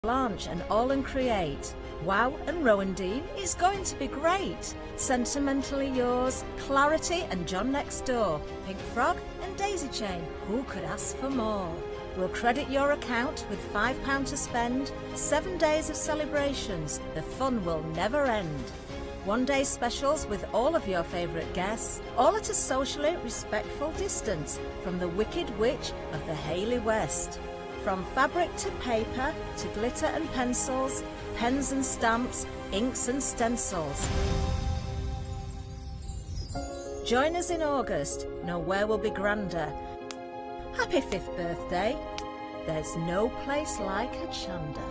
Blanche and all and create. Wow and Rowan-Dean is going to be great. Sentimentally yours, Clarity and John Next Door, Pink Frog and Daisy Chain. Who could ask for more? We'll credit your account with £5 to spend. 7 days of celebrations. The fun will never end. One-day specials with all of your favourite guests, all at a socially respectful distance from the Wicked Witch of the Hayley West. From fabric to paper to glitter and pencils, pens and stamps, inks and stencils. Join us in August. Nowhere will be grander. Happy 5th birthday. There's no place like Hochanda.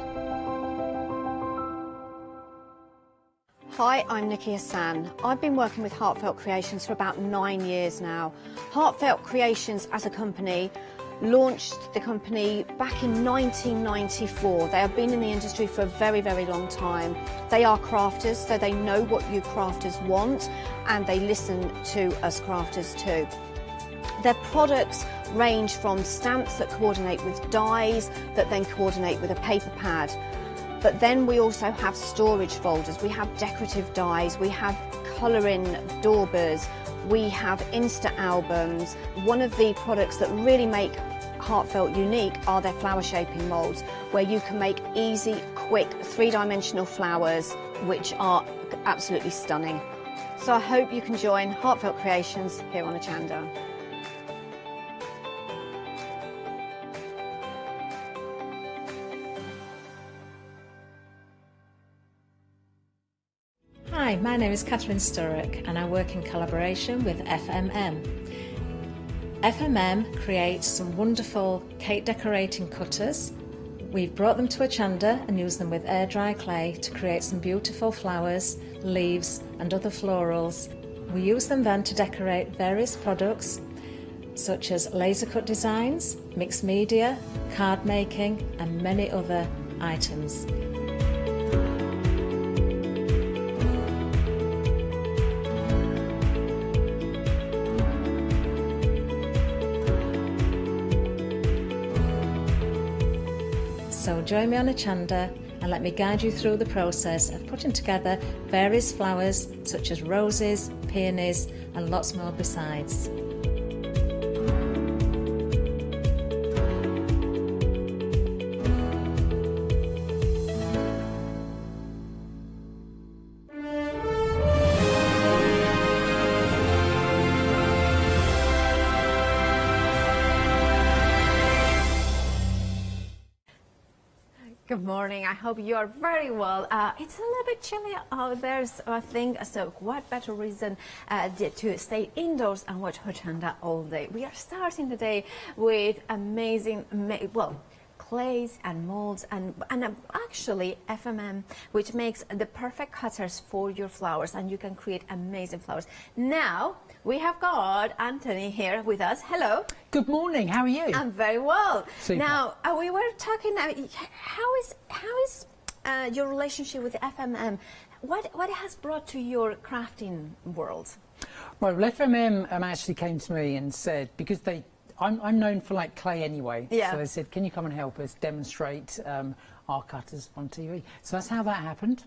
Hi, I'm Nikki Hassan. I've been working with Heartfelt Creations for about 9 years now. Heartfelt Creations as a company launched the company back in 1994. They have been in the industry for a very, very long time. They are crafters, so they know what you crafters want, and they listen to us crafters too. Their products range from stamps that coordinate with dies that then coordinate with a paper pad. But then we also have storage folders, we have decorative dies, we have colouring daubers, we have Insta albums. One of the products that really make Heartfelt unique are their flower shaping moulds, where you can make easy, quick, three-dimensional flowers, which are absolutely stunning. So I hope you can join Heartfelt Creations here on Hochanda. Hi, my name is Catherine Sturrock and I work in collaboration with FMM. FMM creates some wonderful cake decorating cutters. We've brought them to Hochanda and used them with air dry clay to create some beautiful flowers, leaves and other florals. We use them then to decorate various products such as laser cut designs, mixed media, card making and many other items. So join me on Hochanda and let me guide you through the process of putting together various flowers such as roses, peonies and lots more besides. Good morning. I hope you are very well. It's a little bit chilly out there, so I think so. What better reason to stay indoors and watch Hochanda all day? We are starting the day with amazing, clays and molds and actually FMM, which makes the perfect cutters for your flowers, and you can create amazing flowers. Now we have got Anthony here with us. Hello. Good morning. How are you? I'm very well. Super. Now we were talking. How is your relationship with FMM? What it has brought to your crafting world? Well, FMM actually came to me and said, because I'm known for like clay anyway. Yeah. So they said, can you come and help us demonstrate our cutters on TV? So that's how that happened.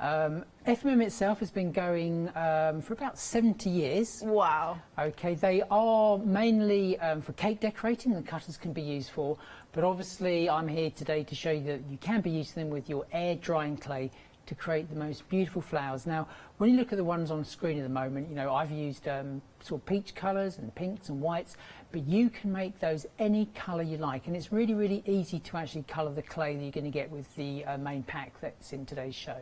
FMM itself has been going for about 70 years. Wow. Okay, they are mainly for cake decorating, the cutters can be used for, but obviously I'm here today to show you that you can be using them with your air drying clay to create the most beautiful flowers. Now, when you look at the ones on screen at the moment, you know, I've used sort of peach colours and pinks and whites, but you can make those any colour you like, and it's really, really easy to actually colour the clay that you're going to get with the main pack that's in today's show.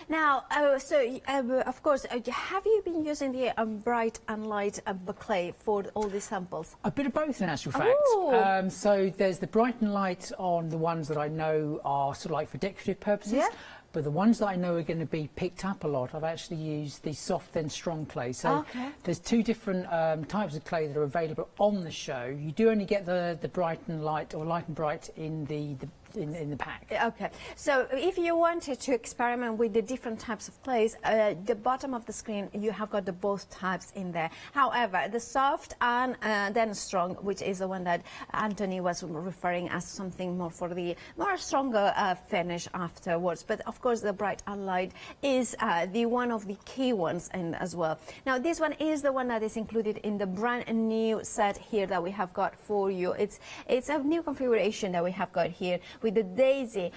Now, of course, have you been using the bright and light clay for all these samples? A bit of both, in actual fact. So there's the bright and light on the ones that I know are sort of like for decorative purposes. Yeah. But the ones that I know are going to be picked up a lot, I've actually used the soft then strong clay. So there's two different types of clay that are available on the show. You do only get the bright and light, or light and bright, in the in the pack. Okay, so if you wanted to experiment with the different types of clays, the bottom of the screen you have got the both types in there. However, the soft and then strong, which is the one that Anthony was referring as something more for the more stronger finish afterwards. But of course, the bright and light is the one of the key ones in as well. Now, this one is the one that is included in the brand new set here that we have got for you. It's a new configuration that we have got here with the daisy.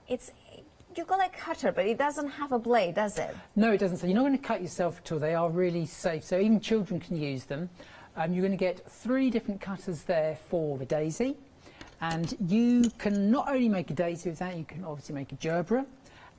It's you call it cutter, but it doesn't have a blade, does it? No, it doesn't. So you're not going to cut yourself at all. They are really safe. So even children can use them. You're going to get 3 different cutters there for the daisy. And you can not only make a daisy with that, you can obviously make a gerbera.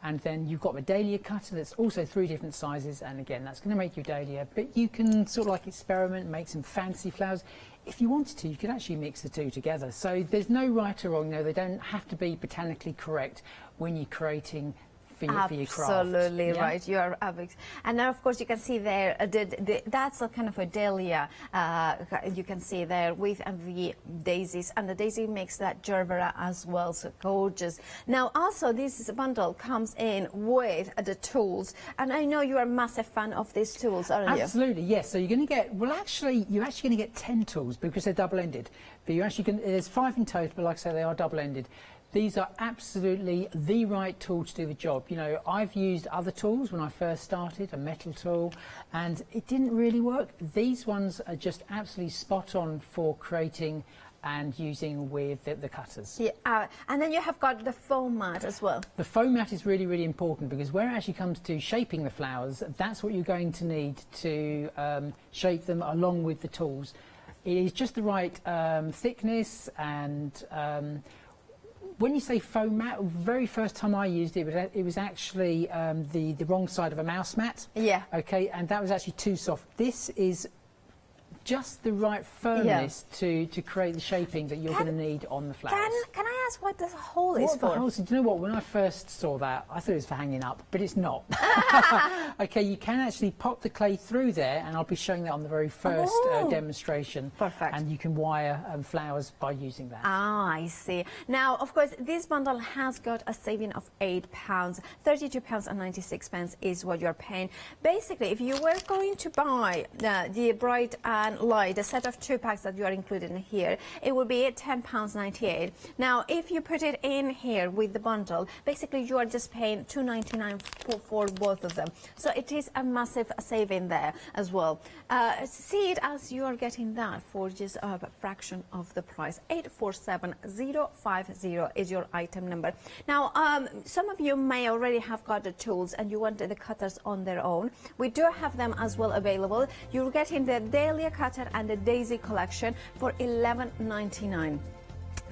And then you've got the dahlia cutter that's also 3 different sizes. And again, that's going to make your dahlia. But you can sort of like experiment, make some fancy flowers. If you wanted to, you could actually mix the 2 together. So there's no right or wrong. No, they don't have to be botanically correct when you're creating for your craft. Absolutely right. You are, and now of course you can see there that's a kind of a dahlia. You can see there with the daisies, and the daisy makes that gerbera as well. So gorgeous. Now also this bundle comes in with the tools, and I know you are a massive fan of these tools, aren't you? Absolutely, yes. So you're going to get, well, actually, you're actually going to get 10 tools because they're double-ended. But you're actually going, there's 5 in total, but like I say, they are double-ended. These are absolutely the right tool to do the job. You know, I've used other tools when I first started, a metal tool, and it didn't really work. These ones are just absolutely spot on for creating and using with the cutters. Yeah, and then you have got the foam mat as well. The foam mat is really, really important because when it actually comes to shaping the flowers, that's what you're going to need to shape them along with the tools. It is just the right thickness, and when you say foam mat, the very first time I used it, it was actually the wrong side of a mouse mat. Yeah. Okay, and that was actually too soft. This is just the right firmness to create the shaping that you're going to need on the flowers. Can I ask what this hole is for? Do you know what? When I first saw that, I thought it was for hanging up, but it's not. Okay, you can actually pop the clay through there, and I'll be showing that on the very first demonstration. Perfect. And you can wire flowers by using that. Ah, I see. Now, of course, this bundle has got a saving of £8. £32.96 is what you're paying. Basically, if you were going to buy the bright and light, the set of 2 packs that you are included in here, it would be £10.98. Now, if you put it in here with the bundle, basically you are just paying £2.99 for both of them. So it is a massive saving there as well. See it as you are getting that for just a fraction of the price. 847050 is your item number. Now, some of you may already have got the tools and you want the cutters on their own. We do have them as well available. You're getting the dahlia cutter and the daisy collection for $11.99.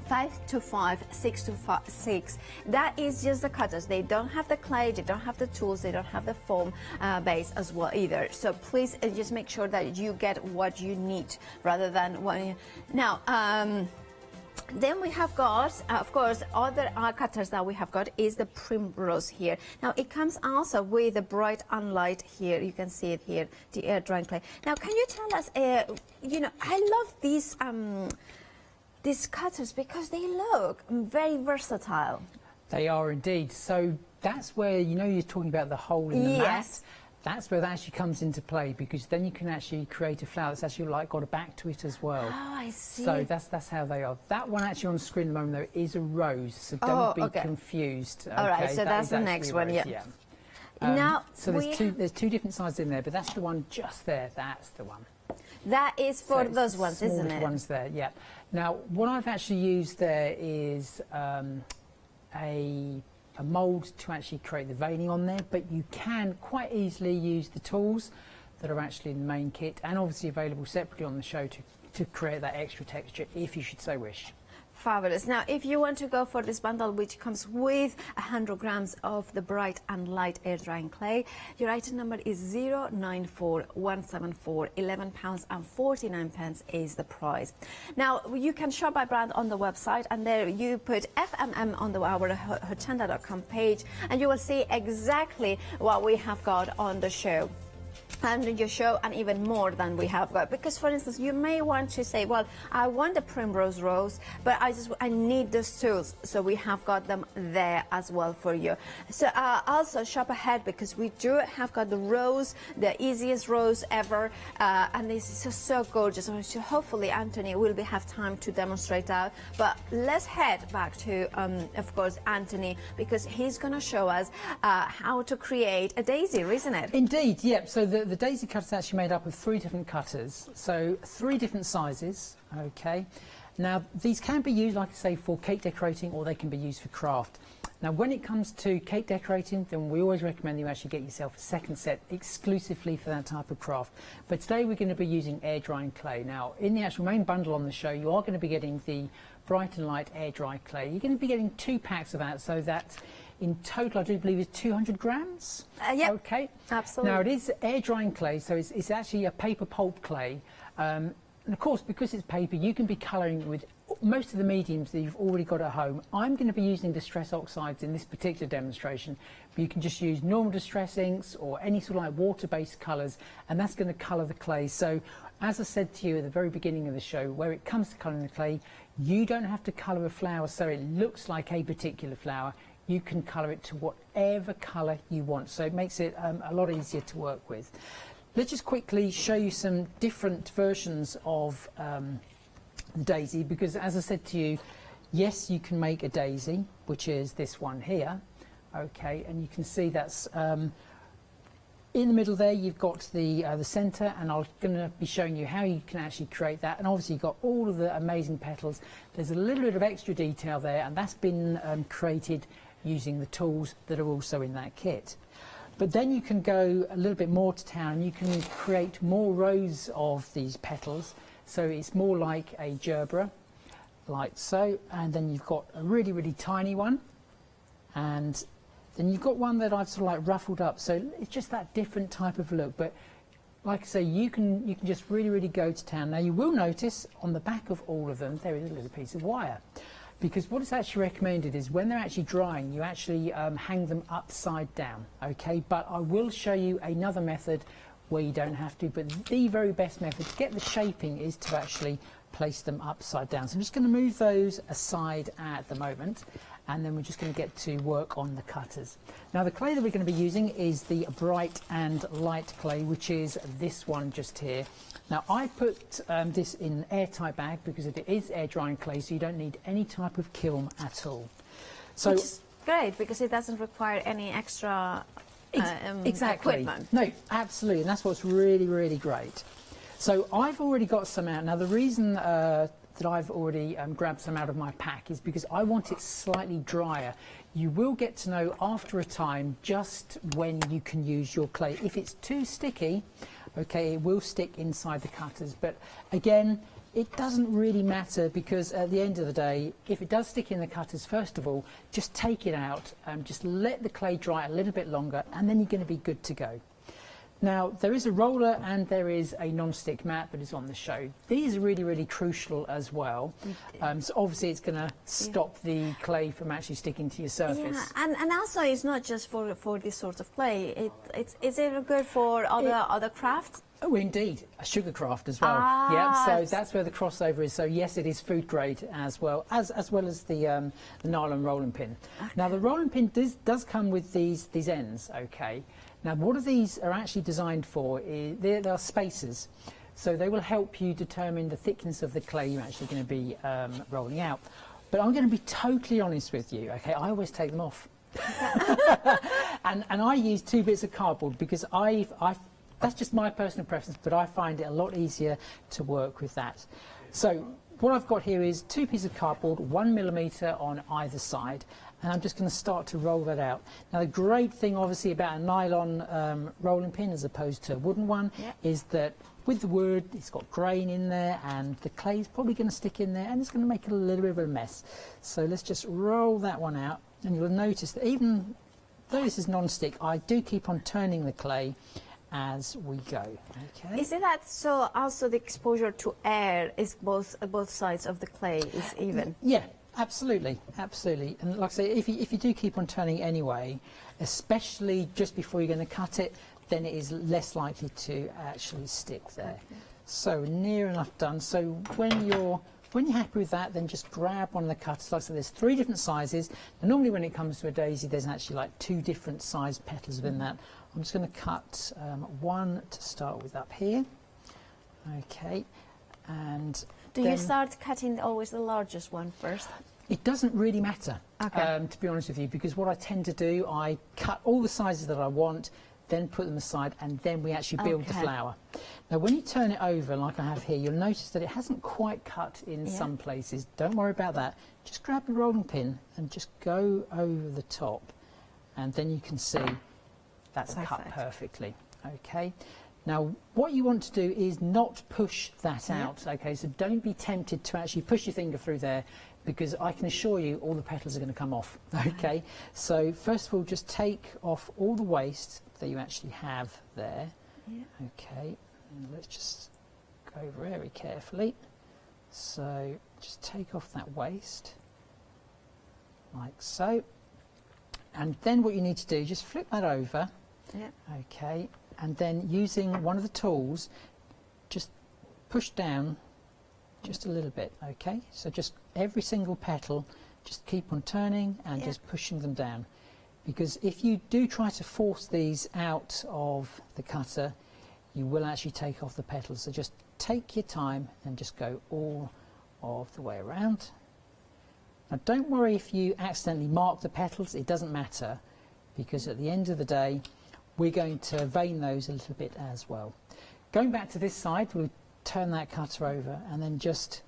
5 to 5, 6 to 6. That is just the cutters. They don't have the clay, they don't have the tools, they don't have the foam base as well either. So please just make sure that you get what you need rather than what you... Now, then we have got, of course, other cutters that we have got is the primrose here. Now, it comes also with the bright and light here. You can see it here, the air drying clay. Now, can you tell us, you know, I love these cutters because they look very versatile. They are indeed. So that's where, you know, you're talking about the hole in the mat. That's where that actually comes into play, because then you can actually create a flower that's actually like got a back to it as well. Oh, I see. So that's how they are. That one actually on the screen at the moment though is a rose, so don't be confused. All right, so that's the next one. Yeah. Now, so there's two different sizes in there, but that's the one just there. That's the one. That is for those ones, isn't it? Ones there, yeah. Now, what I've actually used there is a mould to actually create the veining on there, but you can quite easily use the tools that are actually in the main kit and obviously available separately on the show to create that extra texture if you should so wish. Fabulous. Now, if you want to go for this bundle, which comes with 100 grams of the bright and light air drying clay, your item number is 094174. £11.49 is the price. Now, you can shop by brand on the website, and there you put FMM on our Hochanda.com page, and you will see exactly what we have got on the show. and you show and even more than we have got, because for instance you may want to say, well, I want the primrose rose, but I need those tools, so we have got them there as well for you. So also shop ahead, because we do have got the rose, the easiest rose ever, and this is just so gorgeous. So hopefully Anthony will have time to demonstrate that, but let's head back to of course Anthony, because he's going to show us how to create a daisy, isn't it? Indeed, yep. So the daisy cutter is actually made up of 3 different cutters, so 3 different sizes. Okay, now these can be used, like I say, for cake decorating, or they can be used for craft. Now when it comes to cake decorating, then we always recommend you actually get yourself a second set exclusively for that type of craft. But today we're going to be using air drying clay. Now in the actual main bundle on the show, you are going to be getting the Bright and Light air dry clay. You're going to be getting 2 packs of that, so that in total I do believe is 200 grams. Yeah, okay, absolutely. Now it is air drying clay, so it's actually a paper pulp clay, and of course because it's paper you can be colouring with most of the mediums that you've already got at home. I'm going to be using distress oxides in this particular demonstration, but you can just use normal distress inks or any sort of like water-based colours, and that's going to colour the clay. So as I said to you at the very beginning of the show, where it comes to colouring the clay, you don't have to colour a flower so it looks like a particular flower. You can colour it to whatever colour you want, so it makes it a lot easier to work with. Let's just quickly show you some different versions of the daisy, because as I said to you, yes, you can make a daisy, which is this one here, okay, and you can see that's in the middle there. You've got the centre, and I'm going to be showing you how you can actually create that. And obviously you've got all of the amazing petals. There's a little bit of extra detail there, and that's been created using the tools that are also in that kit. But then you can go a little bit more to town. You can create more rows of these petals, so it's more like a gerbera, like so. And then you've got a really, really tiny one, and then you've got one that I've sort of like ruffled up, so it's just that different type of look. But like I say, you can just really, really go to town. Now you will notice on the back of all of them there is a little piece of wire, because what is actually recommended is when they're actually drying, you actually hang them upside down, okay? But I will show you another method where you don't have to, but the very best method to get the shaping is to actually place them upside down. So I'm just going to move those aside at the moment, and then we're just going to get to work on the cutters. Now the clay that we're going to be using is the Bright and Light clay, which is this one just here. Now I put this in an airtight bag because it is air drying clay, so you don't need any type of kiln at all. So which is great, because it doesn't require any extra exactly. equipment. No, absolutely, and that's what's really, really great. So I've already got some out. Now the reason that I've already grabbed some out of my pack is because I want it slightly drier. You will get to know after a time just when you can use your clay. If it's too sticky, okay, it will stick inside the cutters, but again, it doesn't really matter, because at the end of the day, if it does stick in the cutters, first of all, just take it out, just let the clay dry a little bit longer, and then you're going to be good to go. Now there is a roller and there is a non-stick mat that is on the show. These are really, really crucial as well. So obviously it's going to stop the clay from actually sticking to your surface. Yeah, and also it's not just for this sort of clay. Is it good for other crafts? Oh, indeed, a sugar craft as well. Yeah, so that's where the crossover is. So yes, it is food grade as well as the nylon rolling pin. Okay. Now the rolling pin does come with these ends. Okay. Now what these are actually designed for is they are spacers, so they will help you determine the thickness of the clay you're actually going to be rolling out. But I'm going to be totally honest with you. Okay, I always take them off, and I use 2 bits of cardboard because that's just my personal preference, but I find it a lot easier to work with that. So what I've got here is 2 pieces of cardboard, 1 millimetre on either side, and I'm just going to start to roll that out. Now the great thing obviously about a nylon rolling pin as opposed to a wooden one is that with the wood it's got grain in there, and the clay is probably going to stick in there and it's going to make it a little bit of a mess. So let's just roll that one out, and you'll notice that even though this is non-stick, I do keep on turning the clay as we go. Okay. Is it that so also the exposure to air is both sides of the clay is even? Yeah, absolutely, absolutely. And like I say, if you do keep on turning anyway, especially just before you're going to cut it, then it is less likely to actually stick there. So near enough done. So when you're happy with that, then just grab one of the cutters. Like I said, there's 3 different sizes. And normally when it comes to a daisy, there's actually like 2 different sized petals within that. I'm just going to cut one to start with up here. Okay, and do you start cutting always the largest one first? It doesn't really matter, okay. To be honest with you, because what I tend to do, I cut all the sizes that I want, then put them aside, and then we actually build the flower. Now when you turn it over like I have here, you'll notice that it hasn't quite cut in some places. Don't worry about that. Just grab the rolling pin and just go over the top, and then you can see that's cut perfectly. Okay. Now what you want to do is not push that out. Okay, so don't be tempted to actually push your finger through there, because I can assure you all the petals are going to come off. Okay, so first of all, just take off all the waste that you actually have there. Okay, and let's just go very carefully. So just take off that waste like so, and then what you need to do, just flip that over. Okay, and then using one of the tools, just push down just a little bit. Okay, so just every single petal, just keep on turning and just pushing them down, because if you do try to force these out of the cutter, you will actually take off the petals. So just take your time and just go all of the way around. Now don't worry if you accidentally mark the petals, it doesn't matter, because at the end of the day we're going to vein those a little bit as well. Going back to this side, we'll turn that cutter over and then just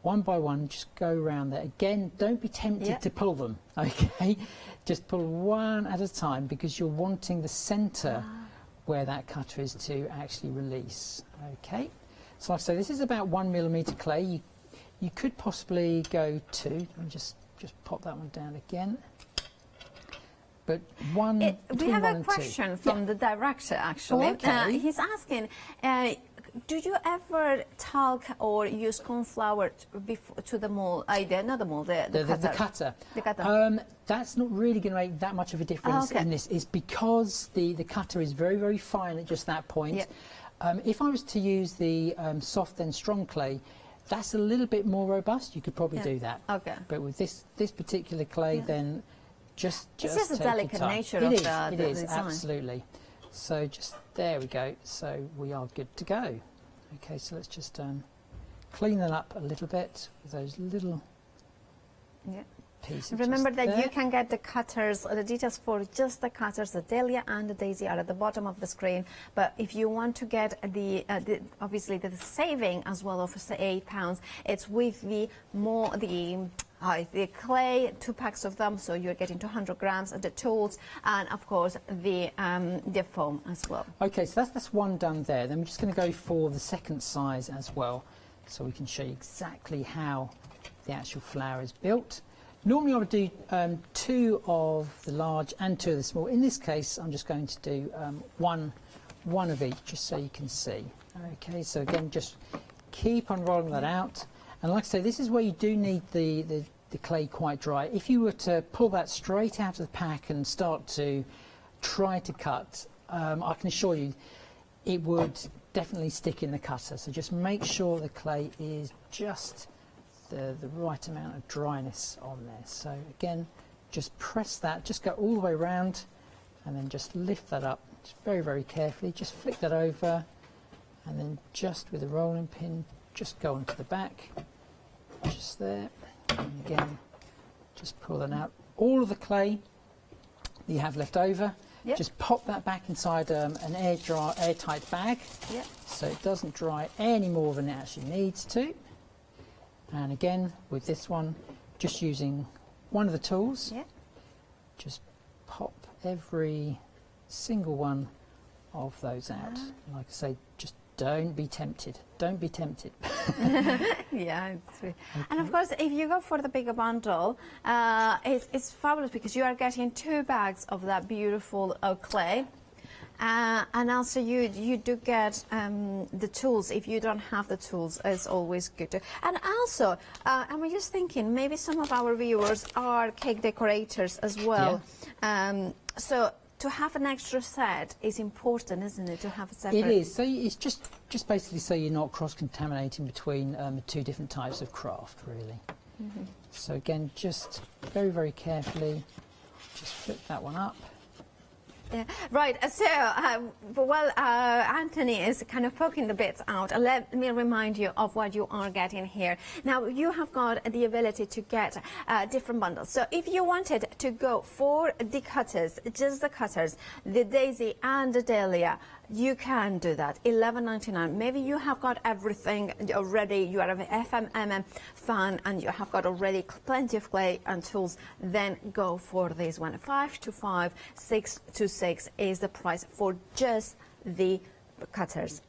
one by one just go around there. Again, don't be tempted to pull them, okay? Just pull one at a time, because you're wanting the centre where that cutter is to actually release. Okay, so like I say, this is about 1 millimetre clay. You could possibly go 2. Let me just pop that one down again. But we have a question from the director, actually. Oh, okay. He's asking, do you ever talc or use corn flour to the mold? Not the mold, the cutter. The cutter. That's not really going to make that much of a difference in this. Is because the cutter is very, very fine at just that point. If I was to use the soft and strong clay, that's a little bit more robust. You could probably do that. Okay. But with this particular clay, then it's just the delicate nature of the design. It is, absolutely. So just there we go. So we are good to go. Okay, so let's just clean that up a little bit with those little pieces. Remember that you can get the cutters, the details for just the cutters. The dahlia and the daisy are at the bottom of the screen. But if you want to get obviously the saving as well of say £8, it's with the clay, 2 packs of them, so you're getting 200 grams, the tools, and of course the foam as well. Okay, so that's one done there. Then we're just going to go for the second size as well, so we can show you exactly how the actual flower is built. Normally I would do 2 of the large and 2 of the small. In this case, I'm just going to do one of each, just so you can see. Okay, so again, just keep on rolling that out. And like I say, this is where you do need the clay quite dry. If you were to pull that straight out of the pack and start to try to cut, I can assure you it would definitely stick in the cutter. So just make sure the clay is just the right amount of dryness on there. So again, just press that, just go all the way around, and then just lift that up just very, very carefully. Just flick that over, and then just with a rolling pin, just go onto the back, just there, and again, just pull that out. All of the clay that you have left over, just pop that back inside an airtight bag, so it doesn't dry any more than it actually needs to. And again, with this one, just using one of the tools, just pop every single one of those out. Like I say, just don't be tempted. Don't be tempted. And of course, if you go for the bigger bundle, it's fabulous, because you are getting 2 bags of that beautiful clay. And also you do get the tools. If you don't have the tools, it's always good to. And also, I'm just thinking, maybe some of our viewers are cake decorators as well. So to have an extra set is important, isn't it? To have a separate. It is. So it's just basically so you're not cross-contaminating between the two different types of craft, really. Mm-hmm. So again, just very, very carefully, just flip that one up. Yeah. Right, so while Anthony is kind of poking the bits out, let me remind you of what you are getting here. Now, you have got the ability to get different bundles. So if you wanted to go for the cutters, just the cutters, the daisy and the dahlia, you can do that. $11.99. Maybe you have got everything already. You are an FMM fan and you have got already plenty of clay and tools. Then go for this one. 5 to 5, 6 to 6 is the price for just the cutters.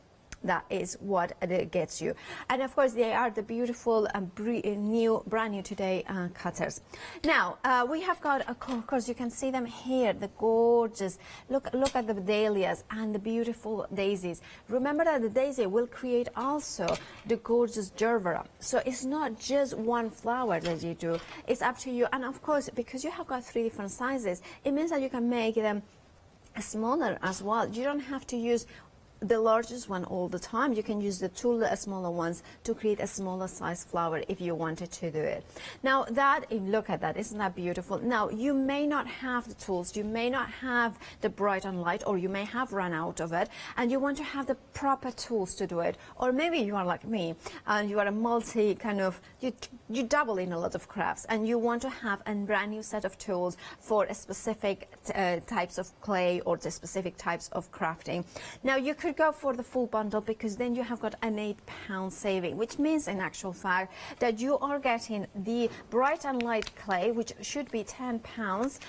That is what it gets you. And of course, they are the beautiful and brand new today cutters. Now, we have got, of course, you can see them here, the gorgeous, look at the dahlias and the beautiful daisies. Remember that the daisy will create also the gorgeous gerbera. So it's not just one flower that you do, it's up to you. And of course, because you have got 3 different sizes, it means that you can make them smaller as well. You don't have to use the largest one all the time. You can use the 2 smaller ones to create a smaller size flower if you wanted to do it. Now look at that, isn't that beautiful? Now you may not have the tools, you may not have the bright and light, or you may have run out of it and you want to have the proper tools to do it. Or maybe you are like me and you are a multi kind of, you double in a lot of crafts and you want to have a brand new set of tools for a specific types of clay or the specific types of crafting. Now you could go for the full bundle, because then you have got an £8 saving, which means in actual fact that you are getting the bright and light clay, which should be £10,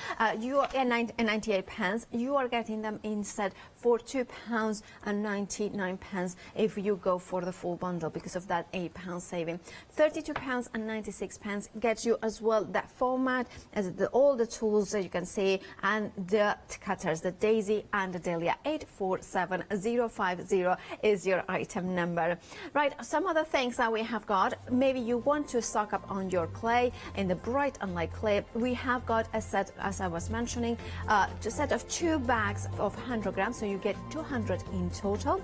you are 98 pence. You are getting them instead for £2.99 if you go for the full bundle, because of that £8 saving. £32.96 gets you as well that format, as all the tools that you can see, and the cutters, the daisy and the dahlia. 847050 is your item number. Right, some other things that we have got, maybe you want to stock up on your clay in the bright and light clay. We have got a set, as I was mentioning, a set of 2 bags of 100 grams, so you get 200 in total.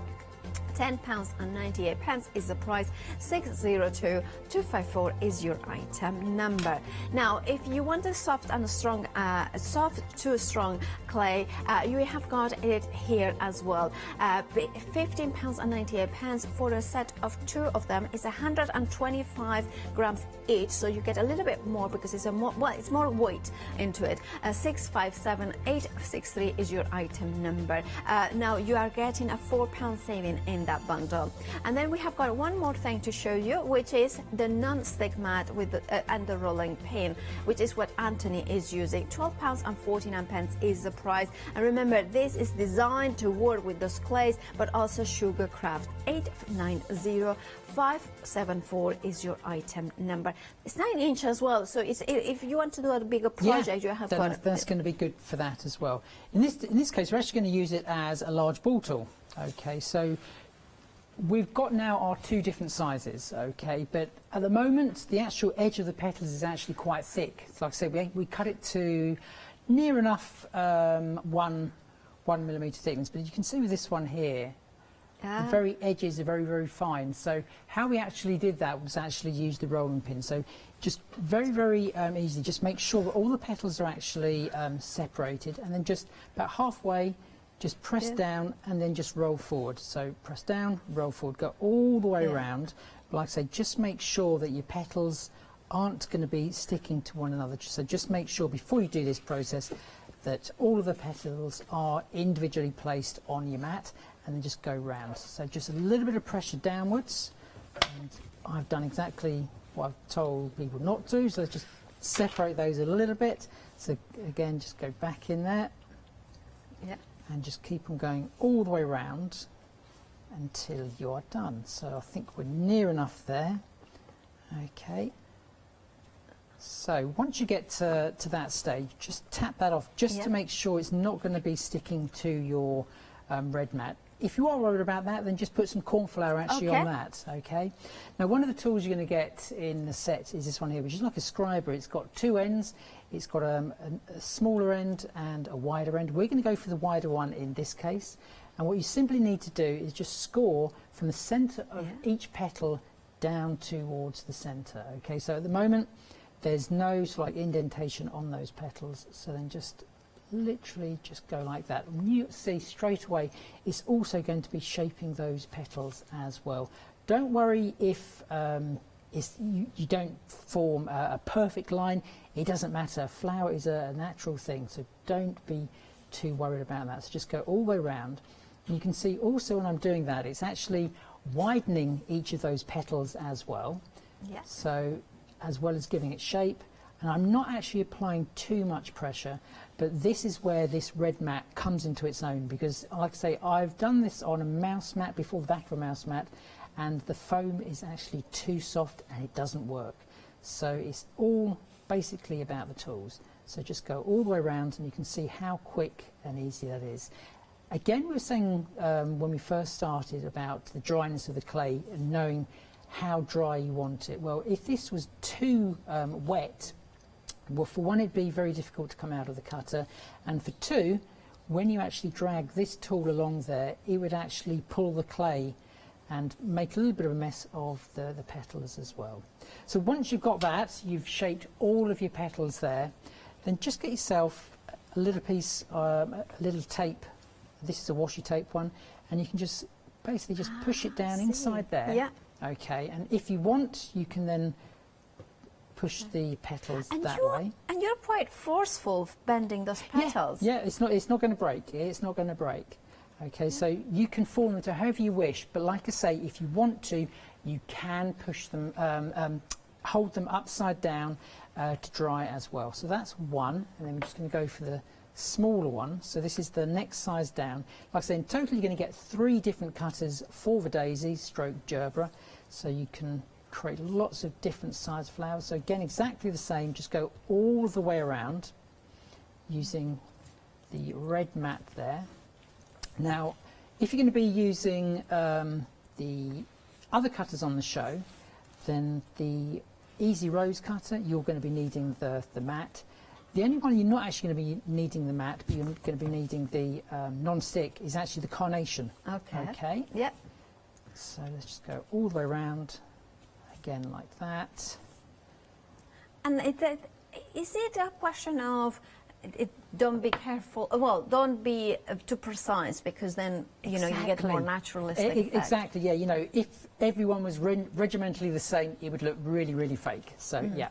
£10.98 is the price. 602254 is your item number. Now, if you want a soft and strong, soft to strong clay, you have got it here as well. £15.98 for a set of 2 of them. Is 125 grams each, so you get a little bit more because it's it's more weight into it. 657863 is your item number. Now you are getting a £4 saving in that bundle. And then we have got one more thing to show you, which is the non-stick mat with the, and the rolling pin, which is what Anthony is using. £12.49 is the price. And remember, this is designed to work with those clays, but also sugar craft. 890574 is your item number. It's 9 inch as well, so it's, if you want to do a bigger project, you have got. That's going to be good for that as well. In this case, we're actually going to use it as a large ball tool. Okay, so we've got now our 2 different sizes, okay, but at the moment the actual edge of the petals is actually quite thick. So like I said, we cut it to near enough 1 millimetre thickness, but you can see with this one here, the very edges are very, very fine. So how we actually did that was actually use the rolling pin. So just very, very easy, just make sure that all the petals are actually separated, and then just about halfway, just press down and then just roll forward. So press down, roll forward, go all the way around. But like I say, just make sure that your petals aren't going to be sticking to one another. So just make sure before you do this process that all of the petals are individually placed on your mat, and then just go round. So just a little bit of pressure downwards, and I've done exactly what I've told people not to, so let's just separate those a little bit. So again, just go back in there. And just keep on going all the way around until you are done. So I think we're near enough there. Okay. So once you get to that stage, just tap that off, just to make sure it's not going to be sticking to your red mat. if you are worried about that, then just put some corn flour actually on that, okay? Now, one of the tools you're going to get in the set is this one here, which is like a scriber. It's got two ends. It's got a smaller end and a wider end. We're going to go for the wider one in this case. And what you simply need to do is just score from the centre of each petal down towards the centre, okay? So at the moment, there's no sort of like indentation on those petals, so then just literally just go like that. And you see straight away it's also going to be shaping those petals as well. Don't worry if you don't form a perfect line. It doesn't matter. Flower is a natural thing, so don't be too worried about that. So just go all the way around. And you can see also when I'm doing that, it's actually widening each of those petals as well. Yeah. So as well as giving it shape. And I'm not actually applying too much pressure, but this is where this red mat comes into its own, because like I say, I've done this on a mouse mat before, the back of a mouse mat, and the foam is actually too soft and it doesn't work. So it's all basically about the tools. So just go all the way around and you can see how quick and easy that is. Again, we were saying when we first started about the dryness of the clay and knowing how dry you want it. Well, if this was too wet, well, for one, it'd be very difficult to come out of the cutter, and for two, when you actually drag this tool along there, it would actually pull the clay and make a little bit of a mess of the petals as well. So once you've got that, you've shaped all of your petals there, then just get yourself a little piece, a little tape. This is a washi tape one, and you can just basically just push it down inside there. Yeah. Okay, and if you want, you can then push the petals that way. And you're quite forceful bending those petals. Yeah, it's not going to break. It's not going to break. Okay, so you can form them to however you wish, but like I say, if you want to, you can push them, hold them upside down to dry as well. So that's one, and then we're just going to go for the smaller one. So this is the next size down. Like I say, in total you're going to get 3 different cutters for the daisy stroke gerbera, so you can create lots of different size flowers. So again, exactly the same, just go all the way around using the red mat there. Now, if you're going to be using the other cutters on the show, then the Easy Rose cutter, you're going to be needing the mat. The only one you're not actually going to be needing the mat, but you're going to be needing the non-stick, is actually the carnation. Okay. Okay. Yep. So let's just go all the way around, again like that. And is it a question of don't be careful? Well, don't be too precise, because then you know you get more naturalistic effect. Exactly. Yeah. You know, if everyone was regimentally the same, it would look really, really fake. So yeah.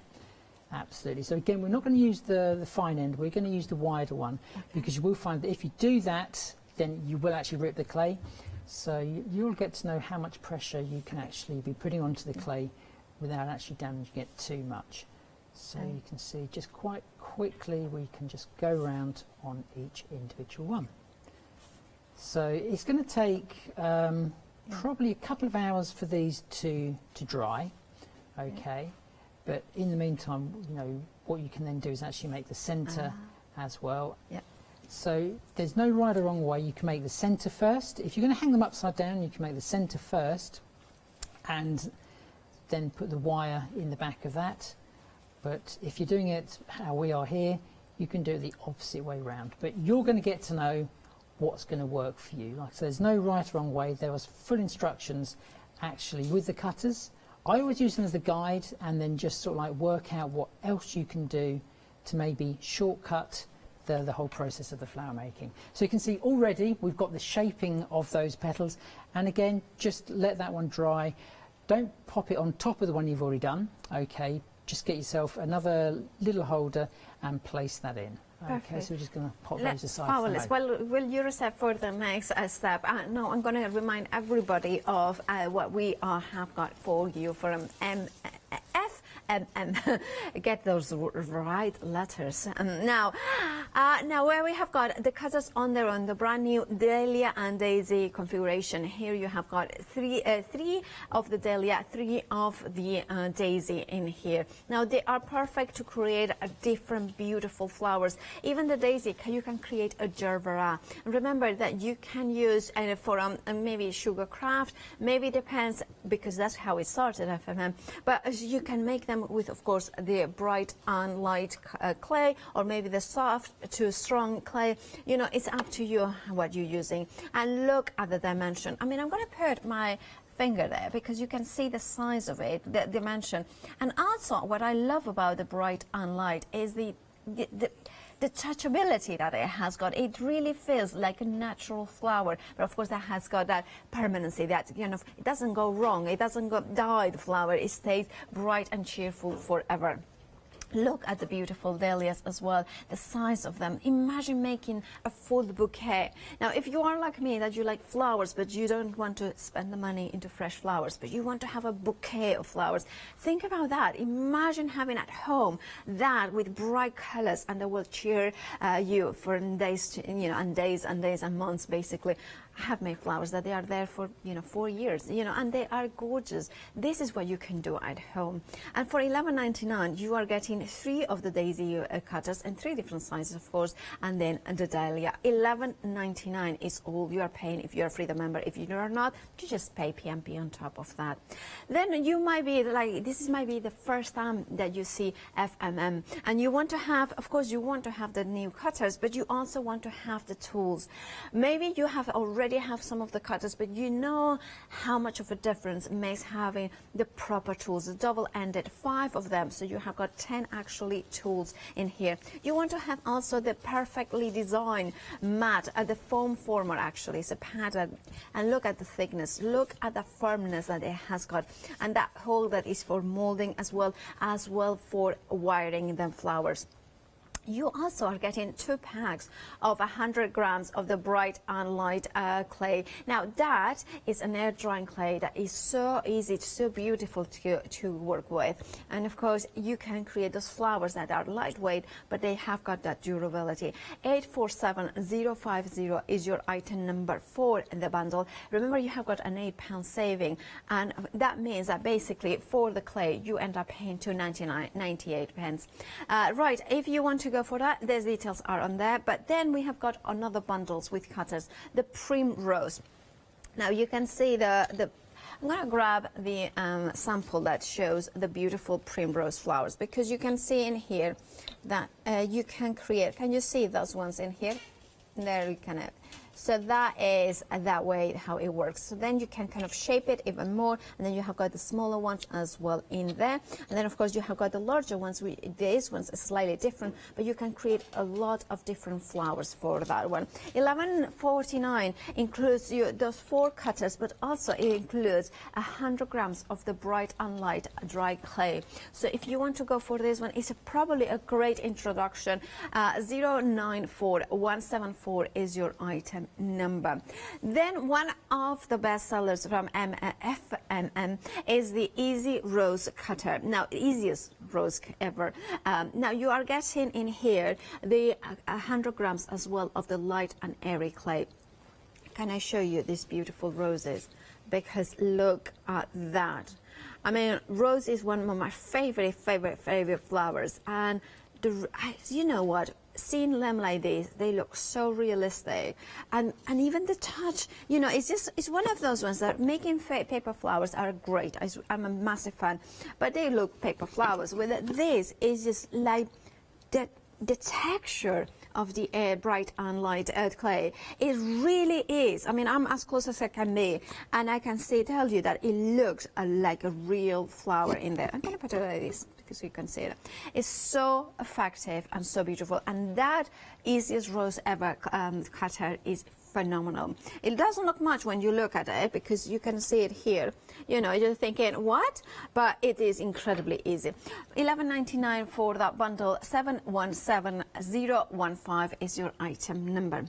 Absolutely. So again, we're not going to use the fine end, we're going to use the wider one, because you will find that if you do that, then you will actually rip the clay. So you'll get to know how much pressure you can actually be putting onto the clay without actually damaging it too much. So you can see just quite quickly we can just go around on each individual one. So it's going to take probably a couple of hours for these to dry. Okay. But in the meantime, you know, what you can then do is actually make the centre as well. Yep. So there's no right or wrong way. You can make the centre first. If you're going to hang them upside down, you can make the centre first and then put the wire in the back of that. But if you're doing it how we are here, you can do it the opposite way around. But you're going to get to know what's going to work for you. Like I said, there's no right or wrong way. There was full instructions actually with the cutters. I always use them as a guide and then just sort of like work out what else you can do to maybe shortcut the whole process of the flower making. So you can see already we've got the shaping of those petals, and again, just let that one dry. Don't pop it on top of the one you've already done. Okay, just get yourself another little holder and place that in. Okay, so we're just going to pop those aside. Fabulous. Well, will you reserve for the next step? No, I'm going to remind everybody of what we have got for you from FMM. Get those right letters. Now where we have got the cutters on their own, the brand new dahlia and daisy configuration. Here you have got three of the dahlia, 3 of the daisy in here. Now they are perfect to create a different beautiful flowers. Even the daisy, you can create a jewellery. Remember that you can use for maybe sugar craft, maybe depends, because that's how it started, FMM. But you can make them with, of course, the bright and light clay, or maybe the soft to strong clay. You know, it's up to you what you're using. And look at the dimension. I mean, I'm going to put my finger there because you can see the size of it, the dimension. And also what I love about the bright and light is the touchability that it has got. It really feels like a natural flower, but of course that has got that permanency, that it doesn't go wrong, it doesn't go die, the flower, it stays bright and cheerful forever. Look at the beautiful dahlias as well, the size of them. Imagine making a full bouquet. Now, if you are like me, that you like flowers, but you don't want to spend the money into fresh flowers, but you want to have a bouquet of flowers, think about that. Imagine having at home that with bright colors, and that will cheer you for days, and days and days and months, basically. I have made flowers that they are there for 4 years, and they are gorgeous. This is what you can do at home. And for $11.99 you are getting 3 of the daisy cutters and 3 different sizes, of course, and then the dahlia. $11.99 is all you are paying if you're a Freedom member. If you are not, you just pay PMP on top of that. Then you might be like, this might be the first time that you see FMM, and you want to have, of course, you want to have the new cutters, but you also want to have the tools. Maybe you have already have some of the cutters, but you know how much of a difference makes having the proper tools, the double-ended, 5 of them, so you have got 10 actually tools in here. You want to have also the perfectly designed mat, the foam former actually, it's a pattern, and look at the thickness, look at the firmness that it has got, and that hole that is for molding as well for wiring the flowers. You also are getting 2 packs of 100 grams of the bright and light clay. Now that is an air drying clay that is so easy, so beautiful to work with. And of course you can create those flowers that are lightweight, but they have got that durability. 847050 is your item number for the bundle. Remember, you have got an £8 saving, and that means that basically for the clay you end up paying £2.98. Right, if you want to go for that, these details are on there. But then we have got another bundles with cutters, the primrose. Now you can see I'm going to grab the sample that shows the beautiful primrose flowers, because you can see in here that you can create, can you see those ones in here? There you can. So that is that way how it works. So then you can kind of shape it even more, and then you have got the smaller ones as well in there. And then of course you have got the larger ones. These ones are slightly different, but you can create a lot of different flowers for that one. $11.49 includes those 4 cutters, but also it includes 100 grams of the bright and light dry clay. So if you want to go for this one, it's probably a great introduction. 094174 is your item number. Then one of the best sellers from FMM is the Easy Rose Cutter. Now, easiest rose ever. Now you are getting in here the 100 grams as well of the light and airy clay. Can I show you these beautiful roses? Because look at that. I mean, rose is one of my favorite flowers, and you know what? Seeing them like this, they look so realistic, and even the touch, it's one of those ones that making paper flowers are great. I'm a massive fan, but they look paper flowers. With this is just like the texture of the bright and light earth clay. It really is. I mean, I'm as close as I can be, and I can tell you that it looks like a real flower in there. I'm gonna put it like this, because you can see it. It's so effective and so beautiful, and that Easiest Rose Ever cutter is phenomenal. It doesn't look much when you look at it, because you can see it here. You're thinking, what? But it is incredibly easy. $11.99 for that bundle. 717015 is your item number.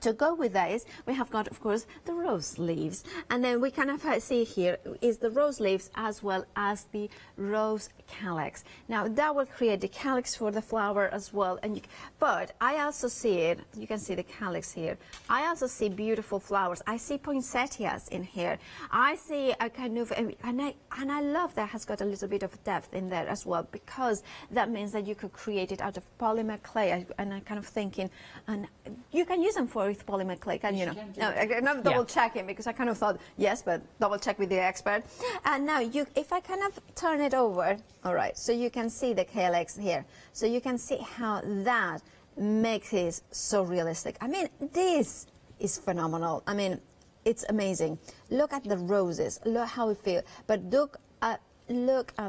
To go with that is we have got, of course, the rose leaves, and then we kind of see here is the rose leaves as well as the rose calyx. Now that will create the calyx for the flower as well, and but I also see it. You can see the calyx here. I also see beautiful flowers. I see poinsettias in here. I see a kind of, and I love that has got a little bit of depth in there as well, because that means that you could create it out of polymer clay. And I'm kind of thinking, and you can use them for with polymer clay, can you? No, I'm double checking because I kind of thought yes, but double check with the expert. And now if I kind of turn it over, all right, so you can see the calyx here. So you can see how that makes it so realistic. I mean, this is phenomenal. I mean, it's amazing. Look at the roses. Look how it feels. But look at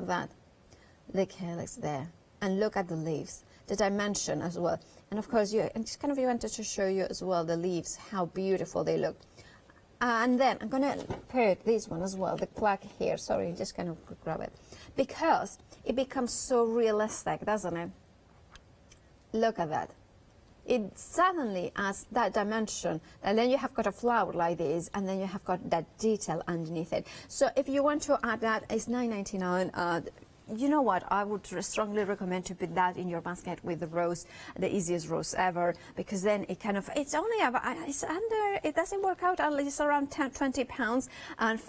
that, the calyx there, and look at the leaves, the dimension as well. And of course, I just kind of wanted to show you as well the leaves, how beautiful they look. And then I'm going to put this one as well, the plaque here. Sorry, just kind of grab it. Because it becomes so realistic, doesn't it? Look at that. It suddenly adds that dimension, and then you have got a flower like this, and then you have got that detail underneath it. So if you want to add that, it's $9.99. You know what, I would strongly recommend to put that in your basket with the rose, the easiest rose ever, because then it kind of, it's only, it's under, it doesn't work out, at least around 20 pounds, and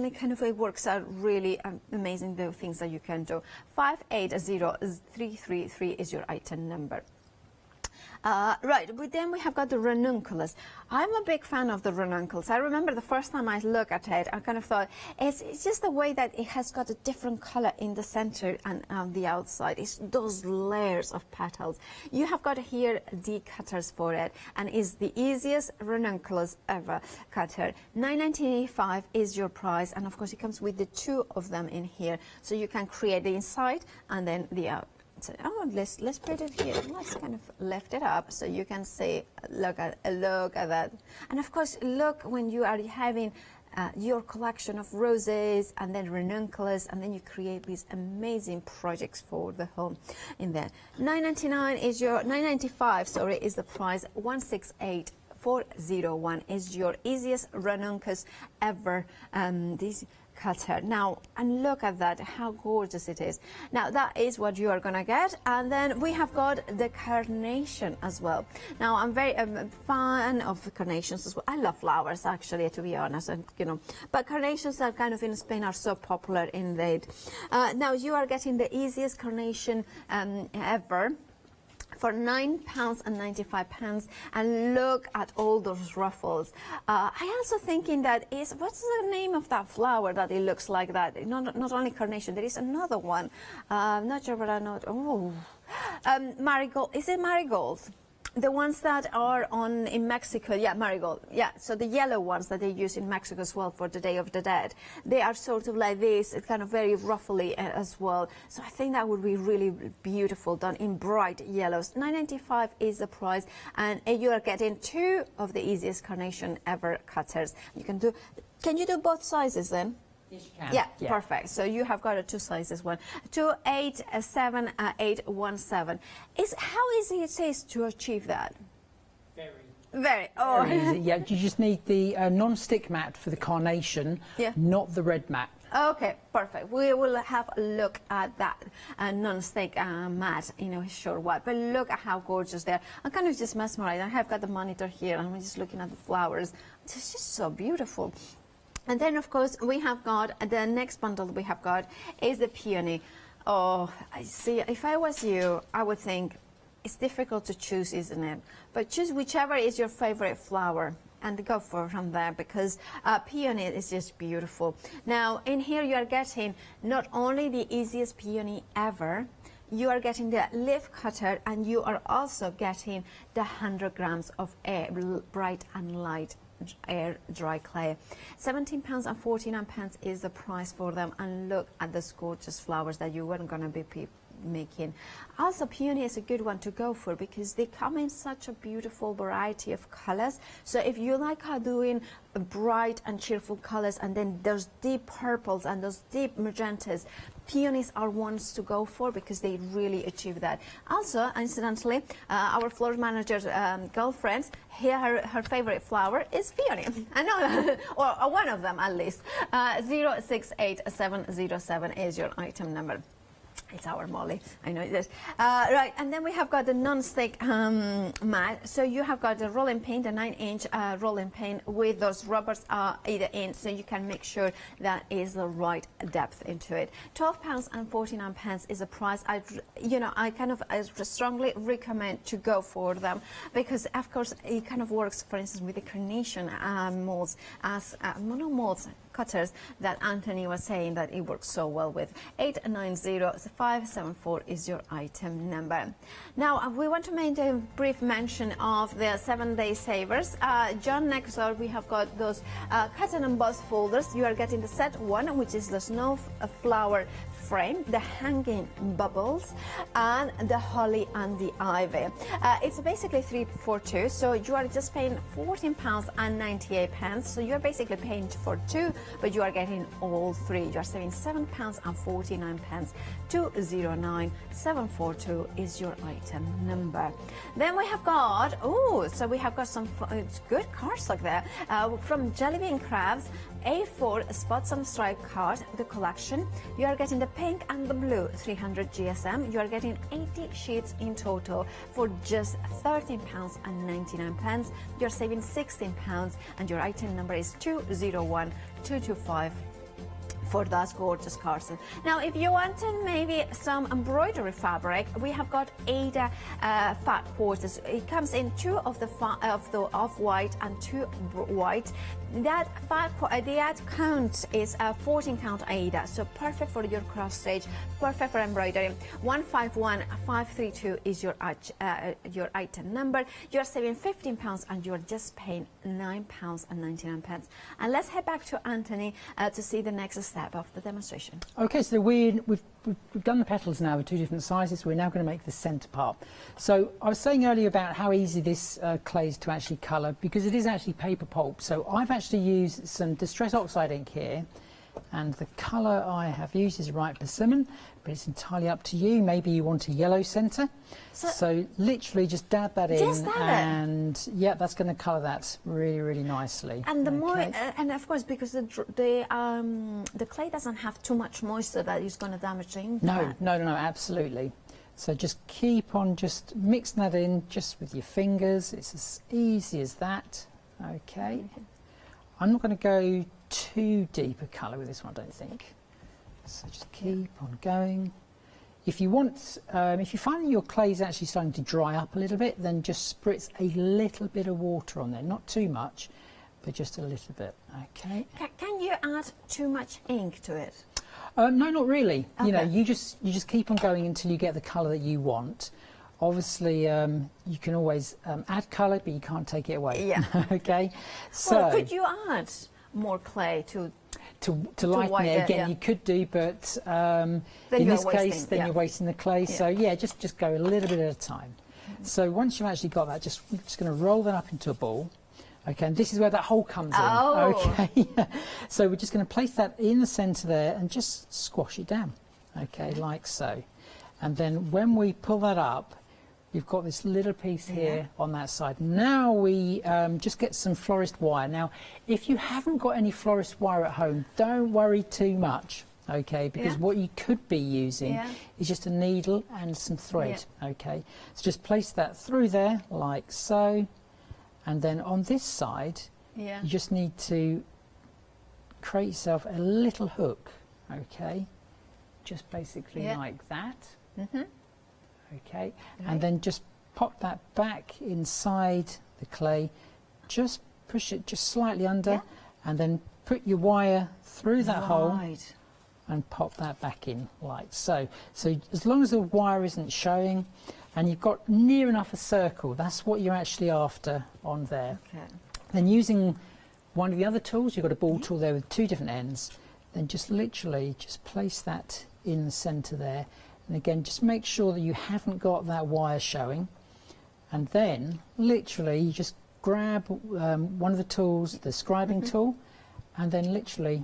it kind of, it works out really amazing, the things that you can do. 580333 is your item number. Right, but then we have got the ranunculus. I'm a big fan of the ranuncles. I remember the first time I looked at it, I kind of thought, it's just the way that it has got a different color in the center and on the outside. It's those layers of petals. You have got here the cutters for it, and it's the easiest ranunculus ever cutter. $9.95 is your price, and of course it comes with the two of them in here, so you can create the inside and then the out. Oh, let's put it here. Let's kind of lift it up so you can see. Look at that. And of course, look when you are having your collection of roses and then ranunculus, and then you create these amazing projects for the home in there. $9.99 is your $9.95. Sorry, is the price. 168,401 is your easiest ranunculus ever. This cutter now, and look at that, how gorgeous it is. Now that is what you are gonna get, and then we have got the carnation as well. Now I'm very fan of carnations as well. I love flowers actually, to be honest, and you know, but carnations are kind of in Spain are so popular in that. Now you are getting the easiest carnation ever for £9.95, and look at all those ruffles. I also thinking that what's the name of that flower that it looks like that? Not only carnation, there is another one. I'm not sure, but I know. Oh, marigold. Is it marigolds? The ones that are in Mexico, yeah, marigold, yeah. So the yellow ones that they use in Mexico as well for the Day of the Dead, they are sort of like this. It's kind of very ruffly as well. So I think that would be really beautiful done in bright yellows. $9.95 is the price, and you are getting two of the easiest carnation ever cutters. You can do. Can you do both sizes then? Yeah, perfect. So you have got a two sizes one. 287817. How easy it is to achieve that? Very. Oh. Very easy. Yeah, you just need the non-stick mat for the carnation, not the red mat. Okay, perfect. We will have a look at that non-stick mat in a short while. But look at how gorgeous they are. I'm kind of just mesmerized. I have got the monitor here, and I'm just looking at the flowers. It's just so beautiful. And then, of course, we have got the next bundle we have got is the peony. Oh, I see. If I was you, I would think it's difficult to choose, isn't it? But choose whichever is your favorite flower and go from there, because peony is just beautiful. Now, in here you are getting not only the easiest peony ever, you are getting the leaf cutter, and you are also getting the 100 grams of air, bright and light air dry clay. £17.49 is the price for them, and look at the gorgeous flowers that you weren't going to be making. Also, peony is a good one to go for because they come in such a beautiful variety of colors. So if you like doing bright and cheerful colors, and then those deep purples and those deep magentas, peonies are ones to go for because they really achieve that. Also, incidentally, our floor manager's girlfriend, her favorite flower is peony. I know, or one of them at least. 068707 is your item number. It's our Molly, I know this. Right, and then we have got the non-stick mat. So you have got the rolling pin, the 9-inch rolling pin with those rubbers either end, so you can make sure that is the right depth into it. £12.49 is a price. I strongly recommend to go for them because, of course, it kind of works, for instance, with the carnation molds as mono molds cutters that Anthony was saying that it works so well with. 890574 is your item number. Now we want to make a brief mention of the 7-day savers. John, next door we have got those cut and emboss folders. You are getting the set 1, which is the snow flower frame, the hanging bubbles, and the holly and the ivy. It's basically 3 for 2, so you are just paying £14.98. So you're basically paying for 2, but you are getting all 3. You are saving £7.49. 209742 is your item number. Then we have got, so we have got some good cards like that from Jellybean Crafts. A4 spots and stripe card, the collection. You are getting the pink and the blue 300 GSM. You are getting 80 sheets in total for just £13.99. You're saving £16, and your item number is 201225 for those gorgeous cards. Now, if you want maybe some embroidery fabric, we have got Ada fat quarters. It comes in 2 of the off-white and 2 white. That count is a 14 count Ada, so perfect for your cross stitch, perfect for embroidery. 151532 is your item number. You're saving £15, and you're just paying £9.99. And let's head back to Anthony to see the next step of the demonstration. Okay, so we've done the petals now with 2 different sizes. We're now going to make the centre part. So I was saying earlier about how easy this clay is to actually colour, because it is actually paper pulp. So I've actually used some Distress Oxide ink here, and the colour I have used is Ripe Persimmon, but it's entirely up to you. Maybe you want a yellow centre. So literally just dab that in, and yeah, that's going to colour that really, really nicely. And the more, and of course, because the clay doesn't have too much moisture that is going to damage the ink. No, absolutely. So just keep on just mixing that in just with your fingers. It's as easy as that. Okay. I'm not going to go too deep a colour with this one, I don't think. So just keep on going. If you want, if you find that your clay is actually starting to dry up a little bit, then just spritz a little bit of water on there. Not too much, but just a little bit. Okay. Can you add too much ink to it? No, not really. Okay. You know, you just keep on going until you get the colour that you want. Obviously, you can always add colour, but you can't take it away. Yeah. Okay. So well, could you add more clay to lighten it again? Yeah. You could do, but in this case, then you're wasting the clay. Yeah. So yeah, just go a little bit at a time. So once you've actually got that, we're just going to roll that up into a ball. Okay, and this is where that hole comes in. Okay. So we're just going to place that in the centre there and just squash it down. Okay, like so. And then when we pull that up, you've got this little piece here on that side. Now we just get some florist wire. Now, if you haven't got any florist wire at home, don't worry too much, okay? Because what you could be using is just a needle and some thread, okay? So just place that through there like so. And then on this side, you just need to create yourself a little hook, okay? Just basically like that. Okay, and then just pop that back inside the clay, just push it just slightly under, and then put your wire through that hole and pop that back in like so. So as long as the wire isn't showing and you've got near enough a circle, that's what you're actually after on there. Okay. Then using one of the other tools, you've got a ball tool there with 2 different ends, then just literally just place that in the centre there. And again, just make sure that you haven't got that wire showing. And then literally you just grab one of the tools, the scribing tool, and then literally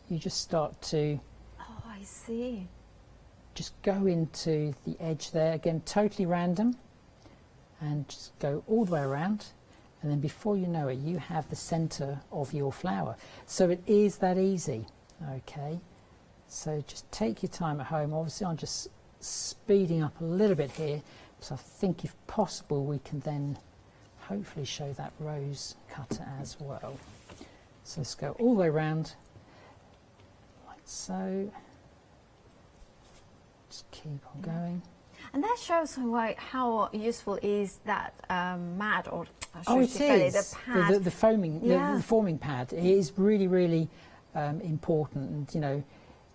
you just start to Oh, I see. just go into the edge there, again totally random, and just go all the way around, and then before you know it you have the center of your flower. So it is that easy. Okay, so just take your time at home. Obviously I'm just speeding up a little bit here, so I think if possible we can then hopefully show that rose cutter as well. So let's go all the way around like so. Just keep on going. And that shows how useful is that mat, or Oh, it is. the pad. The foaming, Yeah. the forming pad. It is really, really important. And, you know,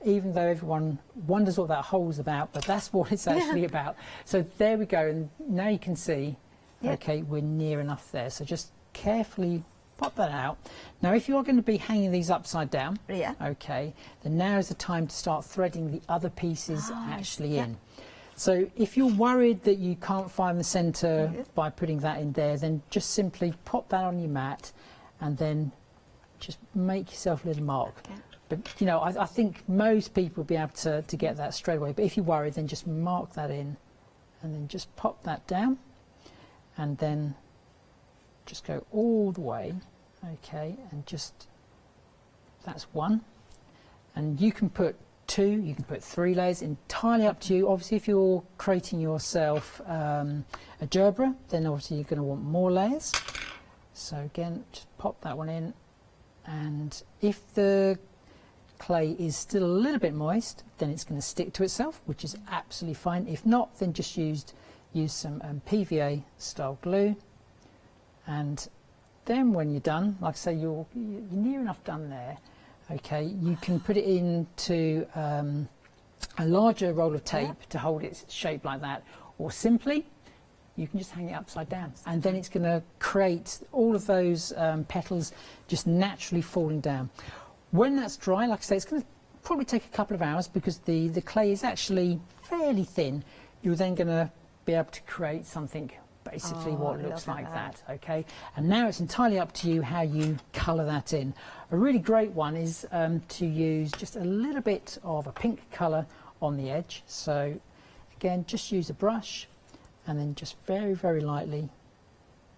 even though everyone wonders what that hole's about, but that's what it's actually about. So there we go. And now you can see, okay, we're near enough there. So just carefully pop that out. Now, if you're going to be hanging these upside down, okay, then now is the time to start threading the other pieces actually in. So if you're worried that you can't find the centre by putting that in there, then just simply pop that on your mat and then just make yourself a little mark. But, you know, I think most people will be able to get that straight away. But if you're worried, then just mark that in and then just pop that down and then just go all the way, okay, and just, that's one. And you can put 2, you can put 3 layers, entirely up to you. Obviously, if you're creating yourself a gerbera, then obviously you're going to want more layers. So again, just pop that one in, and if the clay is still a little bit moist, then it's going to stick to itself, which is absolutely fine. If not, then just use some PVA style glue, and then when you're done, like I say, you're near enough done there. Okay, you can put it into a larger roll of tape to hold its shape like that, or simply you can just hang it upside down, and then it's going to create all of those petals just naturally falling down. When that's dry, like I say, it's going to probably take a couple of hours because the clay is actually fairly thin. You're then going to be able to create something basically what looks like that. Okay, and now it's entirely up to you how you colour that in. A really great one is to use just a little bit of a pink colour on the edge. So again, just use a brush and then just very, very lightly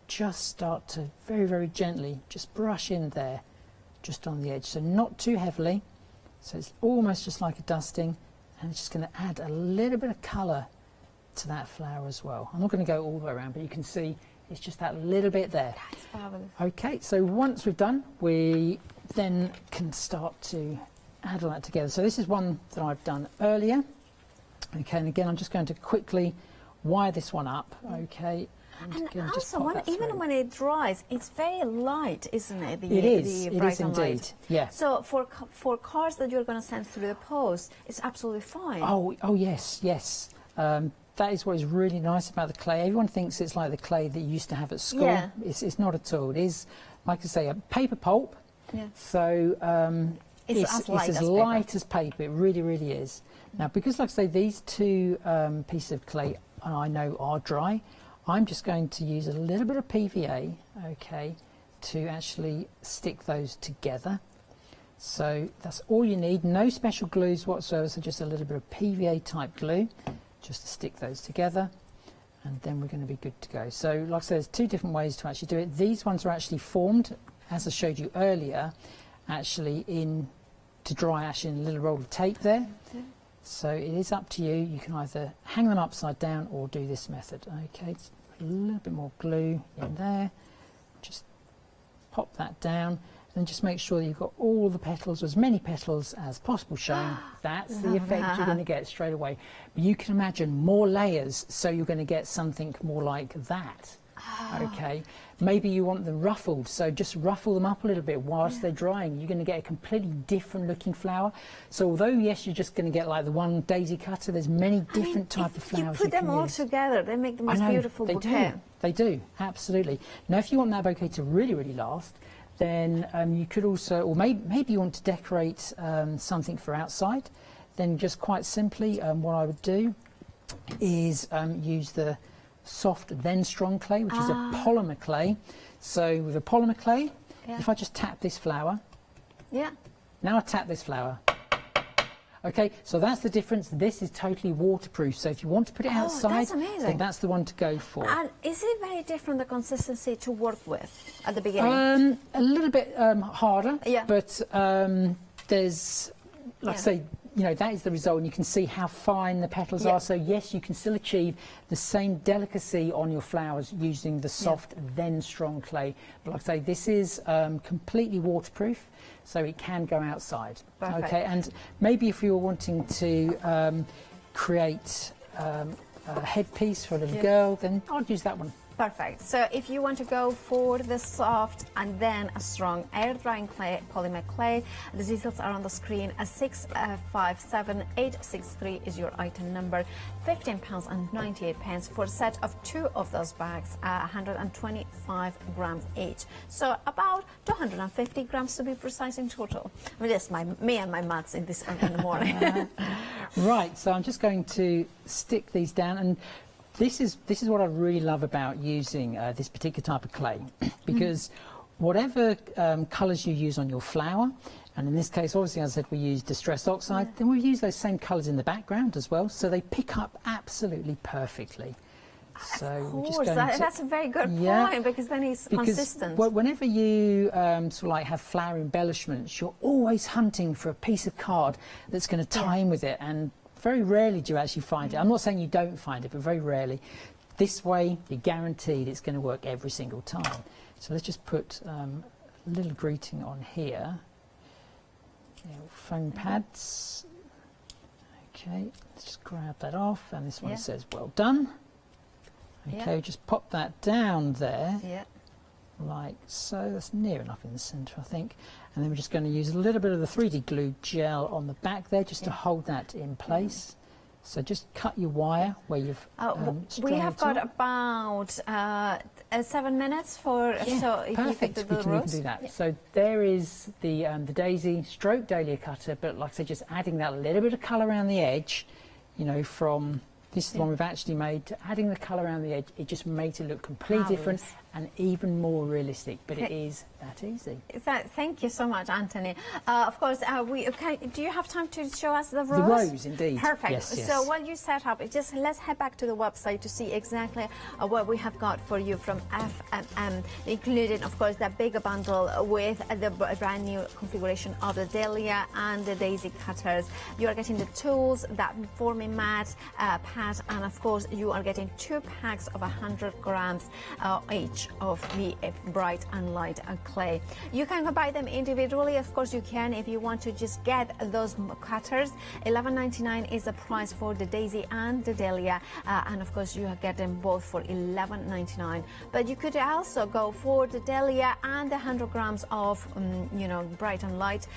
just start to very, very gently just brush in there just on the edge, so not too heavily, so it's almost just like a dusting, and it's just going to add a little bit of colour to that flower as well. I'm not going to go all the way around, but you can see it's just that little bit there. That's fabulous. Okay, so once we've done, we then can start to add all that together. So this is one that I've done earlier. Okay, and again, I'm just going to quickly wire this one up. Okay. And again, just also, pop that even through. when it dries, it's very light, isn't it? It is bright and indeed. light. Yeah. So for cards that you're going to send through the post, it's absolutely fine. Oh yes, yes. That is what is really nice about the clay. Everyone thinks it's like the clay that you used to have at school. Yeah. It's not at all. It is, like I say, a paper pulp. Yeah. So It's as light as paper. It really, really is. Now, because, like I say, these two pieces of clay I know are dry, I'm just going to use a little bit of PVA, okay, to actually stick those together. So that's all you need. No special glues whatsoever, so just a little bit of PVA type glue just to stick those together, and then we're going to be good to go. So like I said, there's two different ways to actually do it. These ones are actually formed, as I showed you earlier, actually to dry actually in a little roll of tape there. Okay. So it is up to you. You can either hang them upside down or do this method. Okay, just put a little bit more glue in there, just pop that down, and just make sure that you've got all the petals, as many petals as possible showing. That's the effect you're going to get straight away. But you can imagine more layers, so you're going to get something more like that. Okay, maybe you want them ruffled, so just ruffle them up a little bit whilst they're drying. You're going to get a completely different looking flower. So although yes, you're just going to get like the one daisy cutter, there's many different type of flowers. You put them all together, they make the most beautiful bouquet. They do, absolutely. Now if you want that bouquet to really, really last, then you could also, or maybe you want to decorate something for outside, then just quite simply what I would do is use the soft then strong clay, which is a polymer clay. So with a polymer clay, if I just tap this flower, now I tap this flower. Okay, so that's the difference. This is totally waterproof. So if you want to put it outside, then that's the one to go for. And is it very different, the consistency to work with at the beginning? A little bit harder, but there's, like I say, you know, that is the result, and you can see how fine the petals are. So yes, you can still achieve the same delicacy on your flowers using the soft then strong clay. But like I say, this is completely waterproof, so it can go outside. Perfect. Okay, and maybe if you were wanting to create a headpiece for a little girl, then I'd use that one. Perfect. So if you want to go for the soft and then a strong air drying clay, polymer clay, the details are on the screen. 657863 is your item number. £15.98 for a set of 2 of those bags, 125 grams each. So about 250 grams to be precise in total. I mean, that's me and my maths in the morning. Right. So I'm just going to stick these down, and this is what I really love about using this particular type of clay, because whatever colours you use on your flower, and in this case, obviously, as I said, we use distressed oxide, then we use those same colours in the background as well, so they pick up absolutely perfectly. So of course, that's a very good point, because then it's consistent. Whenever you sort of like have flower embellishments, you're always hunting for a piece of card that's going to tie in with it, and very rarely do you actually find it. I'm not saying you don't find it, but very rarely. This way, you're guaranteed it's going to work every single time. So let's just put a little greeting on here. Foam pads. Okay, let's just grab that off, and this one says well done. Okay, just pop that down there, like so. That's near enough in the centre, I think. And then we're just going to use a little bit of the 3D glue gel on the back there, just to hold that in place. So just cut your wire where you've we have got about 7 minutes for so if perfect. You could do we can do that. So there is the daisy stroke dahlia cutter, but like I said, just adding that little bit of colour around the edge, you know, from this is the one we've actually made, to adding the colour around the edge, it just makes it look completely different and even more realistic, but it is that easy. Thank you so much, Anthony. Of course, do you have time to show us the rose? The rose, indeed. Perfect. Yes. So while you set up, just let's head back to the website to see exactly what we have got for you from FMM, including, of course, that bigger bundle with the brand new configuration of the dahlia and the daisy cutters. You are getting the tools, that forming mat, pad, and of course, you are getting 2 packs of 100 grams each of the bright and light clay. You can buy them individually, of course you can, if you want to just get those cutters. $11.99 is the price for the daisy and the dahlia, and of course you get them both for $11.99. But you could also go for the dahlia and the 100 grams of you know, bright and light.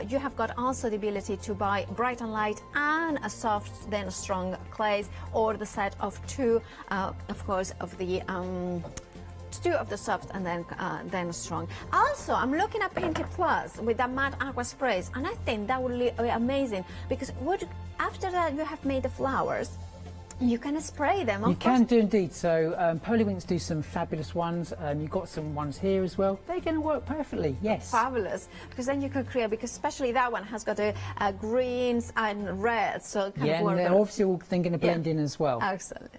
You have got also the ability to buy bright and light and a soft then strong clays, or the set of 2 of course of the 2 of the soft and then strong. Also, I'm looking at Painted Plus with the matte aqua sprays, and I think that would be amazing, because after that you have made the flowers, you can spray them. You can do indeed. So Polywinks do some fabulous ones. You've got some ones here as well. They're going to work perfectly. Yes. Fabulous, because then you can create. Because especially that one has got greens and reds, so it kind of work. And they're obviously all going to blend in as well. Excellent.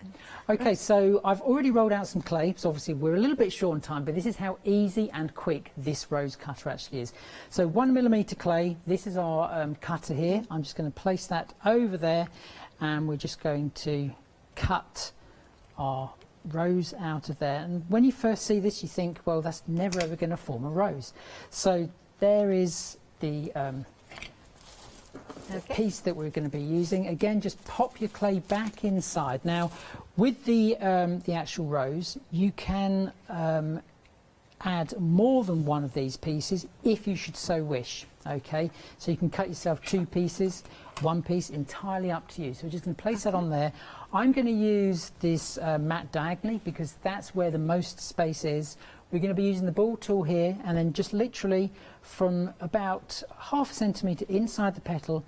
Okay, so I've already rolled out some clay. So obviously we're a little bit short on time, but this is how easy and quick this rose cutter actually is. So 1mm clay. This is our cutter here. I'm just going to place that over there, and we're just going to cut our rose out of there. And when you first see this, you think, well, that's never ever going to form a rose. So there is the piece that we're going to be using. Again, just pop your clay back inside. Now, with the actual rose, you can add more than one of these pieces if you should so wish. Okay, so you can cut yourself 2 pieces, 1 piece, entirely up to you. So we're just going to place that on there. I'm going to use this mat diagonally, because that's where the most space is. We're going to be using the ball tool here, and then just literally from about 0.5 centimetre inside the petal,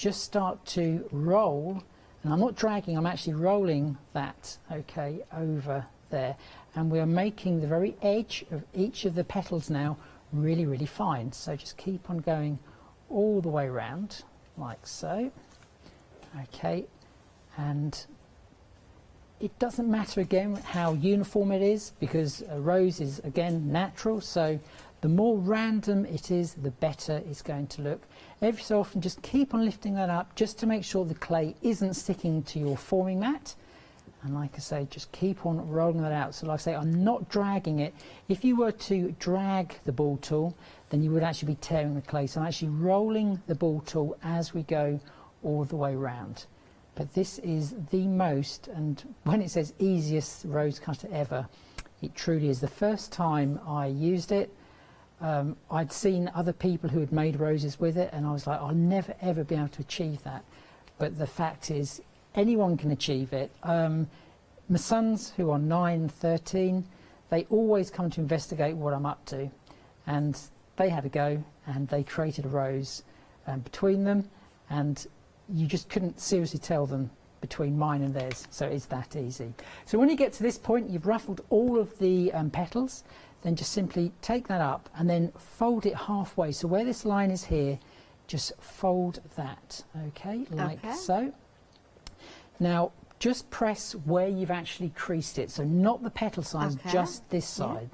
just start to roll, and I'm not dragging, I'm actually rolling that, okay, over there. And we are making the very edge of each of the petals now really, really fine. So just keep on going all the way around, like so. Okay, and it doesn't matter again how uniform it is, because a rose is again natural, so the more random it is, the better it's going to look. Every so often just keep on lifting that up just to make sure the clay isn't sticking to your forming mat. And like I say, just keep on rolling that out. So like I say, I'm not dragging it. If you were to drag the ball tool, then you would actually be tearing the clay. So I'm actually rolling the ball tool as we go all the way around. But this is the most, and when it says easiest rose cutter ever, it truly is. The first time I used it, I'd seen other people who had made roses with it, and I was like, I'll never ever be able to achieve that. But the fact is, anyone can achieve it. My sons, who are 9 and 13, they always come to investigate what I'm up to, and they had a go and they created a rose between them, and you just couldn't seriously tell them between mine and theirs. So it's that easy. So when you get to this point, you've ruffled all of the petals, then just simply take that up and then fold it halfway. So where this line is here, just fold that, okay, like so. Now just press where you've actually creased it, so not the petal side, just this side.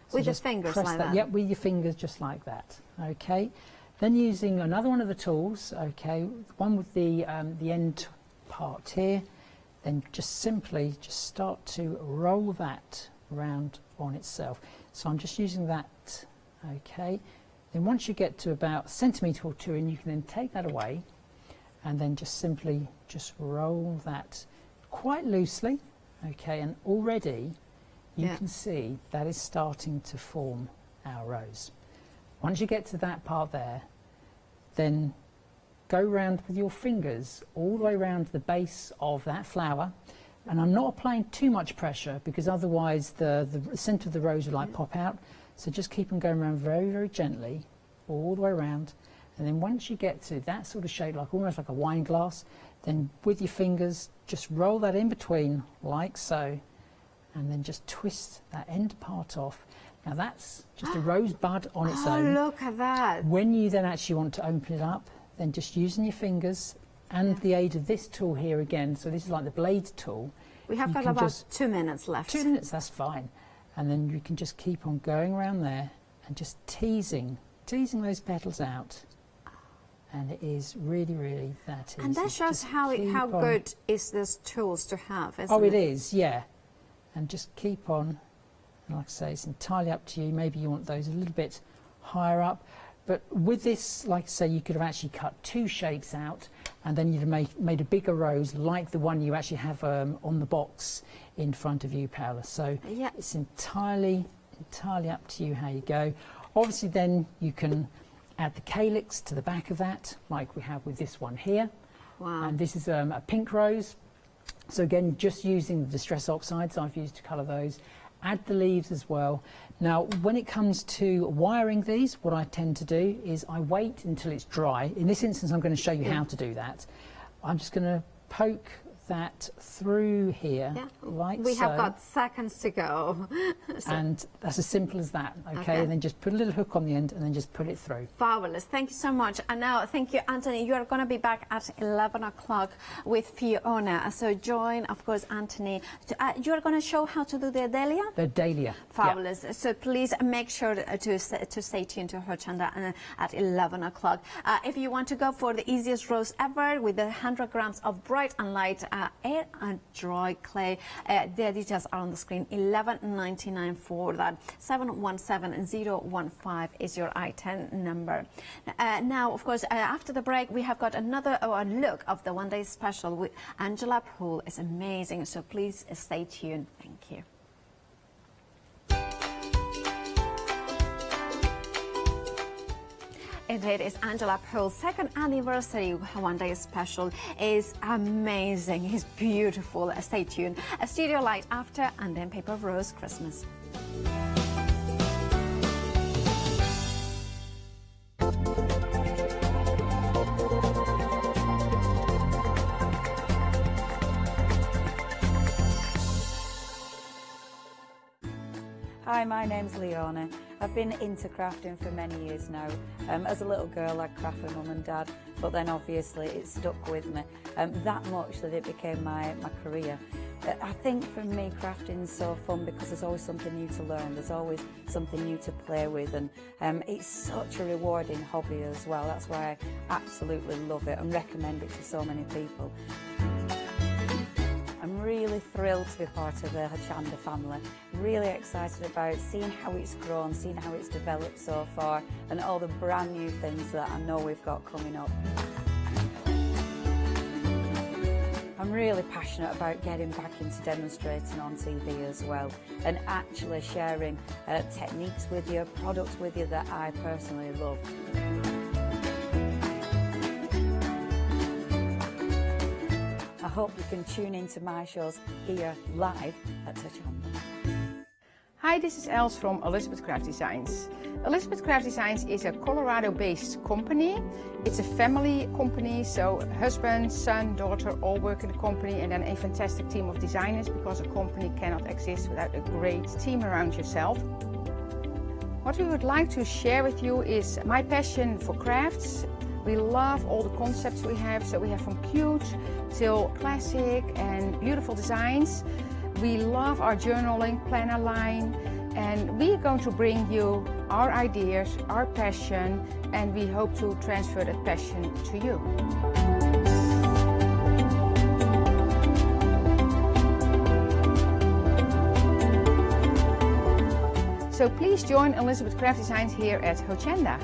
So with your fingers like that? Yep, with your fingers just like that, okay. Then using another one of the tools, okay, one with the end part here, then just simply just start to roll that around on itself. So I'm just using that, okay. Then once you get to about a centimetre or two, and you can then take that away, and then just simply just roll that quite loosely, okay, and already you can see that is starting to form our rose. Once you get to that part there, then go round with your fingers all the way around the base of that flower, and I'm not applying too much pressure because otherwise the centre of the rose will like pop out. So just keep on going around very, very gently all the way around, and then once you get to that sort of shape, like almost like a wine glass, then with your fingers just roll that in between like so, and then just twist that end part off. Now that's just a rose bud on its own. Oh, look at that. When you then actually want to open it up, then just using your fingers and the aid of this tool here again, so this is like the blade tool. We have got about 2 minutes left. 2 minutes, that's fine. And then you can just keep on going around there and just teasing those petals out. And it is really, really that easy. And that shows how good is this tools to have, isn't it? Oh, it is, yeah. And just keep on. And like I say, it's entirely up to you. Maybe you want those a little bit higher up. But with this, like I say, you could have actually cut 2 shapes out, and then you'd have made a bigger rose like the one you actually have on the box in front of you, Paola. So it's entirely up to you how you go. Obviously then you can add the calyx to the back of that, like we have with this one here. Wow. And this is a pink rose. So again, just using the distress oxides I've used to colour those. Add the leaves as well. Now, when it comes to wiring these, what I tend to do is I wait until it's dry. In this instance, I'm going to show you how to do that. I'm just going to poke that through here, like so. We have got seconds to go. And that's as simple as that, okay? And then just put a little hook on the end and then just put it through. Fabulous. Thank you so much. And now, thank you, Anthony. You are going to be back at 11 o'clock with Fiona. So join, of course, Anthony. You are going to show how to do the dahlia? The dahlia. Fabulous. So please make sure to stay tuned to Hochanda at 11 o'clock. If you want to go for the easiest rose ever with the 100 grams of bright and light air and dry clay, the details are on the screen. $11.99 for that. 717015 is your I-10 number. Now, of course, after the break, we have got another look of the one-day special with Angela Poole. It's amazing, so please stay tuned. Thank you. It is Angela Poole's second anniversary one-day special. Is amazing. It's beautiful. Stay tuned. A Studio Light after, and then Paper Rose Christmas. Hi, my name's Leona. I've been into crafting for many years now. As a little girl I'd craft with mum and dad, but then obviously it stuck with me that much that it became my career. I think for me crafting's so fun because there's always something new to learn, there's always something new to play with, and it's such a rewarding hobby as well. That's why I absolutely love it and recommend it to so many people. I'm really thrilled to be part of the Hochanda family. Really excited about seeing how it's grown, seeing how it's developed so far, and all the brand new things that I know we've got coming up. I'm really passionate about getting back into demonstrating on TV as well, and actually sharing techniques with you, products with you that I personally love. I hope you can tune into my shows here live at Hochanda. Hi, this is Els from Elizabeth Craft Designs. Elizabeth Craft Designs is a Colorado-based company. It's a family company, so husband, son, daughter all work in the company, and then a fantastic team of designers, because a company cannot exist without a great team around yourself. What we would like to share with you is my passion for crafts. We love all the concepts we have, so we have from cute till classic and beautiful designs. We love our journaling planner line, and we are going to bring you our ideas, our passion, and we hope to transfer that passion to you. So please join Elizabeth Craft Designs here at Hochanda.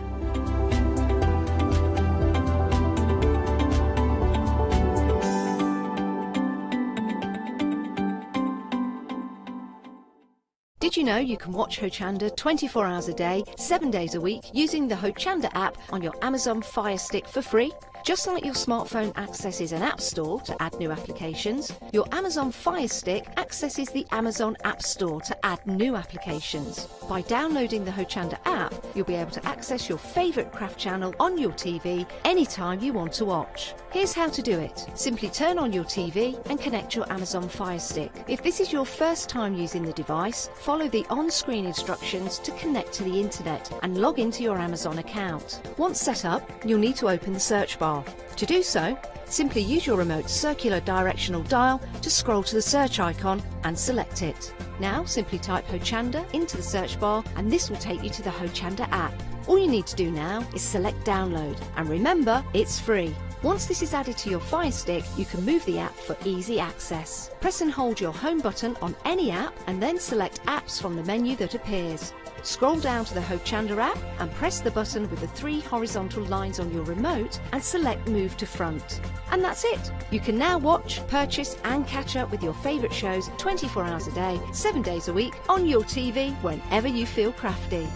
Did you know you can watch Hochanda 24 hours a day, 7 days a week using the Hochanda app on your Amazon Fire Stick for free? Just like your smartphone accesses an app store to add new applications, your Amazon Fire Stick accesses the Amazon App Store to add new applications. By downloading the Hochanda app, you'll be able to access your favourite craft channel on your TV anytime you want to watch. Here's how to do it. Simply turn on your TV and connect your Amazon Fire Stick. If this is your first time using the device, follow the on-screen instructions to connect to the internet and log into your Amazon account. Once set up, you'll need to open the search bar. To do so, simply use your remote circular directional dial to scroll to the search icon and select it. Now simply type Hochanda into the search bar and this will take you to the Hochanda app. All you need to do now is select download, and remember, it's free. Once this is added to your Fire Stick, you can move the app for easy access. Press and hold your home button on any app and then select apps from the menu that appears. Scroll down to the Hochanda app and press the button with the 3 horizontal lines on your remote and select Move to Front. And that's it! You can now watch, purchase and catch up with your favourite shows 24 hours a day, 7 days a week on your TV whenever you feel crafty.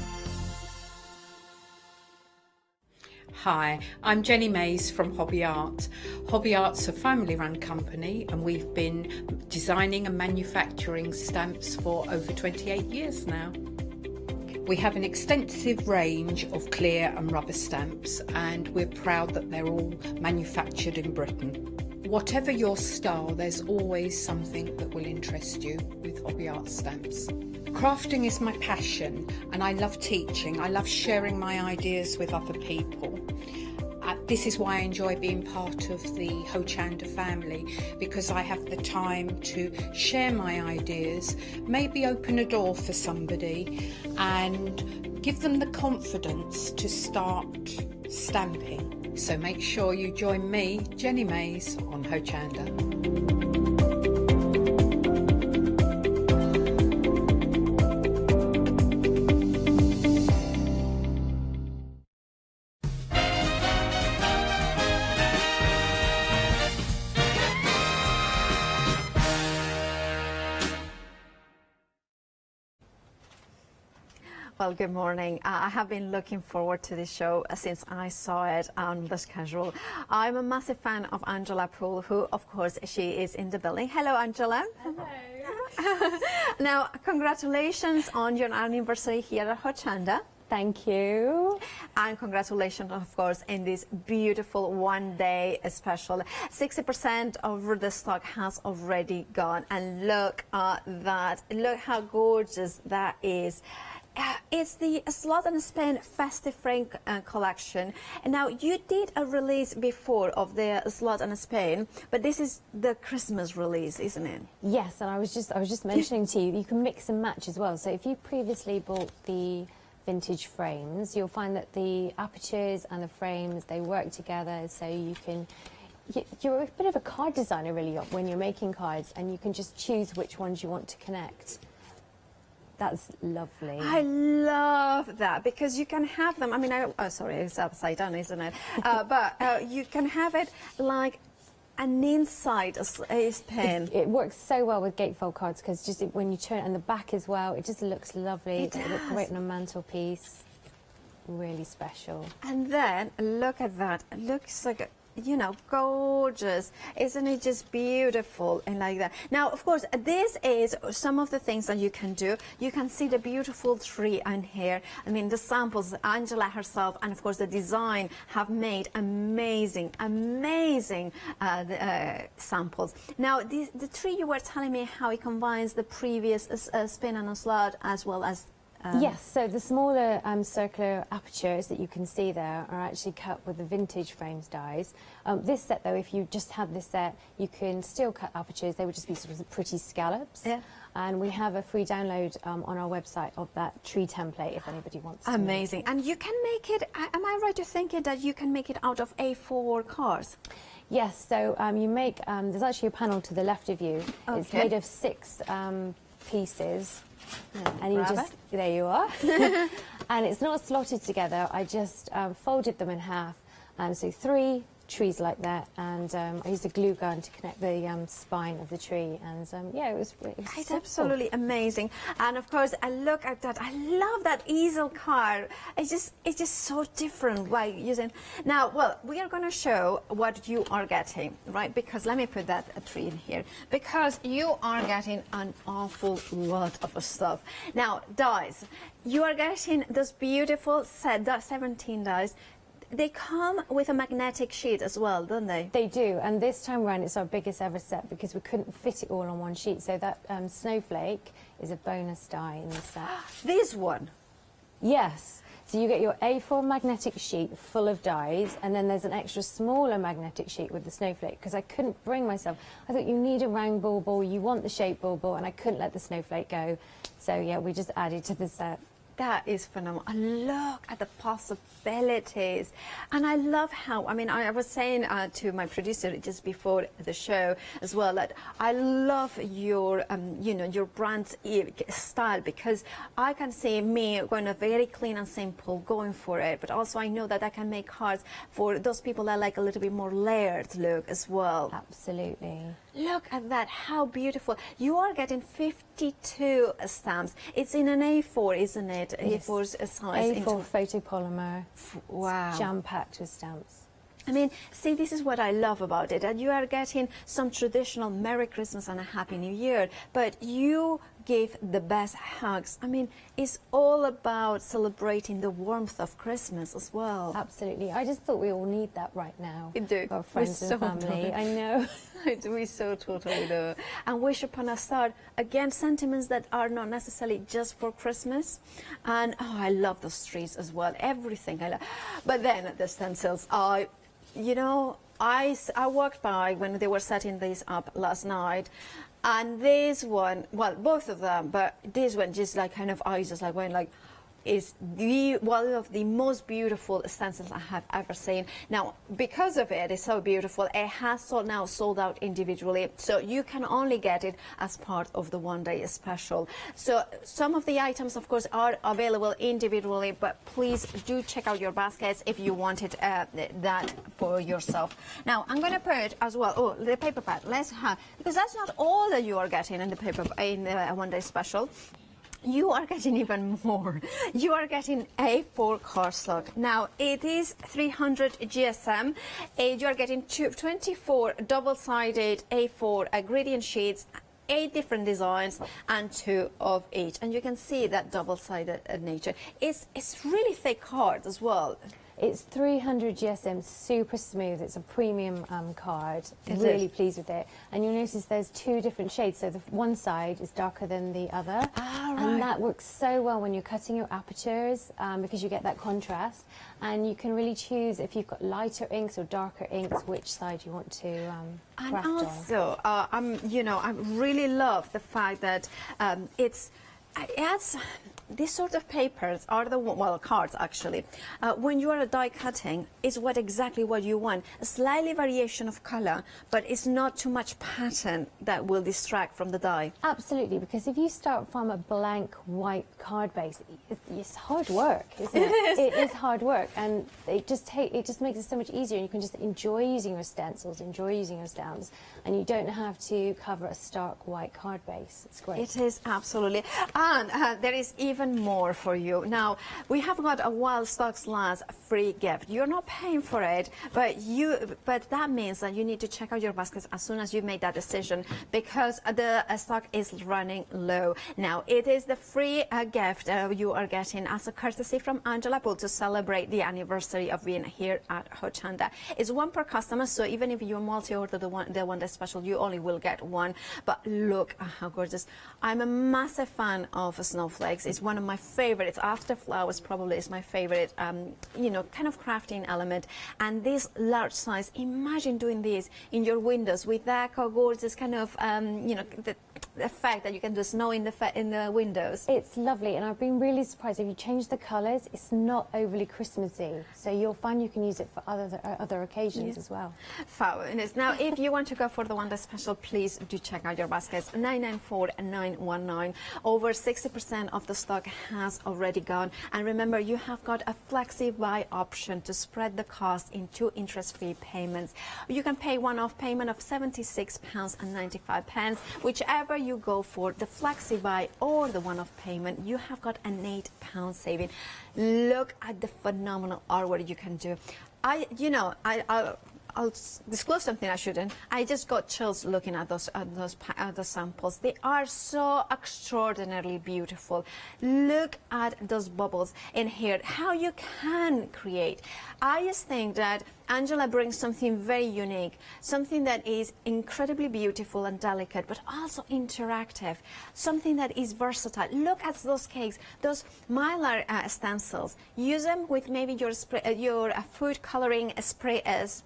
Hi, I'm Jenny Mays from Hobby Art. Hobby Art's a family-run company, and we've been designing and manufacturing stamps for over 28 years now. We have an extensive range of clear and rubber stamps, and we're proud that they're all manufactured in Britain. Whatever your style, there's always something that will interest you with Hobby Art stamps. Crafting is my passion, and I love teaching. I love sharing my ideas with other people. This is why I enjoy being part of the Hochanda family, because I have the time to share my ideas, maybe open a door for somebody and give them the confidence to start stamping. So make sure you join me, Jenny Mays, on Hochanda. Well, good morning. I have been looking forward to this show since I saw it on The Schedule. I'm a massive fan of Angela Poole, who, of course, she is in the building. Hello, Angela. Hello. Now, congratulations on your anniversary here at Hochanda. Thank you. And congratulations, of course, in this beautiful one-day special. 60% of the stock has already gone. And look at that. Look how gorgeous that is. It's the Slot and Span Festive Frame collection. And now, you did a release before of the Slot and Span, but this is the Christmas release, isn't it? Yes, and I was just mentioning to you, you can mix and match as well. So if you previously bought the vintage frames, you'll find that the apertures and the frames, they work together, so you can... You're a bit of a card designer, really, when you're making cards, and you can just choose which ones you want to connect. That's lovely. I love that, because you can have them, I mean, oh, sorry, it's upside down, isn't it? But you can have it like an inside a pen. It works so well with gatefold cards, because just when you turn it on the back as well, it just looks lovely. It looks does. great on a mantelpiece. Really special. And then, look at that. It looks like, you know, gorgeous. Isn't it just beautiful and like that? Now, of course, this is some of the things that you can do. You can see the beautiful tree on here. I mean, the samples, Angela herself, and of course the design have made amazing, amazing samples. Now, the tree, you were telling me how it combines the previous spin and a slot as well as yes, so the smaller circular apertures that you can see there are actually cut with the vintage frames dies. This set, though, if you just had this set, you can still cut apertures. They would just be sort of pretty scallops. Yeah. And we have a free download on our website of that tree template if anybody wants to. Amazing. And you can make it, am I right to thinking that you can make it out of A4 cards? Yes, so you make, there's actually a panel to the left of you. Okay. It's made of 6 pieces. And you Grab just, there you are. And it's not slotted together, I just folded them in half. So 3 trees like that, and I used a glue gun to connect the spine of the tree, and yeah, it was It's simple. absolutely amazing. And of course, I look at that. I love that easel card. It's just so different by using. Now, well, we are going to show what you are getting, right? Because let me put that tree in here, because you are getting an awful lot of stuff. Now, dies. You are getting this beautiful set, 17 dies. They come with a magnetic sheet as well, don't they? They do, and this time around it's our biggest ever set because we couldn't fit it all on one sheet. So that snowflake is a bonus die in the set. This one? Yes. So you get your A4 magnetic sheet full of dies, and then there's an extra smaller magnetic sheet with the snowflake, because I couldn't bring myself. I thought you need a round bauble, you want the shape bauble, and I couldn't let the snowflake go. So yeah, we just added to the set. That is phenomenal. Look at the possibilities. And I love how, I mean, I was saying to my producer just before the show as well, that I love your, you know, your brand style, because I can see me going a very clean and simple, going for it. But also I know that I can make cards for those people that like a little bit more layered look as well. Absolutely. Look at that, how beautiful. You are getting 52 stamps. It's in an A4, isn't it? Yes. A4 size. A4 photopolymer. Wow. Jam-packed with stamps. I mean, see, this is what I love about it, that you are getting some traditional Merry Christmas and a Happy New Year, but you give the best hugs. I mean, it's all about celebrating the warmth of Christmas as well. Absolutely. I just thought we all need that right now. We do. For our friends and family. I know. We so totally do. And wish upon a star, again, sentiments that are not necessarily just for Christmas. And, oh, I love those trees as well, everything I love. But then the stencils, you know, I walked by when they were setting these up last night, and this one, well, both of them, but this one just like kind of eyes just like went like, is one of the most beautiful stencils I have ever seen. Now, because of it, it's so beautiful, it has now sold out individually, so you can only get it as part of the one-day special. So some of the items, of course, are available individually, but please do check out your baskets if you wanted that for yourself. Now, I'm going to put as well, the paper pad. Let's have, because that's not all that you are getting in the one-day special. You are getting even more. You are getting A4 cardstock. Now, it is 300 GSM. You are getting 24 double-sided A4 gradient sheets. 8 different designs and 2 of each, and you can see that double-sided nature. It's really thick card as well. It's 300 GSM, super smooth. It's a premium card. It Really is. pleased with it. And you'll notice there's 2 different shades. So the one side is darker than the other. Ah, right. And that works so well when you're cutting your apertures because you get that contrast. And you can really choose if you've got lighter inks or darker inks, which side you want to And craft on. also, I really love the fact that it adds. These sort of papers are cards actually. When you are die cutting, is exactly what you want. A slightly variation of color, but it's not too much pattern that will distract from the die. Absolutely, because if you start from a blank white card base, it's hard work, isn't it? It is hard work, and it just makes it so much easier. And you can just enjoy using your stencils, enjoy using your stamps, and you don't have to cover a stark white card base. It's great. It is absolutely, and there is even more for you. Now we have got a Wild Stocks Last free gift. You're not paying for it, but that means that you need to check out your baskets as soon as you make that decision, because the stock is running low. Now it is the free gift you are getting as a courtesy from Angela Poole to celebrate the anniversary of being here at Hochanda. It's 1 per customer, so even if you multi-order the one that's special, you only will get 1. But look how gorgeous. I'm a massive fan of snowflakes. It's one of my favorites. After flowers probably is my favorite kind of crafting element. And this large size, imagine doing this in your windows with that gorgeous kind of the effect that you can do snow in the windows. It's lovely, and I've been really surprised. If you change the colours, it's not overly Christmassy, so you'll find you can use it for other occasions as well. Fabulous. Now, if you want to go for the one that's special, please do check out your baskets. 994-919. Over 60% of the stock has already gone, and remember, you have got a flexi buy option to spread the cost in 2 interest-free payments. You can pay one-off payment of £76.95, whichever you go for, the flexi buy or the one-off payment. You have got an £8 saving. Look at the phenomenal artwork you can do. I'll disclose something I shouldn't. I just got chills looking at those samples. They are so extraordinarily beautiful. Look at those bubbles in here. How you can create. I just think that Angela brings something very unique, something that is incredibly beautiful and delicate, but also interactive, something that is versatile. Look at those cakes, those mylar stencils. Use them with maybe your food coloring sprays,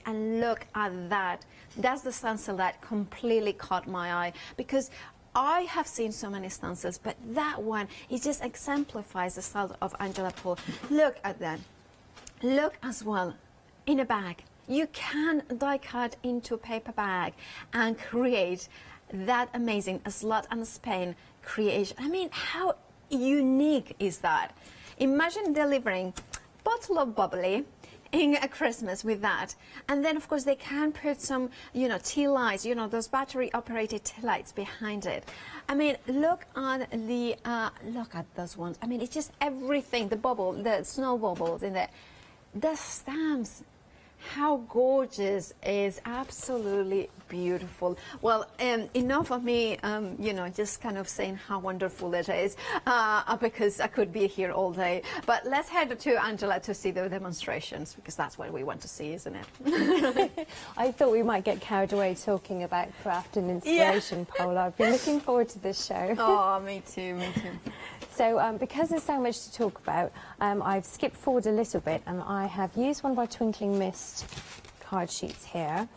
and look at that. That's the stencil that completely caught my eye, because I have seen so many stencils, but that one, it just exemplifies the style of Angela Poole. Look at that. Look as well, in a bag. You can die cut into a paper bag and create that amazing slot and span creation. I mean, how unique is that? Imagine delivering a bottle of bubbly in a Christmas with that, and then of course they can put some tea lights, those battery operated tea lights behind it. I mean, look at those ones. I mean, it's just everything, the snow bubbles in there, the stamps. How gorgeous is absolutely beautiful. Well, enough of me, just kind of saying how wonderful it is, because I could be here all day. But let's head to Angela to see the demonstrations, because that's what we want to see, isn't it? I thought we might get carried away talking about craft and inspiration, Paula. I've been looking forward to this show. Oh, me too. So because there's so much to talk about, I've skipped forward a little bit, and I have used one of our Twinkling Mist card sheets here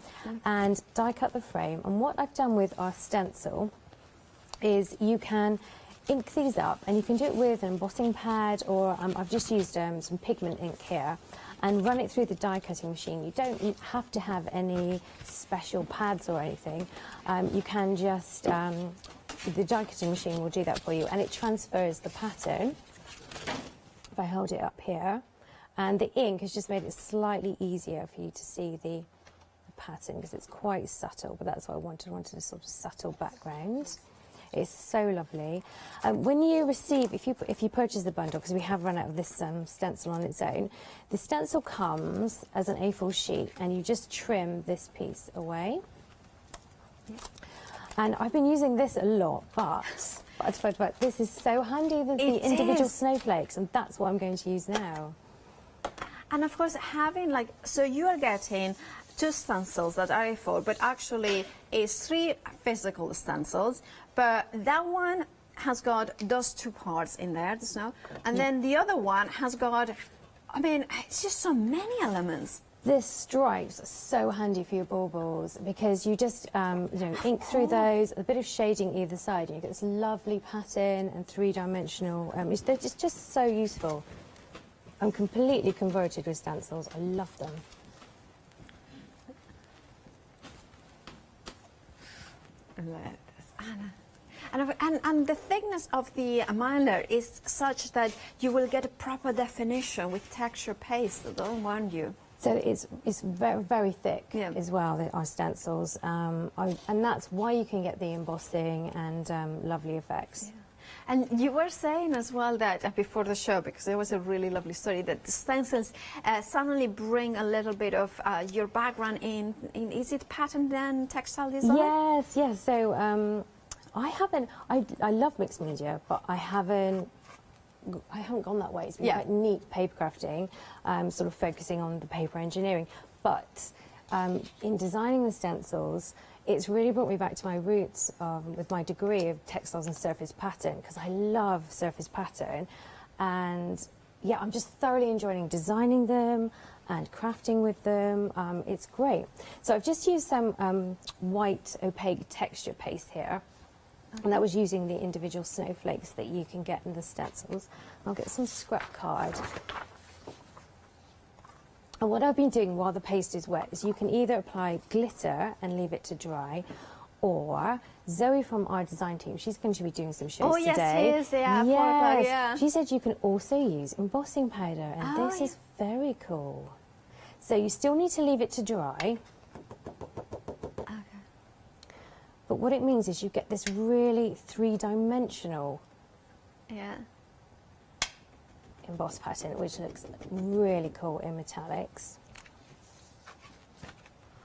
and die cut the frame. And what I've done with our stencil is you can ink these up, and you can do it with an embossing pad, or I've just used some pigment ink here, and run it through the die cutting machine. You don't have to have any special pads or anything. You can just the die cutting machine will do that for you, and it transfers the pattern. If I hold it up here, and the ink has just made it slightly easier for you to see the pattern, because it's quite subtle, but that's what I wanted. I wanted a sort of subtle background. It's so lovely. When you receive, if you purchase the bundle, because we have run out of this stencil on its own, the stencil comes as an A4 sheet, and you just trim this piece away. And I've been using this a lot, but this is so handy with the individual snowflakes, and that's what I'm going to use now. And of course, having like, so you are getting 2 stencils that are A4, but actually it's 3 physical stencils, but that one has got those 2 parts in there, the snow, and then the other one has got, I mean, it's just so many elements. This stripes are so handy for your baubles because you just ink through those, a bit of shading either side, and you get this lovely pattern and 3-dimensional. They're just so useful. I'm completely converted with stencils. I love them. And the thickness of the miner is such that you will get a proper definition with texture paste. Don't warn you. So it's very, very thick as well, our stencils, and that's why you can get the embossing and lovely effects. Yeah. And you were saying as well that before the show, because there was a really lovely story, that the stencils suddenly bring a little bit of your background in is it pattern and textile design? Yes. So I love mixed media, but I haven't gone that way. It's been quite neat paper crafting, sort of focusing on the paper engineering. But in designing the stencils, it's really brought me back to my roots with my degree of textiles and surface pattern, because I love surface pattern. And yeah, I'm just thoroughly enjoying designing them and crafting with them. It's great. So I've just used some white opaque texture paste here. And that was using the individual snowflakes that you can get in the stencils. I'll get some scrap card. And what I've been doing while the paste is wet is you can either apply glitter and leave it to dry, or Zoe from our design team, she's going to be doing some shows today. Yes, yeah. Yes, she said you can also use embossing powder, and this is very cool. So you still need to leave it to dry. But what it means is you get this really 3-dimensional emboss pattern, which looks really cool in metallics.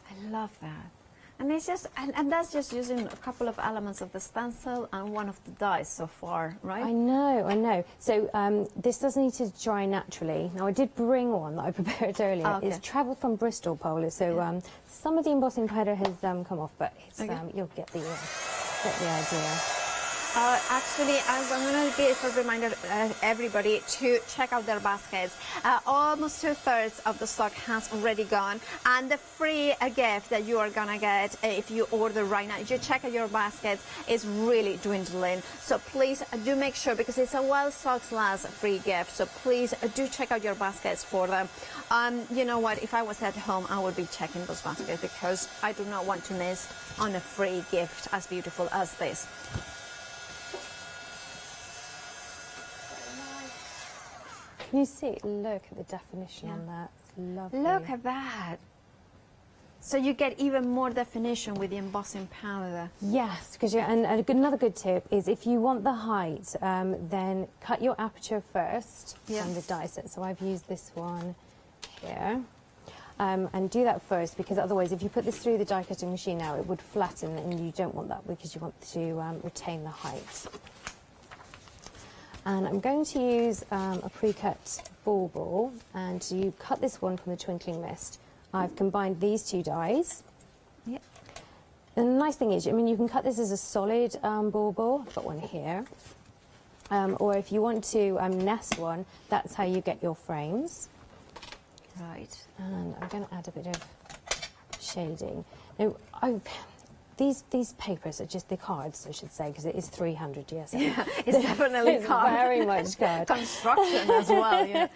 I love that. And it's just, and that's just using a couple of elements of the stencil and one of the dies so far, right? I know. So this does need to dry naturally. Now I did bring one that I prepared earlier. Okay. It's travelled from Bristol, Poole, so some of the embossing powder has come off, but it's, you'll get the idea. Actually, I'm going to give a reminder everybody to check out their baskets. Almost 2/3 of the stock has already gone, and the free gift that you are going to get if you order right now, if you check out your baskets, is really dwindling. So please do make sure, because it's a while stocks last free gift. So please do check out your baskets for them. You know what? If I was at home, I would be checking those baskets, because I do not want to miss on a free gift as beautiful as this. Can you see? Look at the definition on that. It's lovely. Look at that. So you get even more definition with the embossing powder. Yes, because another good tip is if you want the height, then cut your aperture first and the die set. So I've used this one here. And do that first, because otherwise if you put this through the die cutting machine now, it would flatten, and you don't want that, because you want to retain the height. And I'm going to use a pre-cut bauble, and you cut this one from the Twinkling Mist. I've combined these 2 dies. Yep. And the nice thing is, I mean, you can cut this as a solid bauble. I've got one here. Or if you want to nest one, that's how you get your frames. Right. And I'm going to add a bit of shading. Now, these papers are just the cards, I should say, because it is 300 years. Yeah, it's definitely it's very much card. Construction as well, yeah.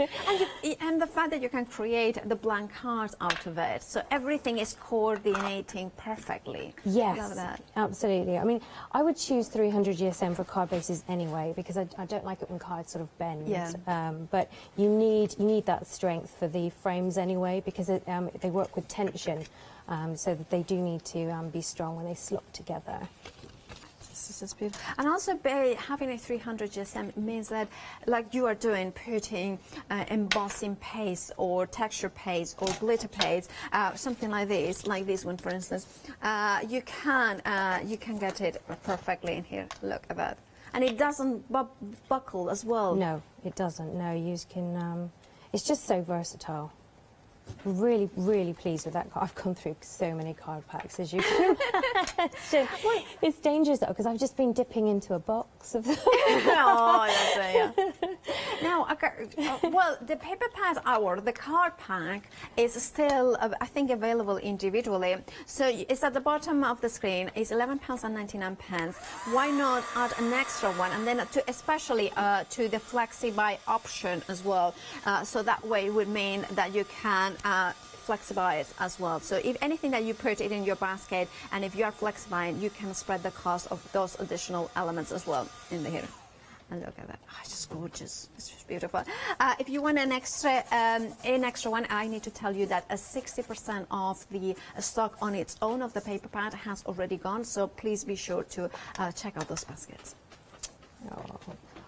And the fact that you can create the blank cards out of it, so everything is coordinating perfectly. Yes, love that. Absolutely. I mean, I would choose 300 GSM for card bases anyway, because I don't like it when cards sort of bend. Yeah. But you need that strength for the frames anyway, because they work with tension. So that they do need to be strong when they slot together. this is beautiful. And also having a 300 GSM means that, like you are doing, putting embossing paste or texture paste or glitter paste, something like this one, for instance, you can get it perfectly in here. Look at that. And it doesn't buckle as well. No, it doesn't. No, you can. It's just so versatile. Really, really pleased with that. I've gone through so many card packs, as you can imagine. It's dangerous though, because I've just been dipping into a box of them. Oh, that's it, yeah. Now, well, the paper pack the card pack is still, I think, available individually. So it's at the bottom of the screen. It's £11.99. Why not add an extra one, and then especially to the Flexi Buy option as well. So that way it would mean that you can Flexi-Buy it as well. So if anything that you put it in your basket, and if you are Flexi-Buying, you can spread the cost of those additional elements as well in here. And look at that. Oh, it's just gorgeous. It's just beautiful. If you want an extra one, I need to tell you that 60% of the stock on its own of the paper pad has already gone. So please be sure to check out those baskets. Oh,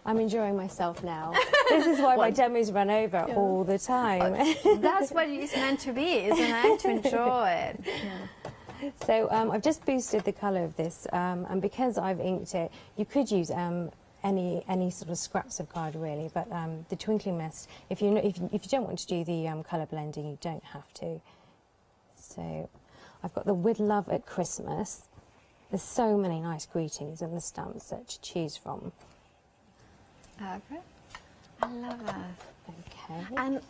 I'm enjoying myself now. This is why my demos run over all the time. That's what it's meant to be, isn't it? To enjoy it. Yeah. So I've just boosted the colour of this, and because I've inked it, you could use any sort of scraps of card really, but the Twinkling Mist, if you don't want to do the colour blending, you don't have to. So I've got the With Love at Christmas. There's so many nice greetings in the stamps to choose from. Okay. I love that. Okay. And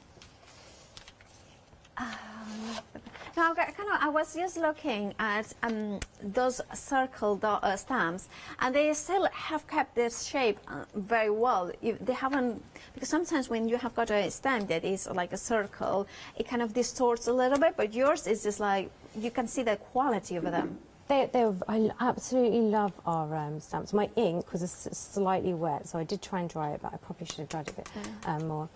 now, I was just looking at those circle stamps, and they still have kept their shape very well. They haven't, because sometimes when you have got a stamp that is like a circle, it kind of distorts a little bit, but yours is just like, you can see the quality of them. I absolutely love our stamps. My ink was slightly wet, so I did try and dry it, but I probably should have dried it a bit more.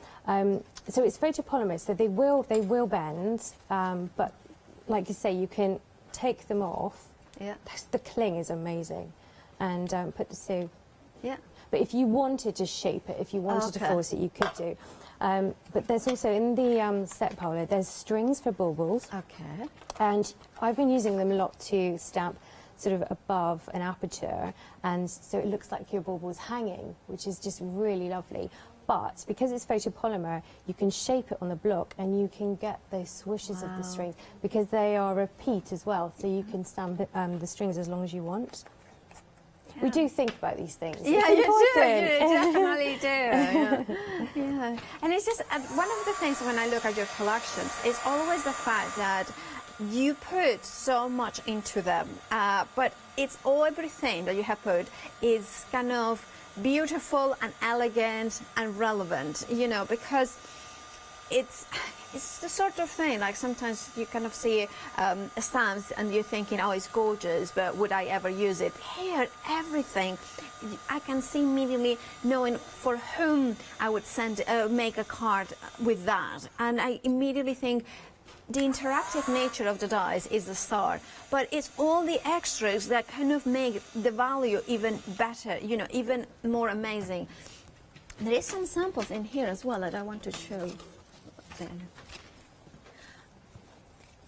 So it's photopolymer, so they will bend, but like you say, you can take them off. Yeah. The cling is amazing, and put the so. Yeah. But if you wanted to shape it, if you wanted to force it, you could do. But there's also, in the set polar, there's strings for baubles. Okay. And I've been using them a lot to stamp sort of above an aperture, and so it looks like your bauble's hanging, which is just really lovely. But because it's photopolymer, you can shape it on the block, and you can get those swishes of the strings, because they are repeat as well, so you can stamp the strings as long as you want. Yeah. We do think about these things. Yeah, it's you do. important. You definitely do. Yeah. And it's just one of the things when I look at your collections is always the fact that you put so much into them, but it's everything that you have put is kind of beautiful and elegant and relevant, you know, because it's the sort of thing, like sometimes you kind of see stamps and you're thinking, oh, it's gorgeous, but would I ever use it? Here, everything, I can see immediately knowing for whom I would make a card with that. And I immediately think the interactive nature of the dies is the star, but it's all the extras that kind of make the value even better, you know, even more amazing. There is some samples in here as well that I want to show you.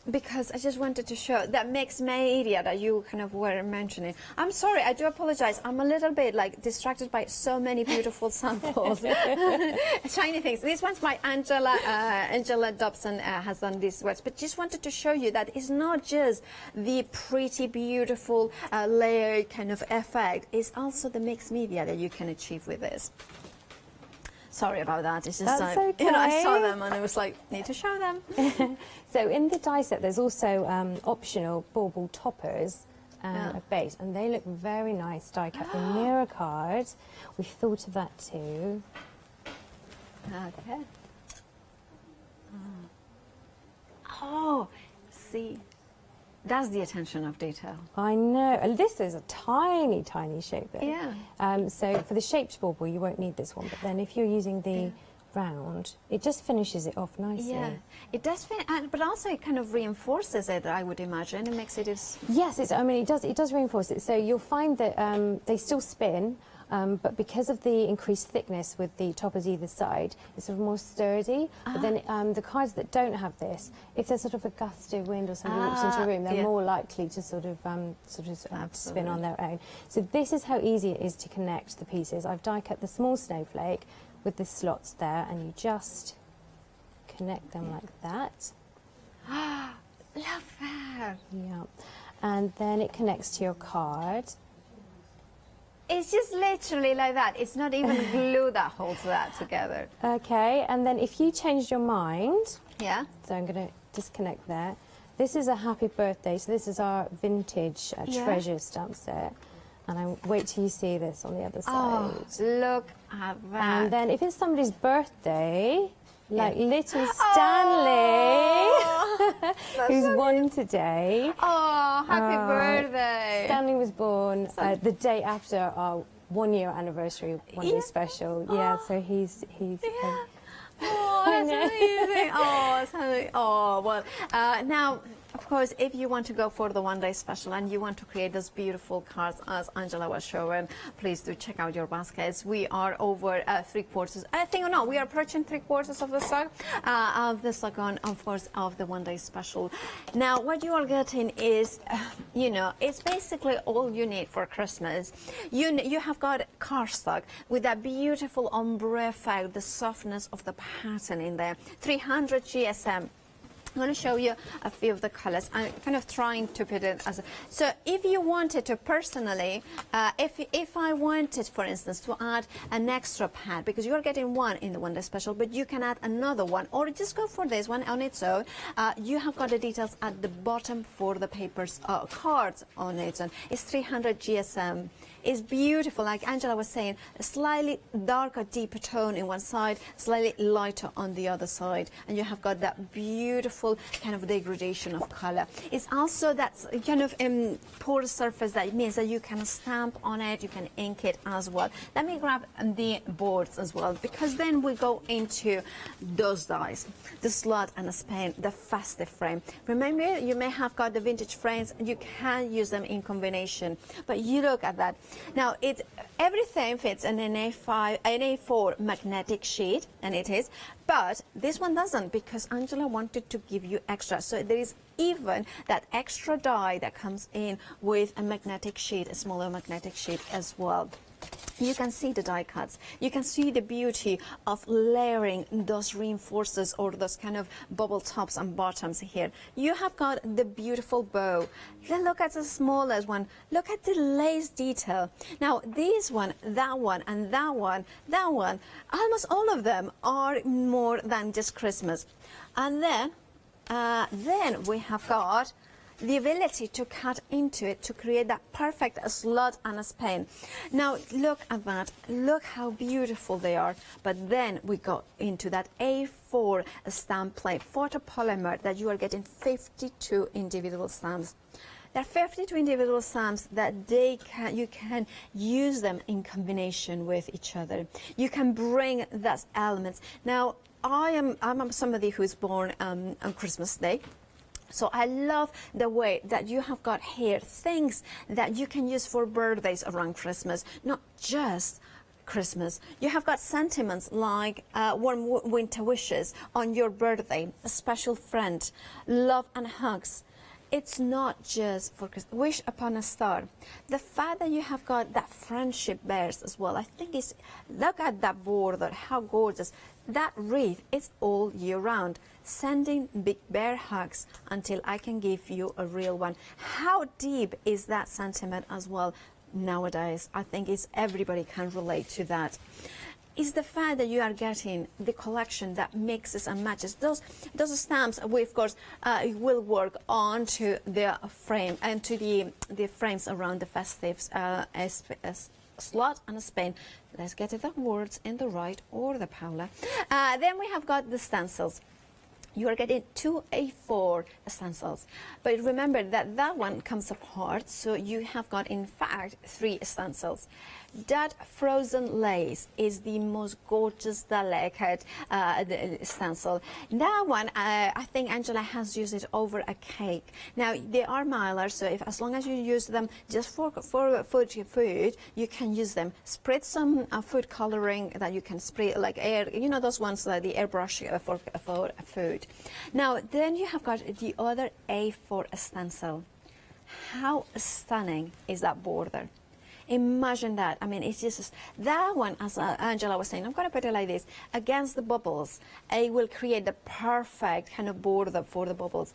Because I just wanted to show that mixed media that you kind of were mentioning. I'm sorry, I do apologize. I'm a little bit like distracted by so many beautiful samples. Shiny things. This one's by Angela Dobson has done these works, but just wanted to show you that it's not just the pretty, beautiful layered kind of effect. It's also the mixed media that you can achieve with this. Sorry about that. It's just okay. You know, I saw them and I was like, need to show them. So in the die set, there's also optional bauble toppers at base, and they look very nice. Die cut the mirror card. We've thought of that too. Okay. Oh, see. That's the attention of detail. I know. And this is a tiny, tiny shape there. Yeah. So for the shaped bauble, you won't need this one. But then if you're using the round, it just finishes it off nicely. Yeah, it does fit, but also it kind of reinforces it, I would imagine. It makes it Yes, I mean, it does reinforce it. So you'll find that they still spin, but because of the increased thickness with the toppers either side, it's sort of more sturdy. But then the cards that don't have this, if there's sort of a gust of wind or something walks into a room, they're more likely to sort of spin on their own. So this is how easy it is to connect the pieces. I've die cut the small snowflake with the slots there, and you just connect them like that. Love that. Yeah, and then it connects to your card. It's just literally like that. It's not even glue that holds that together. Okay, and then if you changed your mind, Yeah. so I'm going to disconnect there. This is a happy birthday, so this is our vintage treasure stamp set. And I wait till you see this on the other side. Oh, look at that. And then if it's somebody's birthday, like little Stanley, who's won today. Oh, happy birthday. Stanley was born the day after our 1 year anniversary Wonder Special. Yeah, so he's Oh, that's amazing. Oh, well, now, of course, if you want to go for the one-day special and you want to create those beautiful cards as Angela was showing, please do check out your baskets. We are over 3/4. I think, no, we are approaching 3/4 of the stock on, of course, of the one-day special. Now, what you are getting is, it's basically all you need for Christmas. You have got cardstock with that beautiful ombre effect, the softness of the pattern in there. 300 GSM. I'm going to show you a few of the colors. I'm kind of trying to put it as so if you wanted to personally, if I wanted, for instance, to add an extra pad, because you're getting one in the one day special, but you can add another one, or just go for this one on its own. You have got the details at the bottom for the papers cards on its own. It's 300 GSM. It's beautiful, like Angela was saying, a slightly darker, deeper tone in one side, slightly lighter on the other side, and you have got that beautiful kind of degradation of color. It's also that kind of porous surface that means that you can stamp on it, you can ink it as well. Let me grab the boards as well, because then we go into those dies, the slot and the span, the festive frame. Remember, you may have got the vintage frames, and you can use them in combination, but you look at that. Now, everything fits in an A4 magnetic sheet, and it is, but this one doesn't, because Angela wanted to give you extra. So there is even that extra die that comes in with a magnetic sheet, a smaller magnetic sheet as well. You can see the die cuts. You can see the beauty of layering those reinforcers or those kind of bubble tops and bottoms here. You have got the beautiful bow. Then look at the smallest one. Look at the lace detail. Now, this one, that one, and that one, almost all of them are more than just Christmas. And then we have got the ability to cut into it to create that perfect slot and a span. Now look at that, look how beautiful they are. But then we go into that A4 stamp plate photopolymer that you are getting 52 individual stamps. There are 52 individual stamps that you can use them in combination with each other. You can bring those elements. Now I'm somebody who is born on Christmas Day. So I love the way that you have got here things that you can use for birthdays around Christmas, not just Christmas. You have got sentiments like warm winter wishes on your birthday, a special friend, love and hugs. It's not just for Christmas. Wish upon a star. The fact that you have got that friendship bears as well, I think is, look at that border, how gorgeous. That wreath is all year round, sending big bear hugs until I can give you a real one. How deep is that sentiment as well nowadays? I think everybody can relate to that. Is the fact that you are getting the collection that mixes and matches. Those stamps, we of course will work onto the frame and to the frames around the festives slot and a span. Let's get the words in the right order, Paula. Then we have got the stencils. You are getting 2 A4 stencils, but remember that one comes apart, so you have got in fact 3 stencils. That frozen lace is the most gorgeous, delicate stencil. That one, I think Angela has used it over a cake. Now, they are milder, so as long as you use them just for food, you can use them. Spread some food coloring that you can spray, like air, you know those ones, like the airbrush for food. Now, then you have got the other A4 stencil. How stunning is that border? Imagine that. I mean, it's just that one, as Angela was saying, I'm going to put it like this, against the bubbles. It will create the perfect kind of border for the bubbles.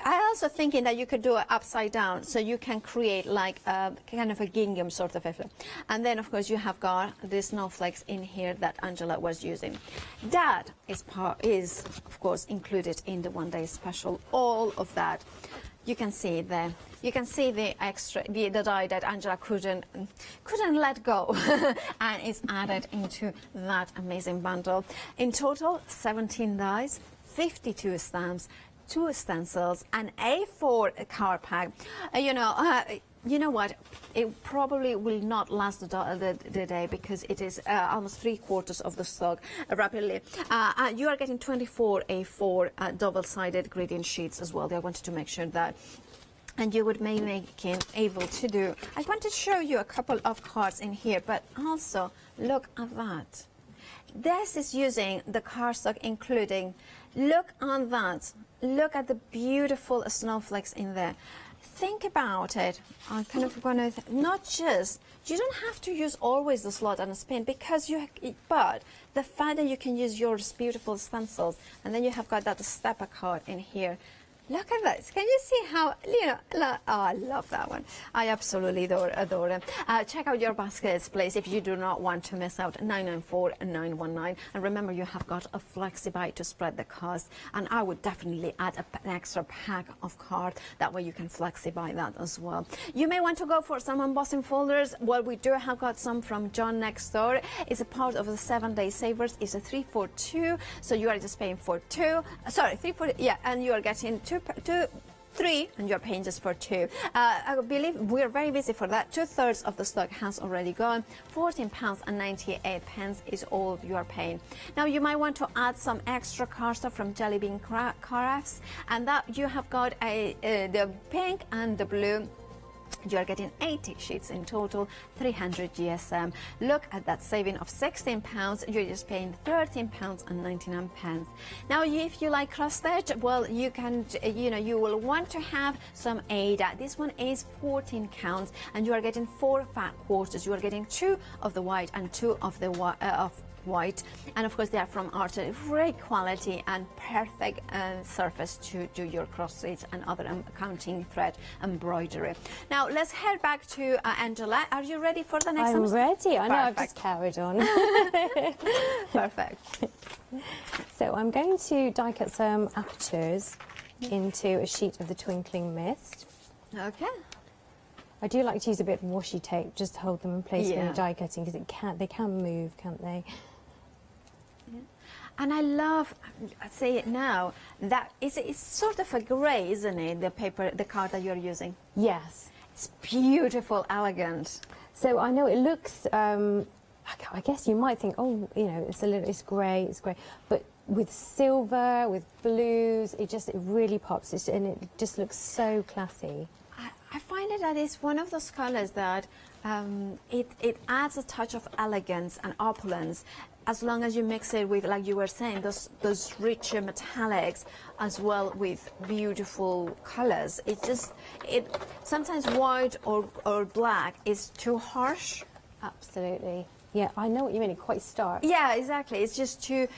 I also thinking that you could do it upside down, so you can create like a kind of a gingham sort of effect. And then, of course, you have got the snowflakes in here that Angela was using. That is, of course, included in the one-day special. All of that. You can see it there. You can see the extra, the dye that Angela couldn't let go, and it's added into that amazing bundle. In total, 17 dyes, 52 stamps, 2 stencils, an A4 card pack. You know what? It probably will not last the day, because it is almost 3/4 of the stock rapidly. You are getting 24 A4 double-sided gradient sheets as well. I wanted to make sure that. And you would be able to do. I want to show you a couple of cards in here, but also look at that. This is using the cardstock including. Look on that. Look at the beautiful snowflakes in there. Think about it. I'm kind of going to, not just, you don't have to use always the slot and a spin, because but the fact that you can use your beautiful stencils, and then you have got that stepper card in here. Look at this. Can you see how, oh, I love that one. I absolutely adore them. Check out your baskets, please, if you do not want to miss out. 994-919. And remember, you have got a flexi-buy to spread the cost. And I would definitely add an extra pack of cards. That way you can flexi-buy that as well. You may want to go for some embossing folders. Well, we do have got some from John next door. It's a part of the 7-day savers. It's a 3 for 2. So you are just paying for 2. Sorry, 3 for, yeah, and you are getting 3, and you're paying just for 2. I believe we're very busy for that. 2/3 of the stock has already gone. £14.98 is all you are paying. Now you might want to add some extra cardstock from Jelly Bean Crafts, and that you have got the pink and the blue. You are getting 80 sheets in total, 300 GSM. Look at that saving of £16. You're just paying £13.99. Now, if you like cross stitch, well, you can, you will want to have some Ada. This one is 14 counts, and you are getting 4 fat quarters. You are getting 2 of the white and 2 of the white, and of course they are from Archer. Great quality and perfect surface to do your cross stitch and other counting thread embroidery. Now let's head back to Angela. Are you ready for the next one? I'm ready. I know. Perfect. I've just carried on. Perfect. So I'm going to die cut some apertures into a sheet of the Twinkling Mist. Okay. I do like to use a bit of washi tape just to hold them in place when Yeah. you're die cutting, because they can move, can't they? And I love, I say it now, that it's sort of a grey, isn't it? The card that you're using. Yes. It's beautiful, elegant. So I know it looks. I guess you might think, oh, it's grey, but with silver, with blues, it really pops, and it just looks so classy. I find it that it's one of those colors that it adds a touch of elegance and opulence, as long as you mix it with, like you were saying, those richer metallics, as well with beautiful colors. Sometimes white or black is too harsh. Absolutely. Yeah, I know what you mean. It's quite stark. Yeah, exactly. It's just too,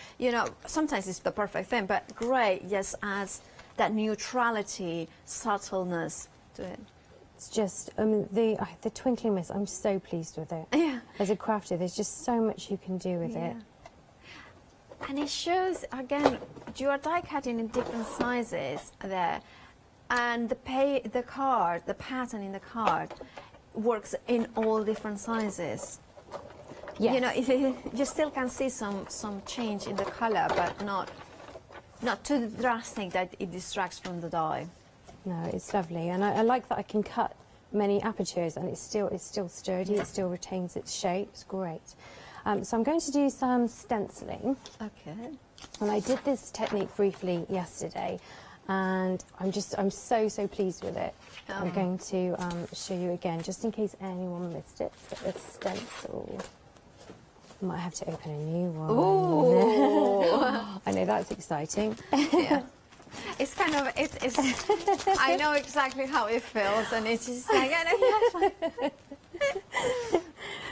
sometimes it's the perfect thing, but grey just adds that neutrality, subtleness to it. It's just, the Twinkling Mist, I'm so pleased with it. Yeah. As a crafter, there's just so much you can do with it. And it shows, again, you are die cutting in different sizes there. And the pattern in the card works in all different sizes. Yes. You still can see some change in the color, but not too drastic that it distracts from the dye. No, it's lovely. And I like that I can cut many apertures, and it's still sturdy. It still retains its shape. It's great. So I'm going to do some stenciling. Okay. And I did this technique briefly yesterday, and I'm so pleased with it. I'm going to show you again, just in case anyone missed it. But the stencil, I might have to open a new one. Ooh. I know that's exciting. Yeah. It's kind of, it's I know exactly how it feels, and it's just like,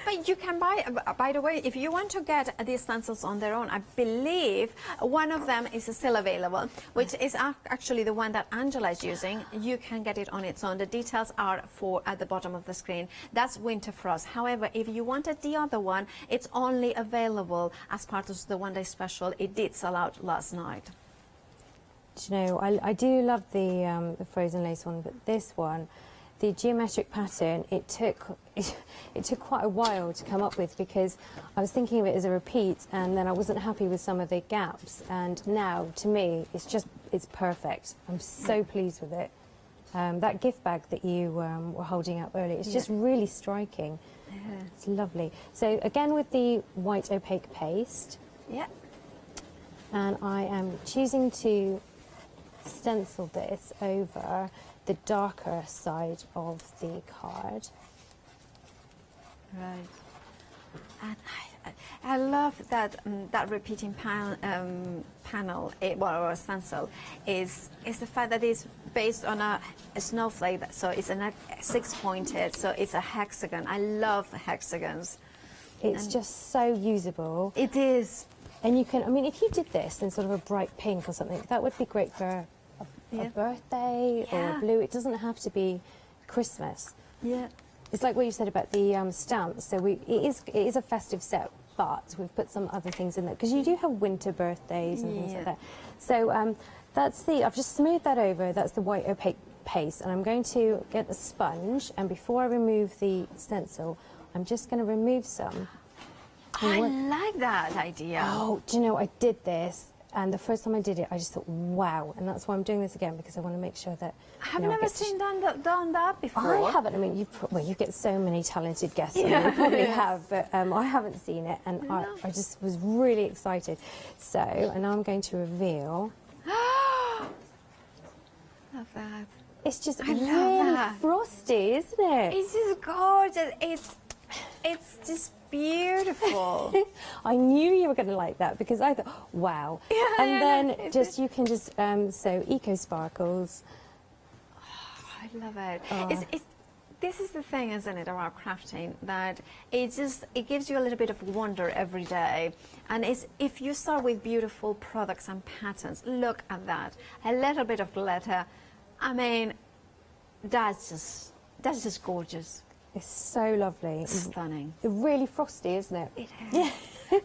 but you can buy, by the way, if you want to get these stencils on their own, I believe one of them is still available, which is actually the one that Angela is using. You can get it on its own. The details are at the bottom of the screen. That's Winter Frost. However, if you wanted the other one, it's only available as part of the one-day special. It did sell out last night. Do you know, I do love the frozen lace one, but this one, the geometric pattern, it took quite a while to come up with, because I was thinking of it as a repeat, and then I wasn't happy with some of the gaps, and now to me it's perfect. I'm so pleased with it. That gift bag that you were holding up earlier, it's just really striking. It's lovely. So again with the white opaque paste, and I am choosing to stencil this over the darker side of the card. Right. And I love that that repeating panel, or stencil, is the fact that it's based on a snowflake, so it's a six-pointed, so it's a hexagon. I love hexagons. It's just so usable. It is. And you can, I mean, if you did this in sort of a bright pink or something, that would be great for a birthday or a blue. It doesn't have to be Christmas. Yeah. It's like what you said about the stamps. So it is a festive set, but we've put some other things in there, because you do have winter birthdays and things like that. So I've just smoothed that over. That's the white opaque paste, and I'm going to get a sponge, and before I remove the stencil, I'm just going to remove some. I like that idea. Oh, do you know, I did this, and the first time I did it, I just thought, wow, and that's why I'm doing this again, because I want to make sure that... I've never seen done that before. I haven't. I mean, you get so many talented guests, and you probably have, but I haven't seen it, and I just was really excited. So, and now I'm going to reveal... Love that. It's just really frosty, isn't it? It's just gorgeous. It's just beautiful. I knew you were going to like that, because I thought, wow. And then you can just sew Eco Sparkles. Oh, I love it. This is the thing, isn't it, about crafting, that it gives you a little bit of wonder every day. And if you start with beautiful products and patterns, look at that. A little bit of glitter. I mean, that's just gorgeous. It's so lovely. Stunning. Really frosty, isn't it? It is. Yeah.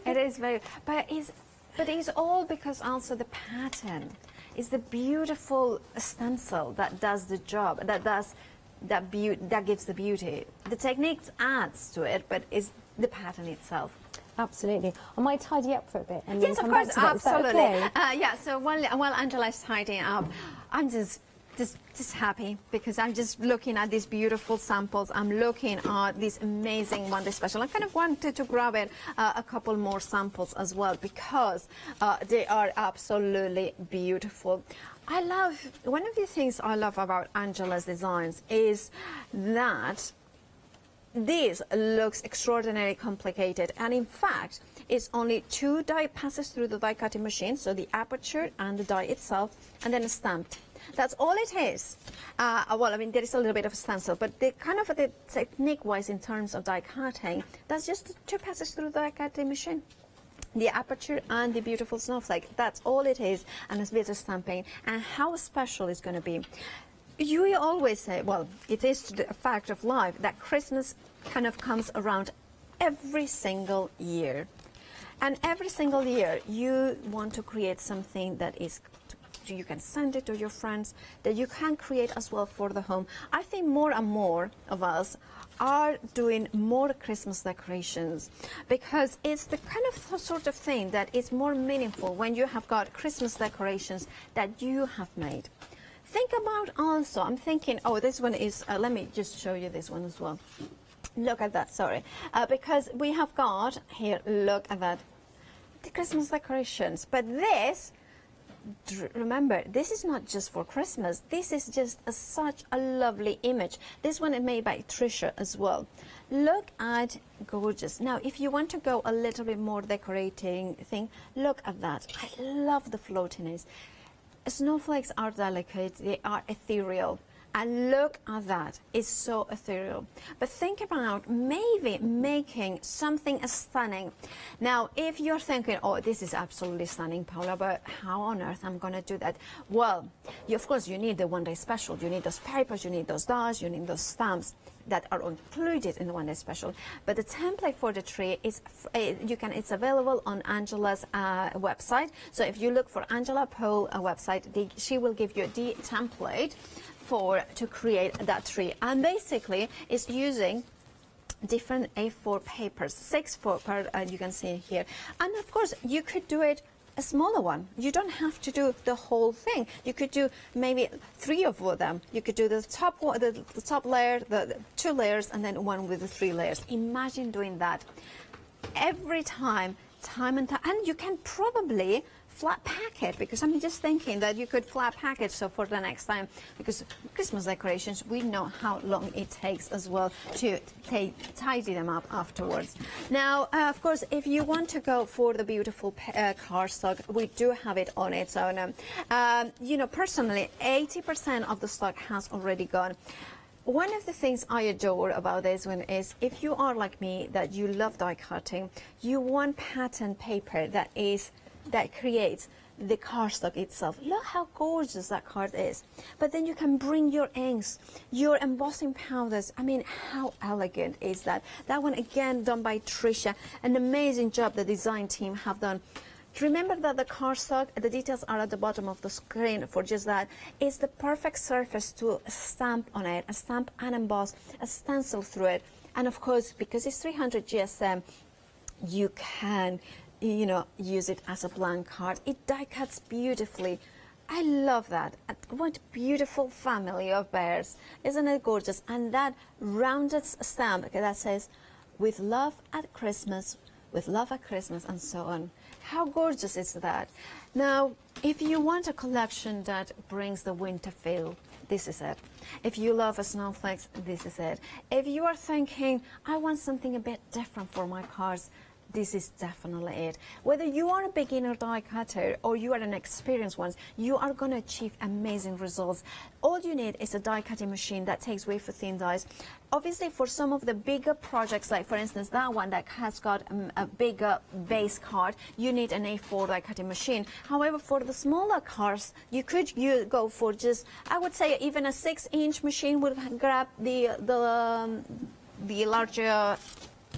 It is very, but it's all because also the pattern is the beautiful stencil that does the job, that gives the beauty. The techniques adds to it, but it's the pattern itself. Absolutely. I might tidy up for a bit. And yes, then of come course, back to that. absolutely. Is that okay? Yeah. So while Angela's tidying up, I'm just happy, because I'm just looking at these beautiful samples. I'm looking at this amazing one-day special. I kind of wanted to grab a couple more samples as well, because they are absolutely beautiful. One of the things I love about Angela's designs is that this looks extraordinarily complicated, and in fact it's only 2 die passes through the die cutting machine, so the aperture and the die itself, and then a stamped. That's all it is. Well, I mean, there is a little bit of a stencil, but the technique-wise, in terms of die cutting, that's just 2 passes through the die cutting machine. The aperture and the beautiful snowflake, that's all it is, and a bit of stamping. And how special it's going to be. You always say, well, it is the fact of life that Christmas kind of comes around every single year. And every single year, you want to create something that is, you can send it to your friends, that you can create as well for the home. I think more and more of us are doing more Christmas decorations, because it's the kind of sort of thing that is more meaningful when you have got Christmas decorations that you have made. Think about also, I'm thinking, oh, this one is, let me just show you this one as well. Look at that, sorry. Because we have got here, look at that, the Christmas decorations. But this, remember, this is not just for Christmas. This is just such a lovely image. This one is made by Trisha as well. Look at gorgeous. Now, if you want to go a little bit more decorating thing, look at that. I love the floatiness. Snowflakes are delicate. They are ethereal. And look at that, it's so ethereal. But think about maybe making something stunning. Now, if you're thinking, oh, this is absolutely stunning, Paula, but how on earth I'm gonna do that? Well, of course, you need the one-day special. You need those papers, you need those dots, you need those stamps that are included in the one-day special. But the template for the tree is, it's available on Angela's website. So if you look for Angela Poole website, she will give you the template to create that tree, and basically it's using different A4 papers, 6 per you can see here. And of course you could do it a smaller one. You don't have to do the whole thing. You could do maybe 3 of them. You could do the top layer, the 2 layers, and then one with the 3 layers. Imagine doing that every time and time, and you can probably flat pack it, because I'm just thinking that you could flat pack it so for the next time, because Christmas decorations, we know how long it takes as well to tidy them up afterwards. Now, of course, if you want to go for the beautiful cardstock, we do have it on its own. You know, personally, 80% of the stock has already gone. One of the things I adore about this one is, if you are like me, that you love die cutting, you want pattern paper that creates the cardstock itself. Look how gorgeous that card is. But then you can bring your inks, your embossing powders. I mean, how elegant is that? That one, again, done by Trisha. An amazing job the design team have done. Remember that the cardstock, the details are at the bottom of the screen for just that. It's the perfect surface to stamp on it, a stamp and emboss, a stencil through it. And of course, because it's 300 GSM, you can, you know, use it as a blank card. It die cuts beautifully. I love that. What beautiful family of bears. Isn't it gorgeous? And that rounded stamp that says, with love at Christmas, with love at Christmas, and so on. How gorgeous is that? Now, if you want a collection that brings the winter feel, this is it. If you love snowflakes, this is it. If you are thinking, I want something a bit different for my cards, this is definitely it. Whether you are a beginner die cutter or you are an experienced one, you are going to achieve amazing results. All you need is a die cutting machine that takes wafer thin dies. Obviously, for some of the bigger projects, like for instance that one that has got a bigger base card, you need an A4 die cutting machine. However, for the smaller cards, you could go for just, I would say, even a 6-inch machine would grab the larger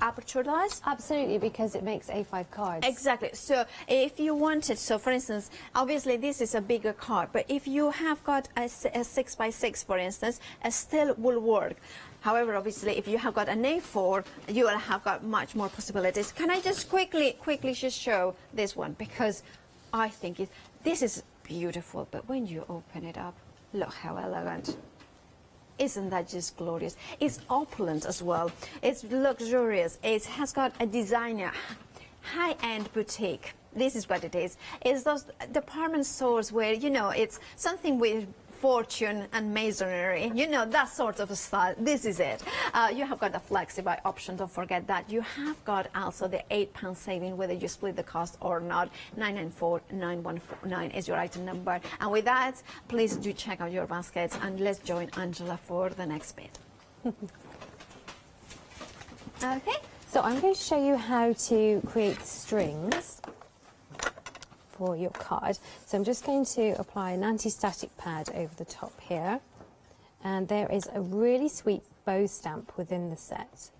aperture dies. Absolutely, because it makes A5 cards. Exactly. So if you wanted, so for instance, obviously this is a bigger card, but if you have got a 6x6, for instance, it still will work. However, obviously, if you have got an A4, you will have got much more possibilities. Can I just quickly just show this one, because I think this is beautiful, but when you open it up, look how elegant. Isn't that just glorious? It's opulent as well. It's luxurious. It has got a designer, high-end boutique. This is what it is. It's those department stores where, you know, it's something with fortune and masonry, you know, that sort of style. This is it. You have got the flexi-buy option, don't forget that. You have got also the £8 saving, whether you split the cost or not. 994919 is your item number. And with that, please do check out your baskets, and let's join Angela for the next bit. Okay, so I'm going to show you how to create strings for your card. So I'm just going to apply an anti-static pad over the top here, and there is a really sweet bow stamp within the set,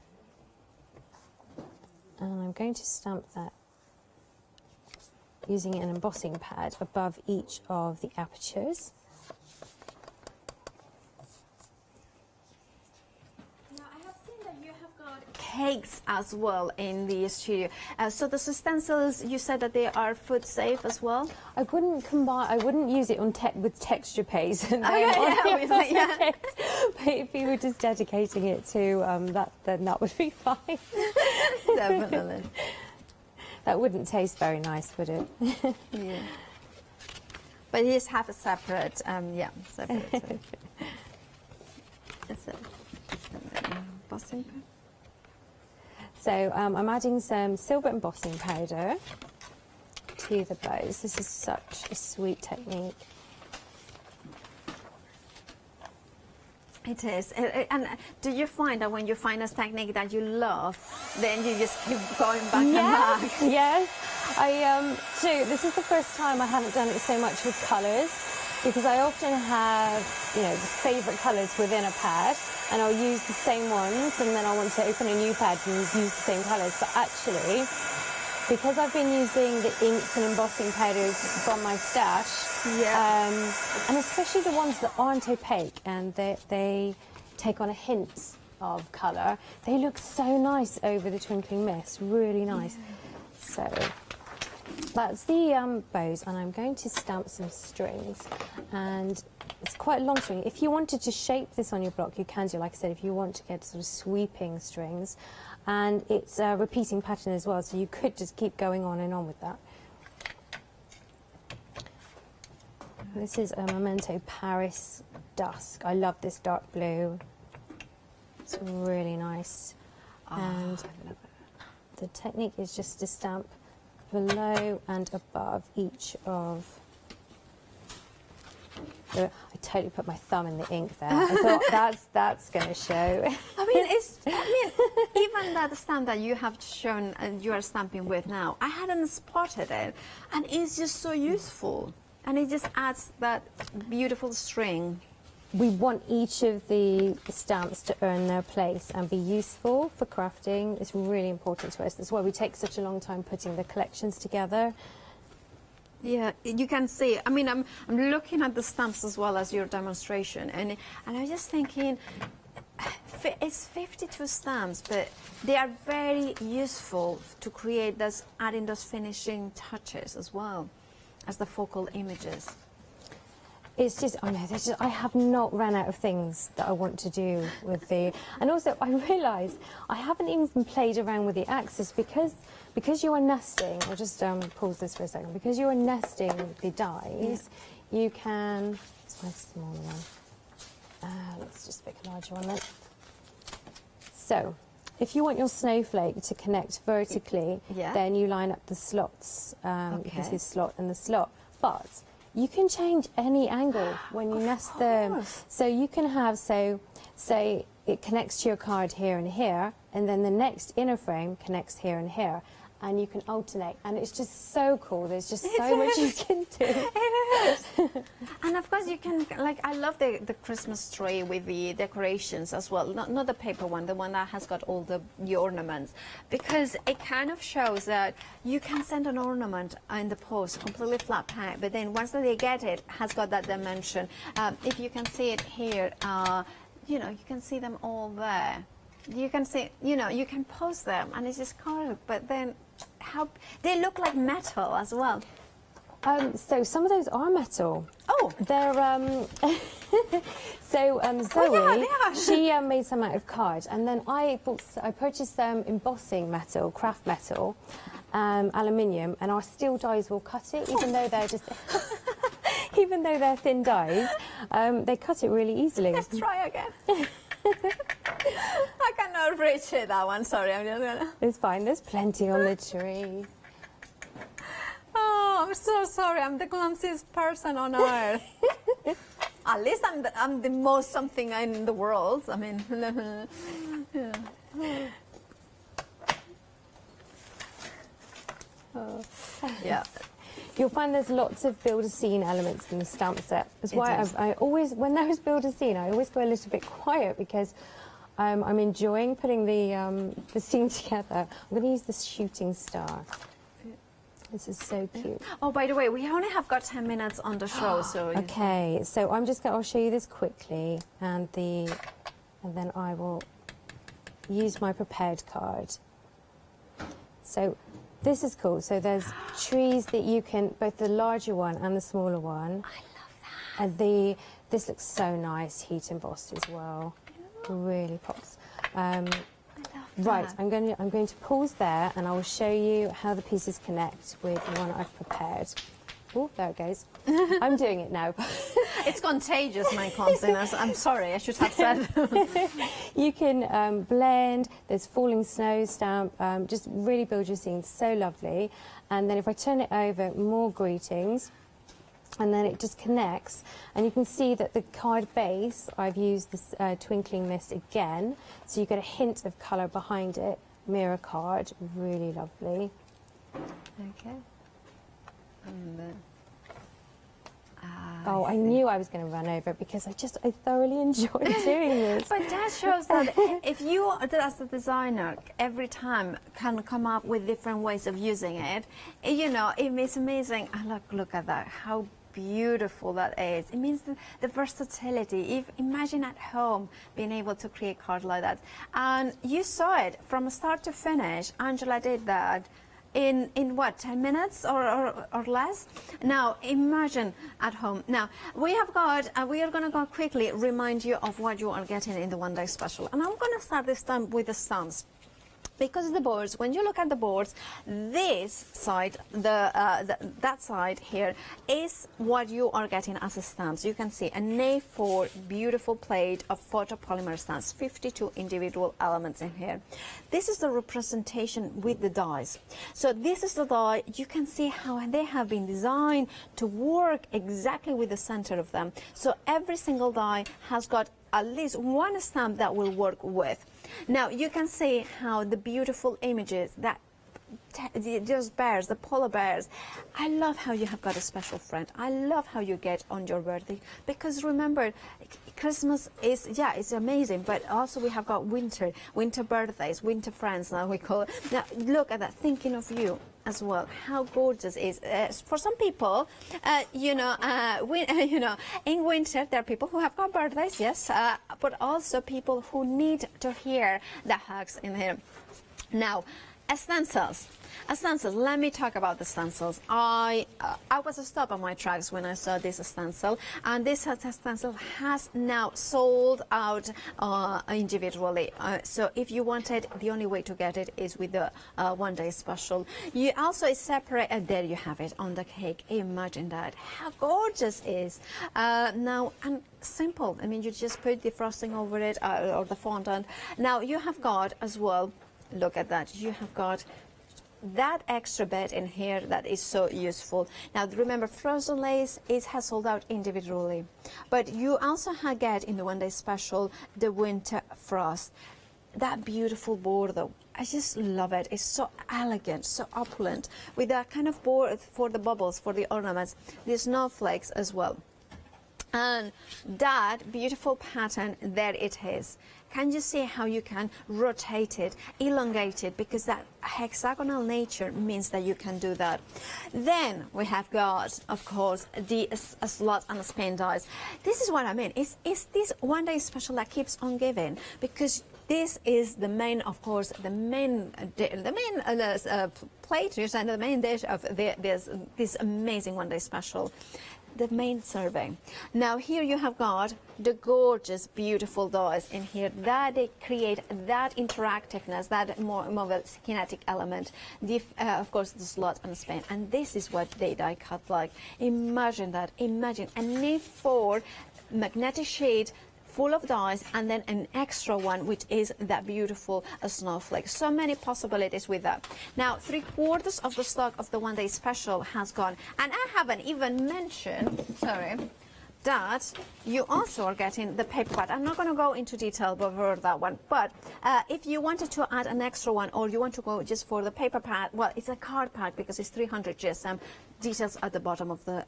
and I'm going to stamp that using an embossing pad above each of the apertures. cakes as well in the studio. So the stencils, you said that they are food safe as well? I wouldn't use it on with texture paste. And Okay, then yeah. But if you were just dedicating it to that, then that would be fine. Definitely. That wouldn't taste very nice, would it? Yeah. But it is have a separate, separate. That's it. Embossing powder. So I'm adding some silver embossing powder to the bows. This is such a sweet technique. It is. And do you find that when you find a technique that you love, then you just keep going back and back? Yes. I do. This is the first time I haven't done it so much with colours, because I often have, favourite colours within a pad, and I'll use the same ones, and then I want to open a new pad and use the same colours. But actually, because I've been using the inks and embossing powders from my stash, and especially the ones that aren't opaque and they take on a hint of colour, they look so nice over the twinkling mist, really nice. So that's the bows, and I'm going to stamp some strings, and it's quite a long string. If you wanted to shape this on your block, you can do, like I said, if you want to get sort of sweeping strings, and it's a repeating pattern as well, so you could just keep going on and on with that. This is a Memento Paris Dusk. I love this dark blue. It's really nice. And the technique is just to stamp below and above each of the, I totally put my thumb in the ink there. I thought that's going to show. Even that stamp that you have shown and you are stamping with now, I hadn't spotted it, and it's just so useful, and it just adds that beautiful string. We want each of the stamps to earn their place and be useful for crafting. It's really important to us. That's why we take such a long time putting the collections together. Yeah, you can see. I mean, I'm looking at the stamps as well as your demonstration, and I'm just thinking, it's 52 stamps, but they are very useful to create those, adding those finishing touches as well as the focal images. It's just, I have not ran out of things that I want to do with the, and also I realise I haven't even played around with the axis because you are nesting. I'll just pause this for a second. Because you are nesting the dies, you can, it's my smaller one. Let's just pick a larger one then. So, if you want your snowflake to connect vertically, then you line up the slots. You can see the slot and the slot, but you can change any angle when you nest them. So you can have, say it connects to your card here and here, and then the next inner frame connects here and here, and you can alternate, and it's just so cool. There's just so much you can do. It is. And of course you can, like, I love the Christmas tree with the decorations as well, not the paper one, the one that has got all the ornaments, because it kind of shows that you can send an ornament in the post, completely flat pack, but then once they get it, has got that dimension. If you can see it here, you can see them all there. You can see, you can pose them, and it's just colored, but then how they look like metal as well. So some of those are metal. Oh, they're Zoe, she made some out of card, and then I purchased some embossing metal, craft metal, aluminium, and our steel dies will cut it, even though they're just even though they're thin dies, they cut it really easily. Let's try again. I cannot reach it, that one, sorry, I'm just gonna... It's fine, there's plenty on the tree. Oh, I'm so sorry, I'm the clumsiest person on earth. At least I'm the most something in the world, I mean... Yeah. You'll find there's lots of build-a-scene elements in the stamp set. That's why I always, when there is build-a-scene, I always go a little bit quiet, because I'm enjoying putting the scene together. I'm going to use this shooting star. This is so cute. Oh, by the way, we only have got 10 minutes on the show, so... Okay, so I'll show you this quickly, and then I will use my prepared card. So this is cool. So there's trees that you can, both the larger one and the smaller one. I love that. And this looks so nice, heat embossed as well. Really pops. I love that. Right, I'm going to pause there, and I will show you how the pieces connect with the one I've prepared. Oh, there it goes. I'm doing it now. It's contagious, my consonants. I'm sorry, I should have said. You can blend, there's falling snow stamp, just really build your scene, so lovely. And then if I turn it over, more greetings, and then it just connects. And you can see that the card base, I've used this twinkling mist again, so you get a hint of colour behind it. Mirror card, really lovely. Okay. And then, Oh, I knew I was going to run over it because I thoroughly enjoy doing this. But that shows that if you, as the designer, every time can come up with different ways of using it, you know, it's amazing. Look at that, how beautiful that is. It means the versatility. Imagine at home being able to create cards like that. And you saw it from start to finish. Angela did that in what, 10 minutes or less? Now imagine at home. Now we are going to go quickly remind you of what you are getting in the one day special. And I'm going to start this time with the stamps. Because the boards, when you look at the boards, this side, that side here, is what you are getting as a stamps. You can see an A4 beautiful plate of photopolymer stamps, 52 individual elements in here. This is the representation with the dies. So this is the die. You can see how they have been designed to work exactly with the center of them. So every single die has got at least one stamp that will work with. Now you can see how the beautiful images that those bears, the polar bears. I love how you have got a special friend. I love how you get on your birthday, because remember, Christmas is, yeah, it's amazing, but also we have got winter birthdays, winter friends now we call it. Now look at that, thinking of you as well. How gorgeous is for some people, in winter there are people who have got birthdays, yes, but also people who need to hear the hugs in here. Now, stencils. Let me talk about the stencils. I was stopped on my tracks when I saw this stencil, and this stencil has now sold out individually. So if you want it, the only way to get it is with the one day special. You also separate, there you have it on the cake. Imagine that, how gorgeous it is. Now, and simple. I mean, you just put the frosting over it or the fondant. Now you have got as well, look at that, you have got that extra bit in here that is so useful. Now remember, frozen lace has sold out individually, but you also get in the one day special the winter frost, that beautiful border. I just love it. It's so elegant, so opulent, with that kind of board for the bubbles, for the ornaments, the snowflakes as well. And that beautiful pattern, there it is. Can you see how you can rotate it, elongate it, because that hexagonal nature means that you can do that. Then we have got, of course, the slot and spin dies. This is what I mean. It's this one day special that keeps on giving, because this is the main, of course, the main plate, you said, the main dish of this amazing one day special. The main serving. Now here you have got the gorgeous, beautiful dies in here that they create that interactiveness, that more kinetic element. Of course, the slot and spin, and this is what they die cut like. Imagine that. Imagine an A4 magnetic sheet full of dies, and then an extra one which is that beautiful snowflake. So many possibilities with that. Now 3/4 of the stock of the one day special has gone, and I haven't even mentioned, sorry, that you also are getting the paper pad. I'm not going to go into detail over that one, but if you wanted to add an extra one, or you want to go just for the paper pad, well, it's a card pack because it's 300 GSM. Details at the bottom of the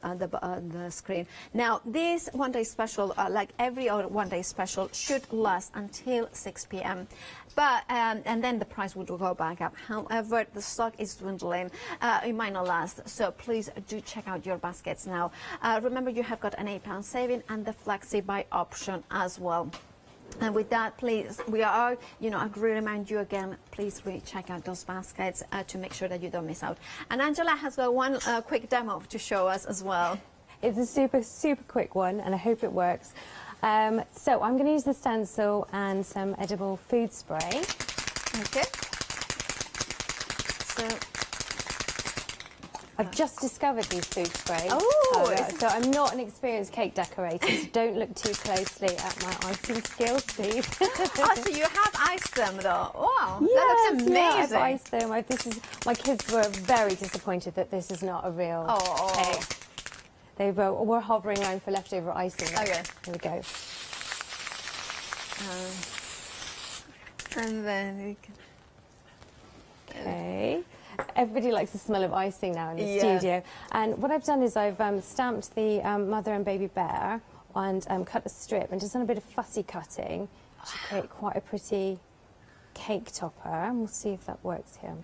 screen. Now this one day special, like every other one day special, should last until 6 p.m. But and then the price would go back up. However, the stock is dwindling. It might not last, so please do check out your baskets now. Remember, you have got an £8 saving and the flexi buy option as well. And with that, please, we are, I remind you again, please really check out those baskets to make sure that you don't miss out. And Angela has got one quick demo to show us as well. It's a super, super quick one, and I hope it works. So I'm going to use the stencil and some edible food spray. Okay. So I've just discovered these food sprays. Oh! So I'm not an experienced cake decorator, so don't look too closely at my icing skills, please. Oh, so you have iced them, though. Wow, Yes, that looks amazing. yeah, I've iced them. My kids were very disappointed that this is not a real cake. They were hovering around for leftover icing. Okay. Here we go. And then we can... Okay. Everybody likes the smell of icing now in the studio. And what I've done is I've stamped the mother and baby bear and cut a strip and just done a bit of fussy cutting to create quite a pretty cake topper. And we'll see if that works here.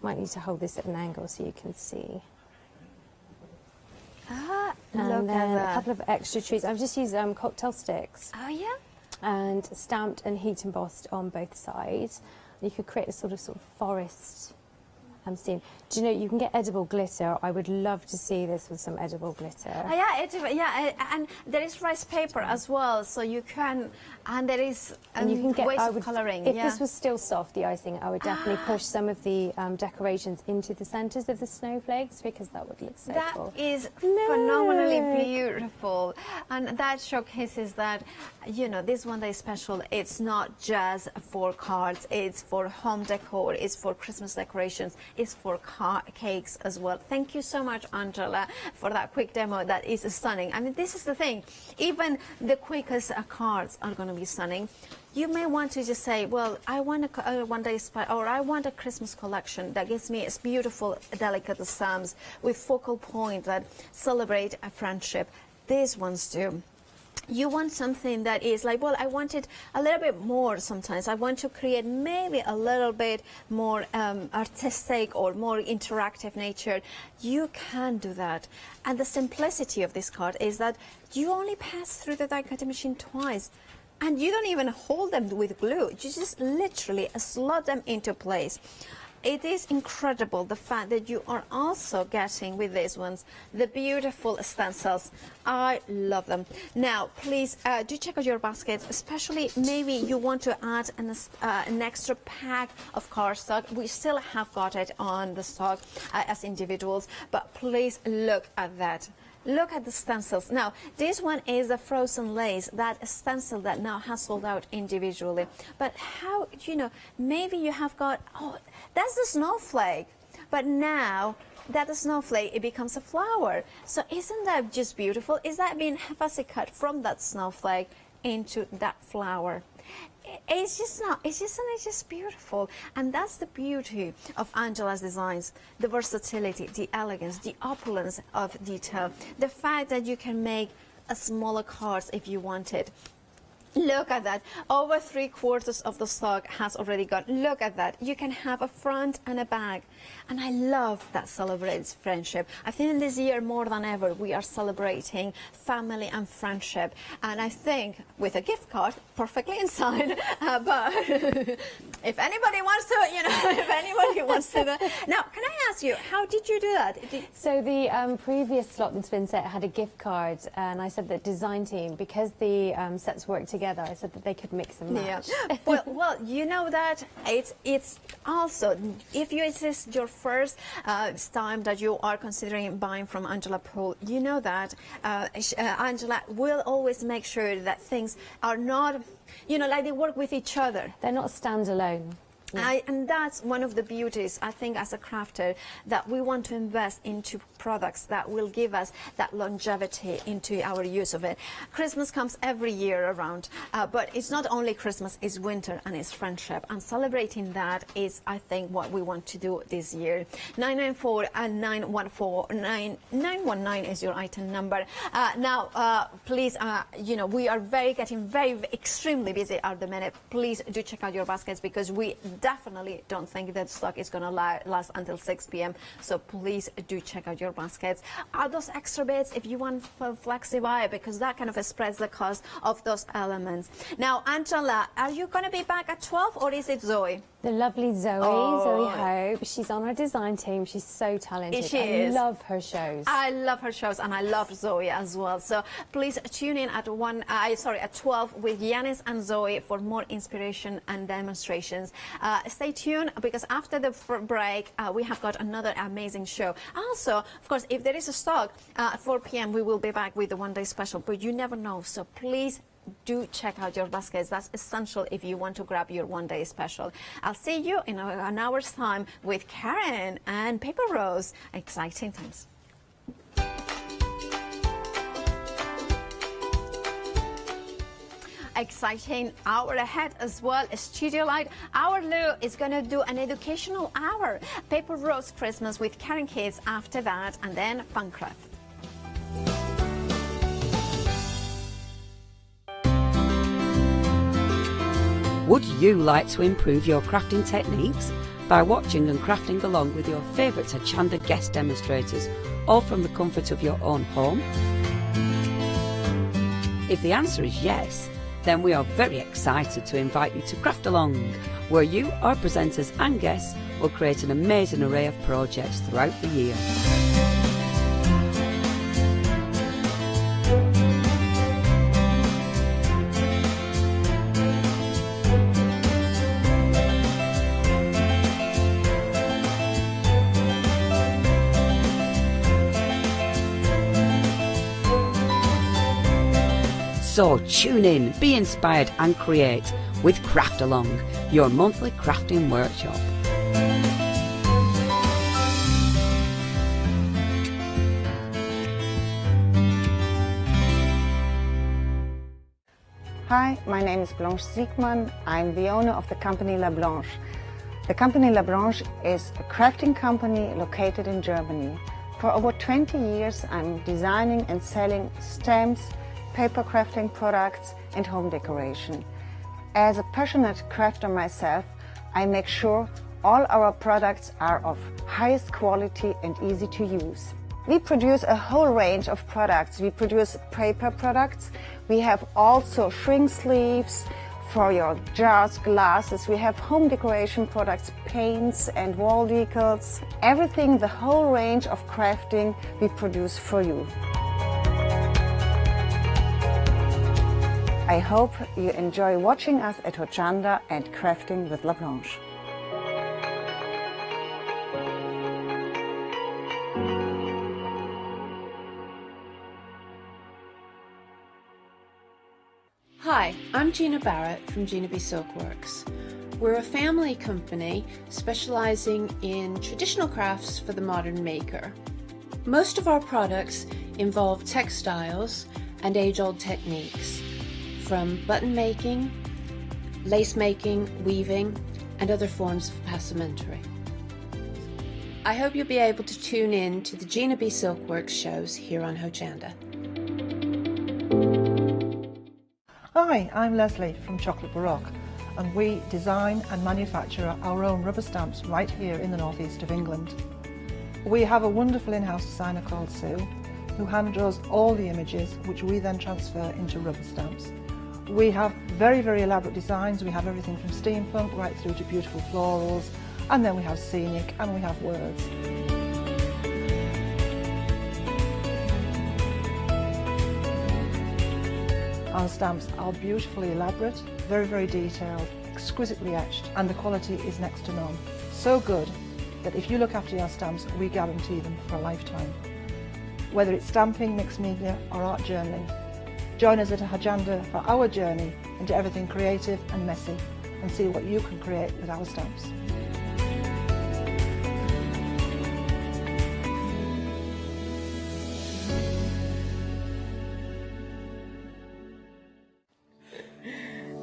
Might need to hold this at an angle so you can see. And look then at that. a couple of extra trees. I've just used cocktail sticks. Oh, yeah? And stamped and heat embossed on both sides. You could create a sort of forest scene. Do you know, you can get edible glitter. I would love to see this with some edible glitter. And there is rice paper as well, so you can, and there is And you can get ways of colouring. If this was still soft, the icing, I would definitely push some of the decorations into the centres of the snowflakes because that would look so cool. That is phenomenally beautiful, and that showcases that, this one day special, it's not just for cards, it's for home decor, it's for Christmas decorations, it's for cakes as well. Thank you so much, Angela, for that quick demo. That is stunning. I mean, this is the thing. Even the quickest cards are going to be stunning. You may want to just say, well, I want a one day or I want a Christmas collection that gives me beautiful, delicate stamps with focal point that celebrate a friendship. These ones do. You want something that is like, well, I want it a little bit more sometimes. I want to create maybe a little bit more artistic or more interactive nature. You can do that. And the simplicity of this card is that you only pass through the die cutting machine twice. And you don't even hold them with glue. You just literally slot them into place. It is incredible the fact that you are also getting with these ones the beautiful stencils. I love them. Now, please do check out your baskets, especially maybe you want to add an extra pack of cardstock. We still have got it on the stock as individuals, but please look at that. Look at the stencils. Now, this one is a frozen lace, that stencil that now has sold out individually. But how, maybe you have got, that's the snowflake. But now, that snowflake, it becomes a flower. So isn't that just beautiful? Is that being fussy cut from that snowflake into that flower? It's just beautiful. And that's the beauty of Angela's designs, the versatility, the elegance, the opulence of detail, the fact that you can make a smaller cards if you wanted. Look at that. Over 3/4 of the stock has already gone. Look at that. You can have a front and a back. And I love that celebrates friendship. I think this year more than ever we are celebrating family and friendship. And I think with a gift card perfectly inside. But if anybody wants to, if anybody wants to. Now, can I ask you, how did you do that? So the previous slot and spin set had a gift card, and I said that design team, because the sets work together, I said that they could mix and match. Yeah. well, you know that it's also, if you insist your first time that you are considering buying from Angela Poole, you know that Angela will always make sure that things are not, like they work with each other. They're not standalone. Yeah. And that's one of the beauties, I think, as a crafter, that we want to invest into products that will give us that longevity into our use of it. Christmas comes every year around, but it's not only Christmas, it's winter and it's friendship. And celebrating that is, I think, what we want to do this year. 994 and 919 is your item number. Now, please, we are getting very, extremely busy at the minute. Please do check out your baskets because we definitely don't think that stock is going to last until 6 p.m. So please do check out your baskets. Are those extra bits if you want flexi buy, because that kind of spreads the cost of those elements. Now, Angela, are you going to be back at 12 or is it Zoe? The lovely Zoe, Oh. Zoe Hope. She's on our design team. She's so talented. She I is. love her shows. I love her shows and I love Zoe as well. So please tune in at 12 with Yanis and Zoe for more inspiration and demonstrations. Stay tuned, because after the break we have got another amazing show. Also, of course, if there is a stock at 4 p.m. we will be back with the one-day special, but you never know. So please do check out your baskets. That's essential if you want to grab your one-day special. I'll see you in an hour's time with Karen and Paper Rose. Exciting times. Exciting hour ahead as well. StudioLight. Our Lou is going to do an educational hour. Paper Rose Christmas with Karen Kids after that, and then FunCraft. Would you like to improve your crafting techniques by watching and crafting along with your favourite Hochanda guest demonstrators, all from the comfort of your own home? If the answer is yes, then we are very excited to invite you to Craft Along, where you, our presenters and guests, will create an amazing array of projects throughout the year. So tune in, be inspired and create with Craft Along, your monthly crafting workshop. Hi, my name is Blanche Siegmann. I'm the owner of the company La Blanche. The company La Blanche is a crafting company located in Germany. For over 20 years I'm designing and selling stamps, paper crafting products and home decoration. As a passionate crafter myself, I make sure all our products are of highest quality and easy to use. We produce a whole range of products. We produce paper products. We have also shrink sleeves for your jars, glasses. We have home decoration products, paints and wall decals. Everything, the whole range of crafting we produce for you. I hope you enjoy watching us at Hochanda and crafting with La Blanche. Hi, I'm Gina Barrett from Gina B Silkworks. We're a family company specializing in traditional crafts for the modern maker. Most of our products involve textiles and age-old techniques, from button making, lace making, weaving, and other forms of passementerie. I hope you'll be able to tune in to the Gina B Silkworks shows here on Hochanda. Hi, I'm Leslie from Chocolate Baroque, and we design and manufacture our own rubber stamps right here in the northeast of England. We have a wonderful in-house designer called Sue, who hand draws all the images, which we then transfer into rubber stamps. We have very, very elaborate designs. We have everything from steampunk right through to beautiful florals, and then we have scenic and we have words. Our stamps are beautifully elaborate, very, very detailed, exquisitely etched, and the quality is next to none. So good that if you look after your stamps, we guarantee them for a lifetime. Whether it's stamping, mixed media or art journaling, join us at Hochanda for our journey into everything creative and messy, and see what you can create with our stamps.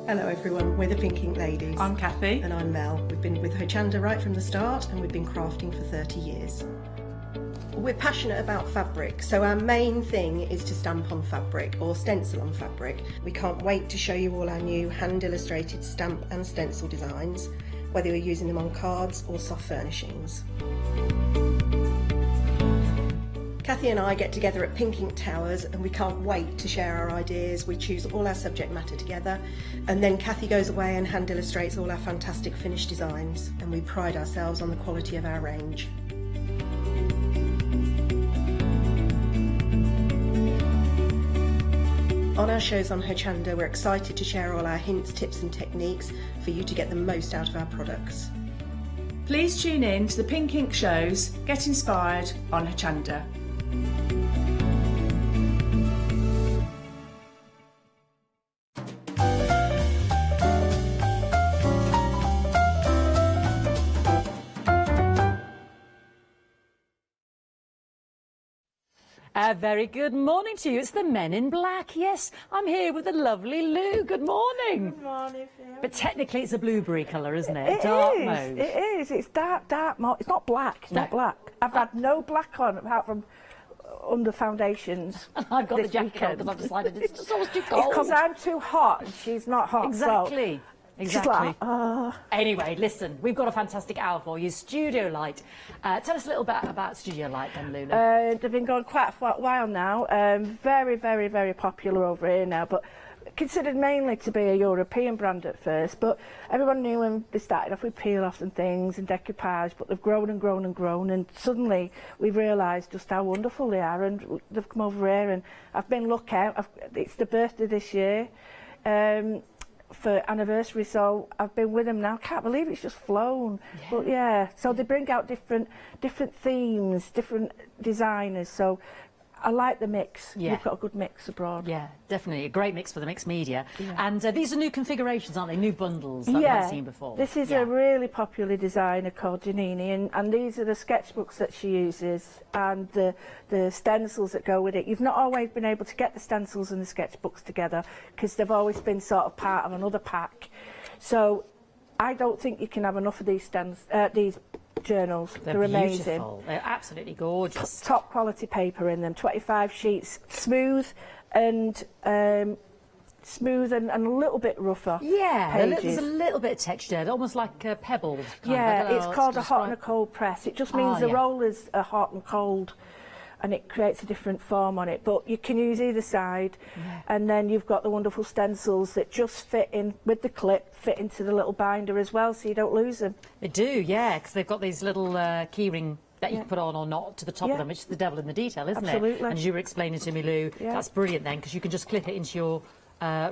Hello everyone, we're the Pink Ink Ladies. I'm Kathy. And I'm Mel. We've been with Hochanda right from the start, and we've been crafting for 30 years. We're passionate about fabric, so our main thing is to stamp on fabric or stencil on fabric. We can't wait to show you all our new hand illustrated stamp and stencil designs. whether you're using them on cards or soft furnishings. Kathy and I get together at Pink Ink Towers and we can't wait to share our ideas. We choose all our subject matter together and then Kathy goes away and hand illustrates all our fantastic finished designs, and we pride ourselves on the quality of our range. On our shows on Hochanda, we're excited to share all our hints, tips and techniques for you to get the most out of our products. Please tune in to the Pink Ink shows, get inspired on Hochanda. A very good morning to you. It's the Men in Black. Yes, I'm here with the lovely Lou. Good morning. Good morning, Phil. But technically it's a blueberry colour, isn't it? It Dark is. mauve. It is. It's dark mauve. It's not black. It's not black. I've had no black on apart from under foundations. And I've got the this jacket on weekend. because I've decided it's just always too cold. It's because I'm too hot and she's not hot. Exactly. So Exactly. she's like, Anyway, listen, we've got a fantastic hour for you. StudioLight. Tell us a little bit about StudioLight then, Lulu. they've been going quite a while now. Very, very, very popular over here now, but considered mainly to be a European brand at first, but everyone knew when they started off with peel-offs and things and decoupage, but they've grown and grown and grown, and suddenly we've realised just how wonderful they are, and they've come over here, and I've been looking. It's the birthday this year. For anniversary, so I've been with them now. Can't believe it's just flown. Yeah. But yeah, so they bring out different themes, different designers. So I like the mix. Yeah. You've got a good mix abroad. Yeah, definitely a great mix for the mixed media. Yeah. And these are new configurations, aren't they? New bundles that we haven't seen before. This is a really popular designer called Janini, and these are the sketchbooks that she uses and the stencils that go with it. You've not always been able to get the stencils and the sketchbooks together because they've always been sort of part of another pack. So I don't think you can have enough of these journals. They're amazing. Beautiful. They're absolutely gorgeous. Top quality paper in them, 25 sheets, smooth and a little bit rougher. Yeah, pages. there's a little bit of texture, almost like pebbles. Yeah, it's called a hot and a cold press. It just means the rollers are hot and cold, and it creates a different form on it. But you can use either side, and then you've got the wonderful stencils that just fit in with the clip, fit into the little binder as well, so you don't lose them. They do, yeah, because they've got these little keyring that you can put on or not to the top of them, which is the devil in the detail, isn't it? Absolutely. And as you were explaining to me, Lou, that's brilliant then, because you can just clip it into your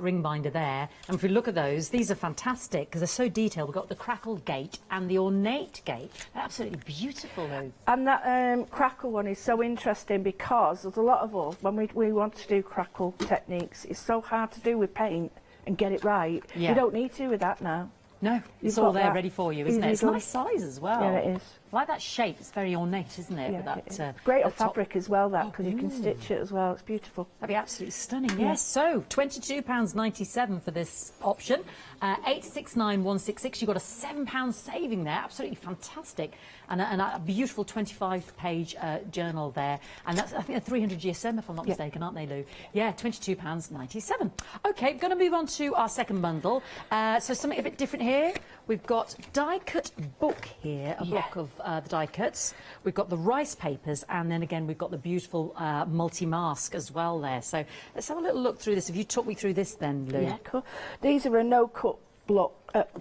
ring binder there. And if we look at those, these are fantastic because they're so detailed. We've got the crackle gate and the ornate gate. They're absolutely beautiful, Lou. And that crackle one is so interesting because there's a lot of us, when we want to do crackle techniques, it's so hard to do with paint and get it right. Yeah. You don't need to with that now. No, it's all there ready for you, isn't it? It's a nice size as well. Yeah, it is. I like that shape. It's very ornate, isn't it? Yeah, with that, it's great on fabric as well, that, because you can stitch it as well. It's beautiful. That'd be absolutely stunning. Yes. So £22.97 for this option. 869166. You've got a £7 saving there. Absolutely fantastic. And a beautiful 25-page journal there. And that's, I think, a 300 GSM, if I'm not mistaken, aren't they, Lou? Yeah, £22.97. OK, going to move on to our second bundle. So something a bit different here. We've got die-cut book here, a block of the die cuts. We've got the rice papers, and then again we've got the beautiful multi-mask as well there. So let's have a little look through this. If you talk me through this then, Lou. Yeah, cool. These are a no-cut block,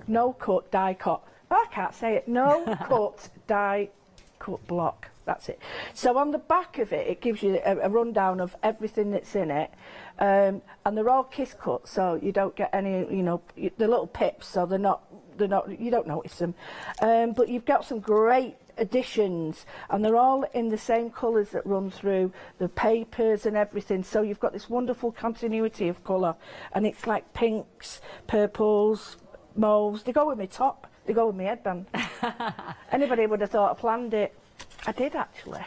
no-cut die-cut. I can't say it. No-cut die-cut block. That's it. So on the back of it, it gives you a rundown of everything that's in it. And they're all kiss cut, so you don't get any, you know, the little pips, so they're not, you don't notice them. But you've got some great additions, and they're all in the same colours that run through the papers and everything. So you've got this wonderful continuity of colour, and it's like pinks, purples, mauves. They go with my top. They go with my headband. Anybody would have thought I planned it. I did actually.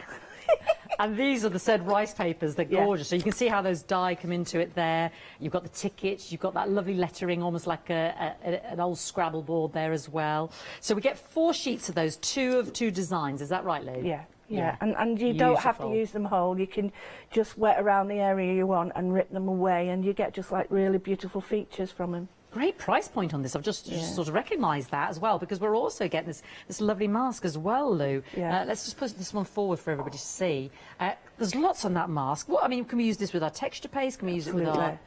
And these are the said rice papers. They're gorgeous. So you can see how those die come into it there. You've got the tickets. You've got that lovely lettering, almost like an old Scrabble board there as well. So we get 4 sheets of those, 2 of 2 designs. Is that right, Lou? Yeah. And you don't have to use them whole. You can just wet around the area you want and rip them away, and you get just like really beautiful features from them. Great price point on this. I've just sort of recognised that as well, because we're also getting this lovely mask as well, Lou. Let's just put this one forward for everybody to see. There's lots on that mask. What, I mean, can we use this with our texture paste? Can we use it with our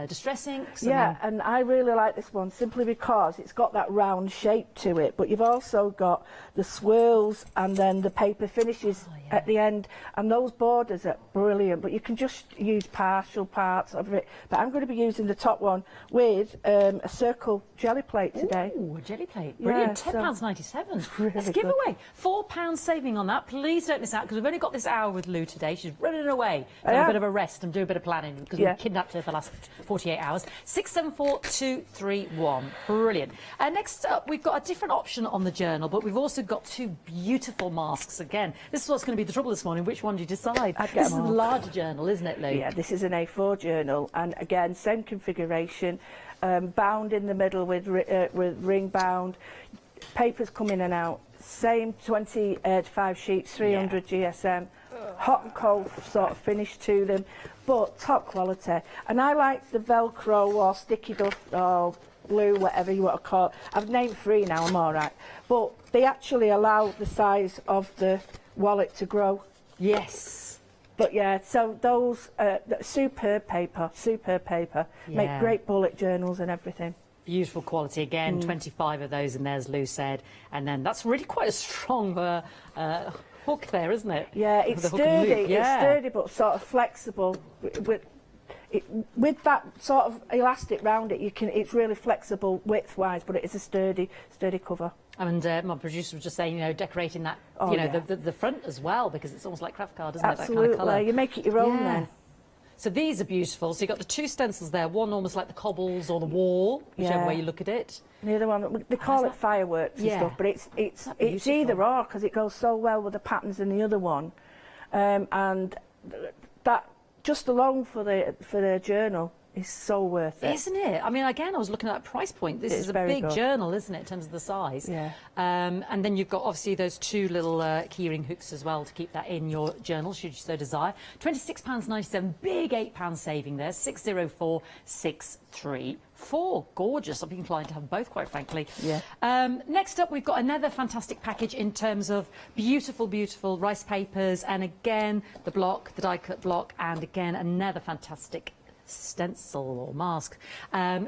distress inks? And I really like this one simply because it's got that round shape to it, but you've also got the swirls and then the paper finishes at the end, and those borders are brilliant, but you can just use partial parts of it. But I'm going to be using the top one with a circle jelly plate today. Ooh, a jelly plate. Brilliant. £10.97. Really Let's give away £4 saving on that. Please don't miss out, because we've only got this hour with Lou today. She's running away to have a bit of a rest and do a bit of planning, because we've kidnapped her for the last 48 hours. 674231. Brilliant. Next up, we've got a different option on the journal, but we've also got two beautiful masks again. This is what's going to be the trouble this morning. Which one do you decide? This is the larger journal, isn't it, Lou? Yeah, this is an A4 journal, and again, same configuration, bound in the middle with ring bound. Papers come in and out. Same 25 sheets, 300 GSM. Hot and cold sort of finish to them, but top quality. And I like the Velcro or sticky duff or glue, whatever you want to call it. I've named 3 now, I'm all right. But they actually allow the size of the wallet to grow. Yes. But yeah, so those superb paper, make great bullet journals and everything. Beautiful quality again, 25 of those in there, as Lou said, and then that's really quite a strong hook there, isn't it? Yeah, it's sturdy. It's sturdy but sort of flexible. With that sort of elastic round it, it's really flexible width-wise, but it is a sturdy cover. And my producer was just saying, you know, decorating that, the front as well, because it's almost like craft card, isn't it? That kind of colour. You make it your own then. So these are beautiful. So you've got the 2 stencils there, one almost like the cobbles or the wall, whichever way you look at it. The other one, they call it fireworks and stuff, but it's either or, because it goes so well with the patterns in the other one. And that, just alone for the journal, is so worth it. Isn't it? I mean, again, I was looking at that price point. This is a big journal, isn't it, in terms of the size? Yeah. And then you've got, obviously, those 2 little keyring hooks as well to keep that in your journal, should you so desire. £26.97, big £8 saving there, 604634. Gorgeous. I'd be inclined to have both, quite frankly. Yeah. Next up, we've got another fantastic package in terms of beautiful, beautiful rice papers, and again, the block, the die-cut block, and again, another fantastic stencil or mask.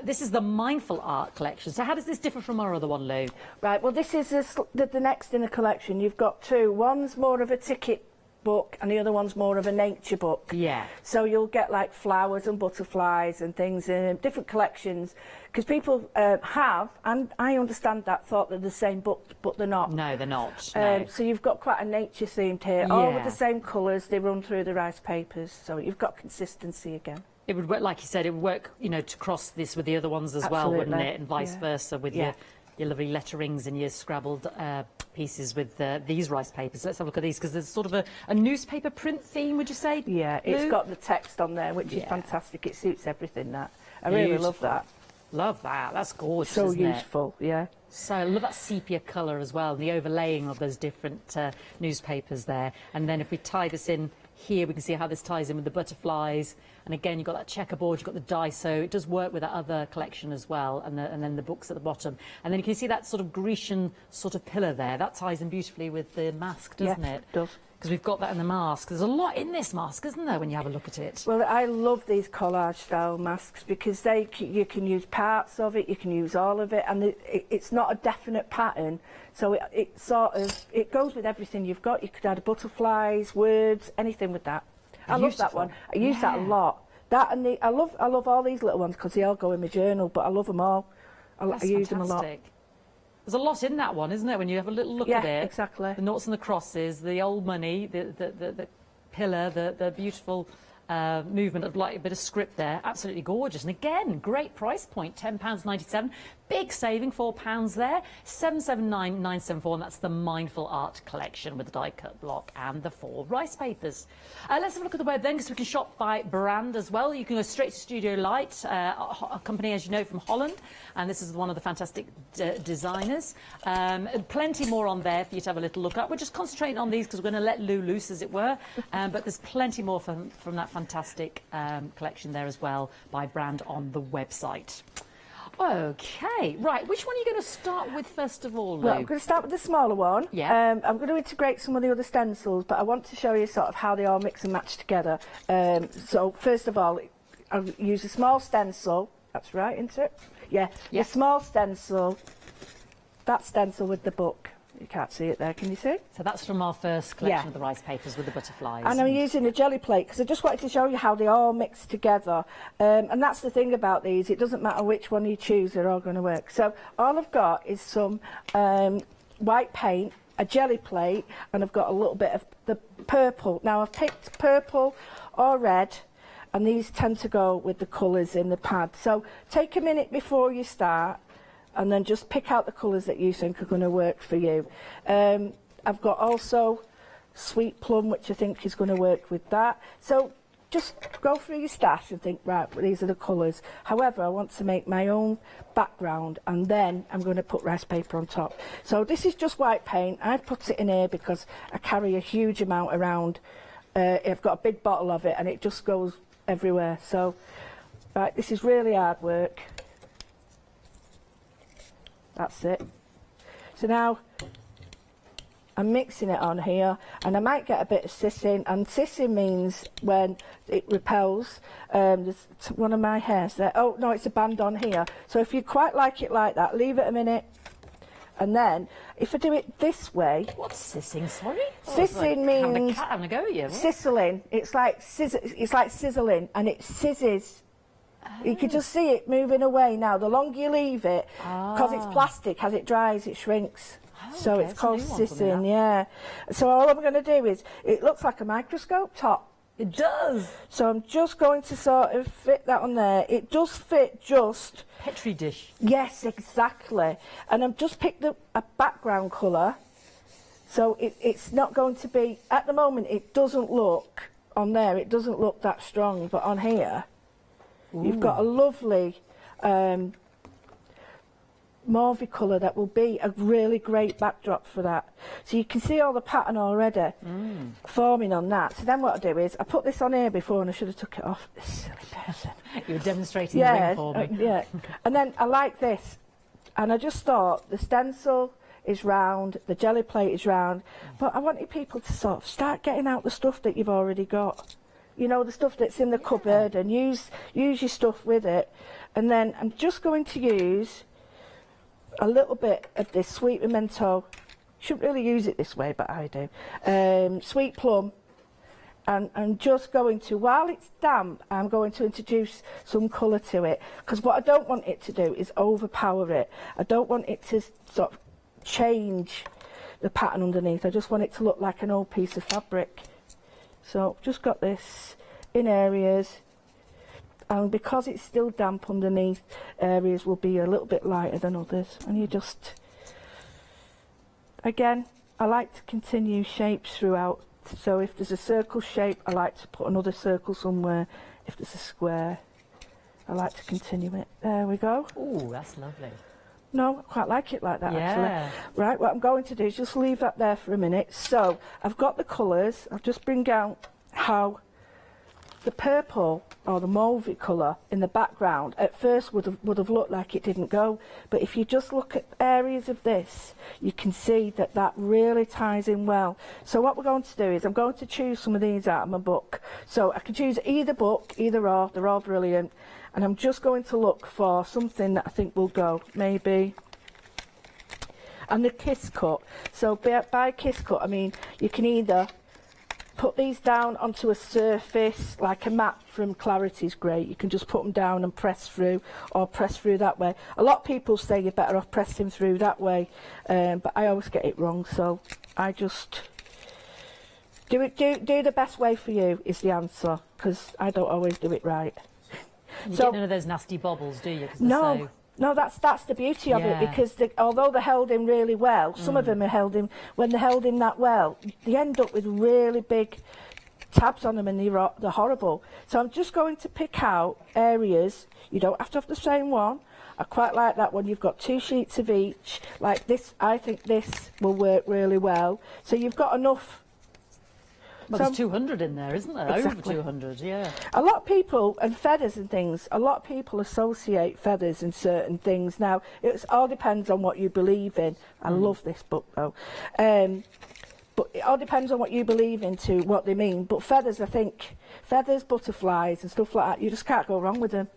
This is the Mindful Art collection. So how does this differ from our other one, Lou? Right, well, this is the next in the collection. You've got 2. One's more of a ticket book and the other one's more of a nature book. Yeah. So you'll get like flowers and butterflies and things in different collections, because people have, and I understand that, thought they're the same book, but they're not. No, they're not. No. So you've got quite a nature themed here, all with the same colours. They run through the rice papers, so you've got consistency again. It would work, like you said, it would work, you know, to cross this with the other ones as well, wouldn't it? And vice versa with your lovely letterings and your scrabbled pieces with these rice papers. Let's have a look at these, because there's sort of a newspaper print theme, would you say? Yeah, it's got the text on there, which is fantastic. It suits everything, that. I really love that. Love that. That's gorgeous, so isn't useful, yeah. So I love that sepia colour as well, and the overlaying of those different newspapers there. And then if we tie this in here, we can see how this ties in with the butterflies. And again, you've got that checkerboard, you've got the dice, so it does work with that other collection as well, and then the books at the bottom. And then you can see that sort of Grecian sort of pillar there. That ties in beautifully with the mask, doesn't it? It does. Because we've got that in the mask. There's a lot in this mask, isn't there, when you have a look at it? Well, I love these collage style masks, because you can use parts of it, you can use all of it, and it's not a definite pattern, so it goes with everything you've got. You could add butterflies, words, anything with that. I love that one. I use that a lot. That and I love all these little ones, because they all go in my journal, but I love them all. I use them a lot. There's a lot in that one, isn't there, when you have a little look at it? Yeah, exactly. The noughts and the crosses, the old money, the pillar, the beautiful movement of like a bit of script there. Absolutely gorgeous. And again, great price point, £10.97. Big saving, £4 there. 779,974, and that's the Mindful Art collection with the die-cut block and the 4 rice papers. Let's have a look at the web then, because we can shop by brand as well. You can go straight to StudioLight, a company, as you know, from Holland, and this is one of the fantastic designers. Plenty more on there for you to have a little look at. We're just concentrating on these because we're going to let Lou loose, as it were, but there's plenty more from that fantastic collection there as well by brand on the website. Okay, right. Which one are you going to start with first of all, Lou? Well, I'm going to start with the smaller one. Yeah. I'm going to integrate some of the other stencils, but I want to show you sort of how they all mix and match together. So first of all, I'll use a small stencil. That's right, isn't it? Yeah. The small stencil. That stencil with the book. You can't see it there, can you see? So that's from our first collection of the rice papers with the butterflies. And I'm using a jelly plate because I just wanted to show you how they all mix together. And that's the thing about these, it doesn't matter which one you choose, they're all going to work. So all I've got is some white paint, a jelly plate, and I've got a little bit of the purple. Now I've picked purple or red, and these tend to go with the colours in the pad. So take a minute before you start, and then just pick out the colours that you think are going to work for you. I've got also sweet plum, which I think is going to work with that. So just go through your stash and think, right, well, these are the colours. However, I want to make my own background, and then I'm going to put rice paper on top. So this is just white paint. I've put it in here because I carry a huge amount around. I've got a big bottle of it, and it just goes everywhere. So, right, this is really hard work. That's it. So now I'm mixing it on here, and I might get a bit of sissing, and sissing means when it repels. There's one of my hairs there. Oh no, it's a band on here. So if you quite like it like that, leave it a minute, and then if I do it this way. What's sissing? Sorry. Sissing means having a go at you. sizzling. It's like sizzling, and it sizzes. You can just see it moving away now. The longer you leave it, because it's plastic, as it dries, it shrinks. So okay, it's called that's a new one for me, sissing, yeah. So all I'm going to do is, it looks like a microscope top. It does. So I'm just going to sort of fit that on there. It does fit just... Petri dish. Yes, exactly. And I've just picked a background colour. So it's not going to be... At the moment, it doesn't look, on there, it doesn't look that strong. But on here... You've got a lovely mauve colour that will be a really great backdrop for that. So you can see all the pattern already forming on that. So then what I do is, I put this on here before and I should have took it off. This silly person. You were demonstrating the ring for me. Yeah. And then I like this. And I just thought the stencil is round, the jelly plate is round, but I wanted people to sort of start getting out the stuff that you've already got. You know, the stuff that's in the cupboard, and use your stuff with it. And then I'm just going to use a little bit of this sweet pimento. Shouldn't really use it this way, but I do. Sweet plum. And I'm just going to, while it's damp, I'm going to introduce some colour to it. Because what I don't want it to do is overpower it. I don't want it to sort of change the pattern underneath. I just want it to look like an old piece of fabric. So I've just got this in areas, and because it's still damp underneath, areas will be a little bit lighter than others. And you just, again, I like to continue shapes throughout. So if there's a circle shape, I like to put another circle somewhere. If there's a square, I like to continue it. There we go. Oh, that's lovely. No, I quite like it like that, actually. Right, what I'm going to do is just leave that there for a minute. So, I've got the colours. I'll just bring out how the purple or the mauve colour in the background at first would have looked like it didn't go. But if you just look at areas of this, you can see that that really ties in well. So what we're going to do is I'm going to choose some of these out of my book. So I can choose either book, either or, they're all brilliant. And I'm just going to look for something that I think will go, maybe. And the kiss cut. So by kiss cut, I mean, you can either put these down onto a surface, like a mat from Clarity's great. You can just put them down and press through, or press through that way. A lot of people say you're better off pressing through that way, but I always get it wrong, so I just... Do the best way for you is the answer, because I don't always do it right. You get none of those nasty bobbles, do you? No, that's the beauty of it, because although they're held in really well, some of them are held in, when they're held in that well, they end up with really big tabs on them, and they're horrible. So I'm just going to pick out areas. You don't have to have the same one. I quite like that one. You've got 2 sheets of each. Like this, I think this will work really well. So you've got enough Well, So there's 200 in there, isn't there? Exactly. Over 200, yeah. a lot of people, and feathers and things, a lot of people associate feathers and certain things. Now, it all depends on what you believe in. I love this book, though. But it all depends on what you believe into, what they mean. But feathers, I think, feathers, butterflies and stuff like that, you just can't go wrong with them.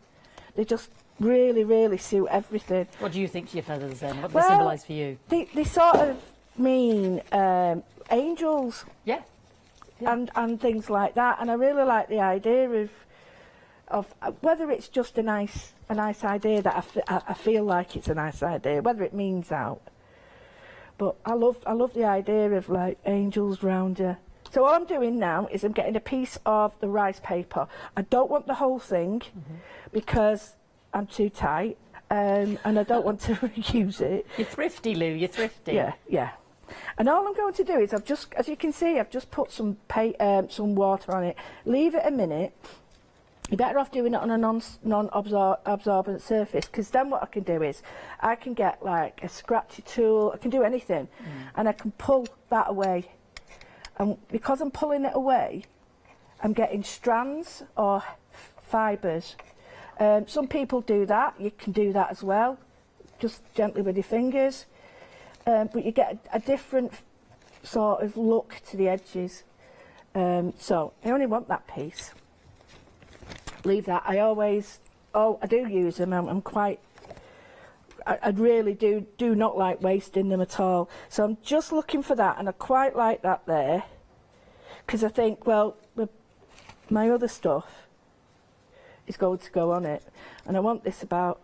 They just really, really suit everything. What do you think to your feathers then? What do they symbolise for you? They sort of mean angels. Yeah. And things like that. And I really like the idea of whether it's just a nice idea that I feel like it's a nice idea, whether it means out. But I love the idea of like angels round you. So all I'm doing now is I'm getting a piece of the rice paper. I don't want the whole thing because I'm too tight and I don't want to reuse it. You're thrifty, Lou, you're thrifty. Yeah. And all I'm going to do is I've just, as you can see, I've just put some water on it. Leave it a minute. You're better off doing it on a non-absorbent surface, because then what I can do is I can get like a scratchy tool, I can do anything, and I can pull that away. And because I'm pulling it away, I'm getting strands or fibres. Some people do that, you can do that as well, just gently with your fingers. But you get a different sort of look to the edges. So I only want that piece. Leave that. I do use them. I really do not like wasting them at all. So I'm just looking for that, and I quite like that there, because I think, well, my other stuff is going to go on it, and I want this about.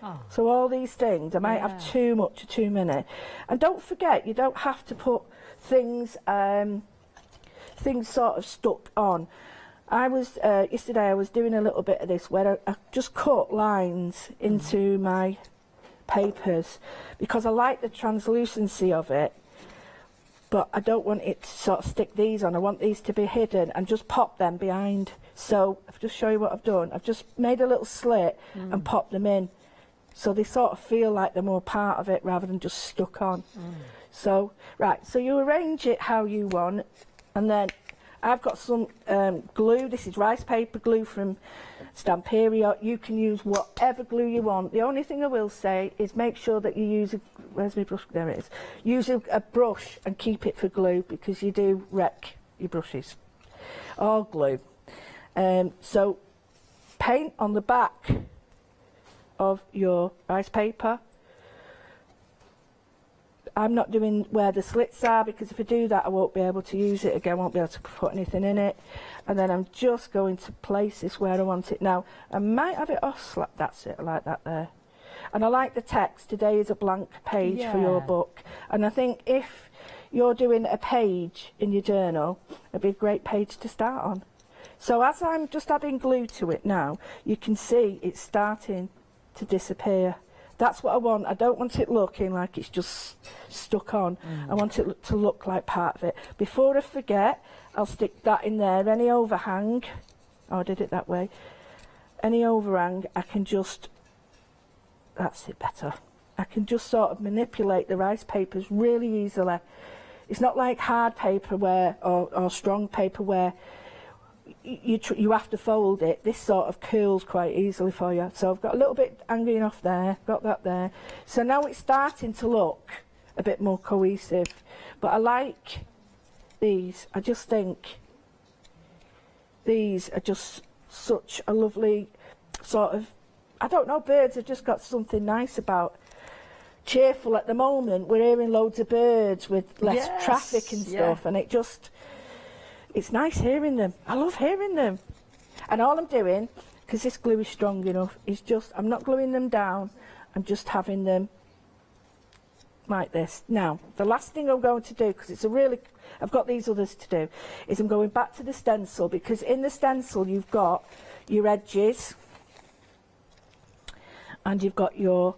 Oh. So all these things, I might have too much or too many. And don't forget, you don't have to put things sort of stuck on. Yesterday I was doing a little bit of this where I just cut lines into my papers because I like the translucency of it, but I don't want it to sort of stick these on. I want these to be hidden and just pop them behind. So I'll just show you what I've done. I've just made a little slit and popped them in, so they sort of feel like they're more part of it rather than just stuck on. So, right, so you arrange it how you want, and then I've got some glue. This is rice paper glue from Stamperia. You can use whatever glue you want. The only thing I will say is make sure that you use where's my brush? There it is. Use a brush and keep it for glue, because you do wreck your brushes. Or glue. So paint on the back of your rice paper. I'm not doing where the slits are, because if I do that I won't be able to use it again, won't be able to put anything in it. And then I'm just going to place this where I want it. Now I might have it off, that's it, I like that there. And I like the text, today is a blank page for your book. And I think if you're doing a page in your journal, it'd be a great page to start on. So as I'm just adding glue to it now, you can see it's starting to disappear. That's what I want. I don't want it looking like it's just stuck on. I want it to look like part of it. Before I forget, I'll stick that in there. Any overhang, I did it that way. Any overhang, I can just, that's it better. I can just sort of manipulate the rice papers really easily. It's not like hard paper or strong paper where you have to fold it. This sort of curls quite easily for you. So I've got a little bit hanging off there, got that there. So now it's starting to look a bit more cohesive. But I like these. I just think these are just such a lovely sort of, I don't know, birds have just got something nice about. Cheerful at the moment. We're hearing loads of birds with less traffic and stuff, and it's nice hearing them. I love hearing them. And all I'm doing, because this glue is strong enough, is just, I'm not gluing them down, I'm just having them like this. Now, the last thing I'm going to do, because it's I've got these others to do, is I'm going back to the stencil, because in the stencil you've got your edges, and you've got your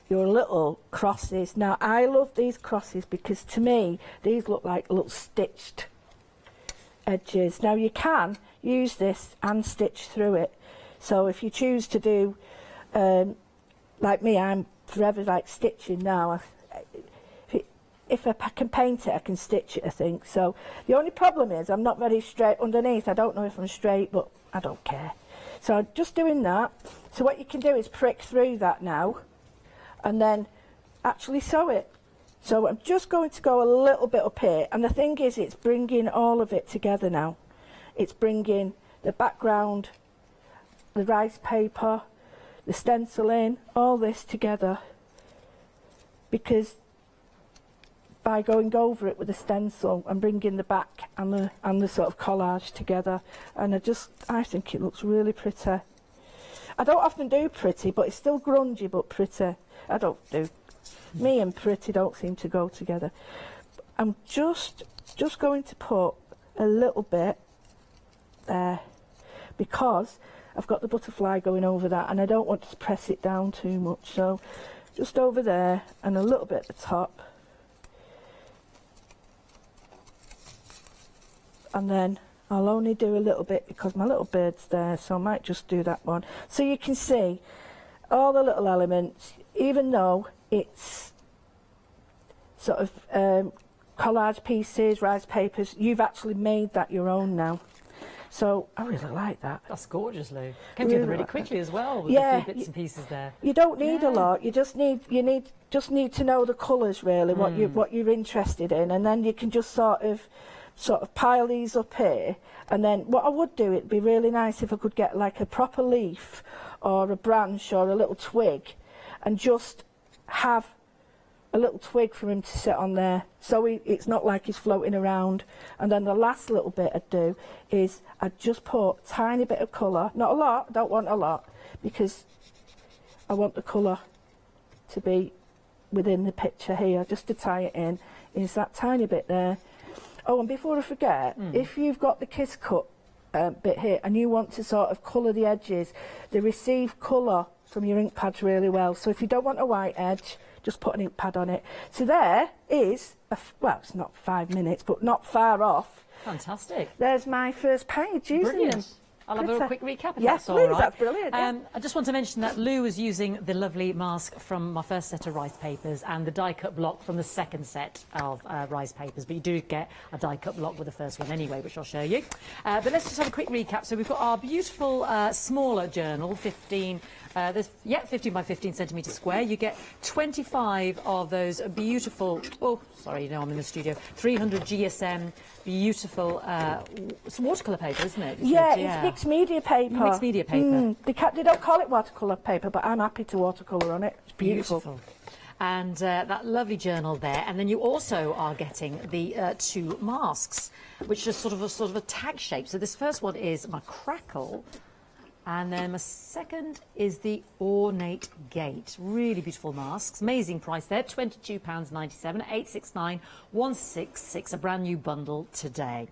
little crosses. Now, I love these crosses because to me, these look like little stitched edges. Now you can use this and stitch through it, so if you choose to do like me, I'm forever like stitching now. if I can paint it, I can stitch it, I think. So the only problem is I'm not very straight underneath. I don't know if I'm straight, but I don't care. So I'm just doing that. So what you can do is prick through that now and then actually sew it. So I'm just going to go a little bit up here, and the thing is it's bringing all of it together now. It's bringing the background, the rice paper, the stenciling, all this together, because by going over it with a stencil and bringing the back and the sort of collage together, and I think it looks really pretty. I don't often do pretty, but it's still grungy but pretty. I don't do. Me and pretty don't seem to go together. I'm just going to put a little bit there because I've got the butterfly going over that and I don't want to press it down too much. So just over there and a little bit at the top. And then I'll only do a little bit because my little bird's there, so I might just do that one. So you can see all the little elements, even though it's sort of collage pieces, rice papers, you've actually made that your own now. So I really like that. That's gorgeous, Lou. Came together really quickly as well with yeah, a few bits and pieces there. You don't need a lot. You just need to know the colours really, what you're interested in, and then you can just sort of pile these up here. And then what I would do, it'd be really nice if I could get like a proper leaf or a branch or a little twig and just have a little twig for him to sit on there, so it's not like he's floating around. And then the last little bit I'd do is I'd just put a tiny bit of colour, not a lot, I don't want a lot, because I want the colour to be within the picture here, just to tie it in, is that tiny bit there. Oh, and before I forget, if you've got the kiss cut bit here and you want to sort of colour the edges, they receive colour from your ink pads really well. So if you don't want a white edge, just put an ink pad on it. So there is, well, it's not 5 minutes, but not far off. Fantastic. There's my first page using them. I'll have a quick recap if yes, that's all please, right. That's brilliant. Yeah. I just want to mention that Lou was using the lovely mask from my first set of rice papers and the die-cut block from the second set of rice papers, but you do get a die-cut block with the first one anyway, which I'll show you. But let's just have a quick recap. So we've got our beautiful smaller journal, 15 by 15 centimetre square. You get 25 of those beautiful, oh, sorry, no, I'm in the studio, 300 GSM, beautiful, it's watercolour paper, isn't it? Yeah, it's mixed media paper. Mixed media paper. They don't call it watercolour paper, but I'm happy to watercolour on it. It's beautiful. And that lovely journal there. And then you also are getting the 2 masks, which are sort of a tag shape. So this first one is my crackle. And then my second is the Ornate Gate. Really beautiful masks. Amazing price there, £22.97, 869 166, a brand new bundle today.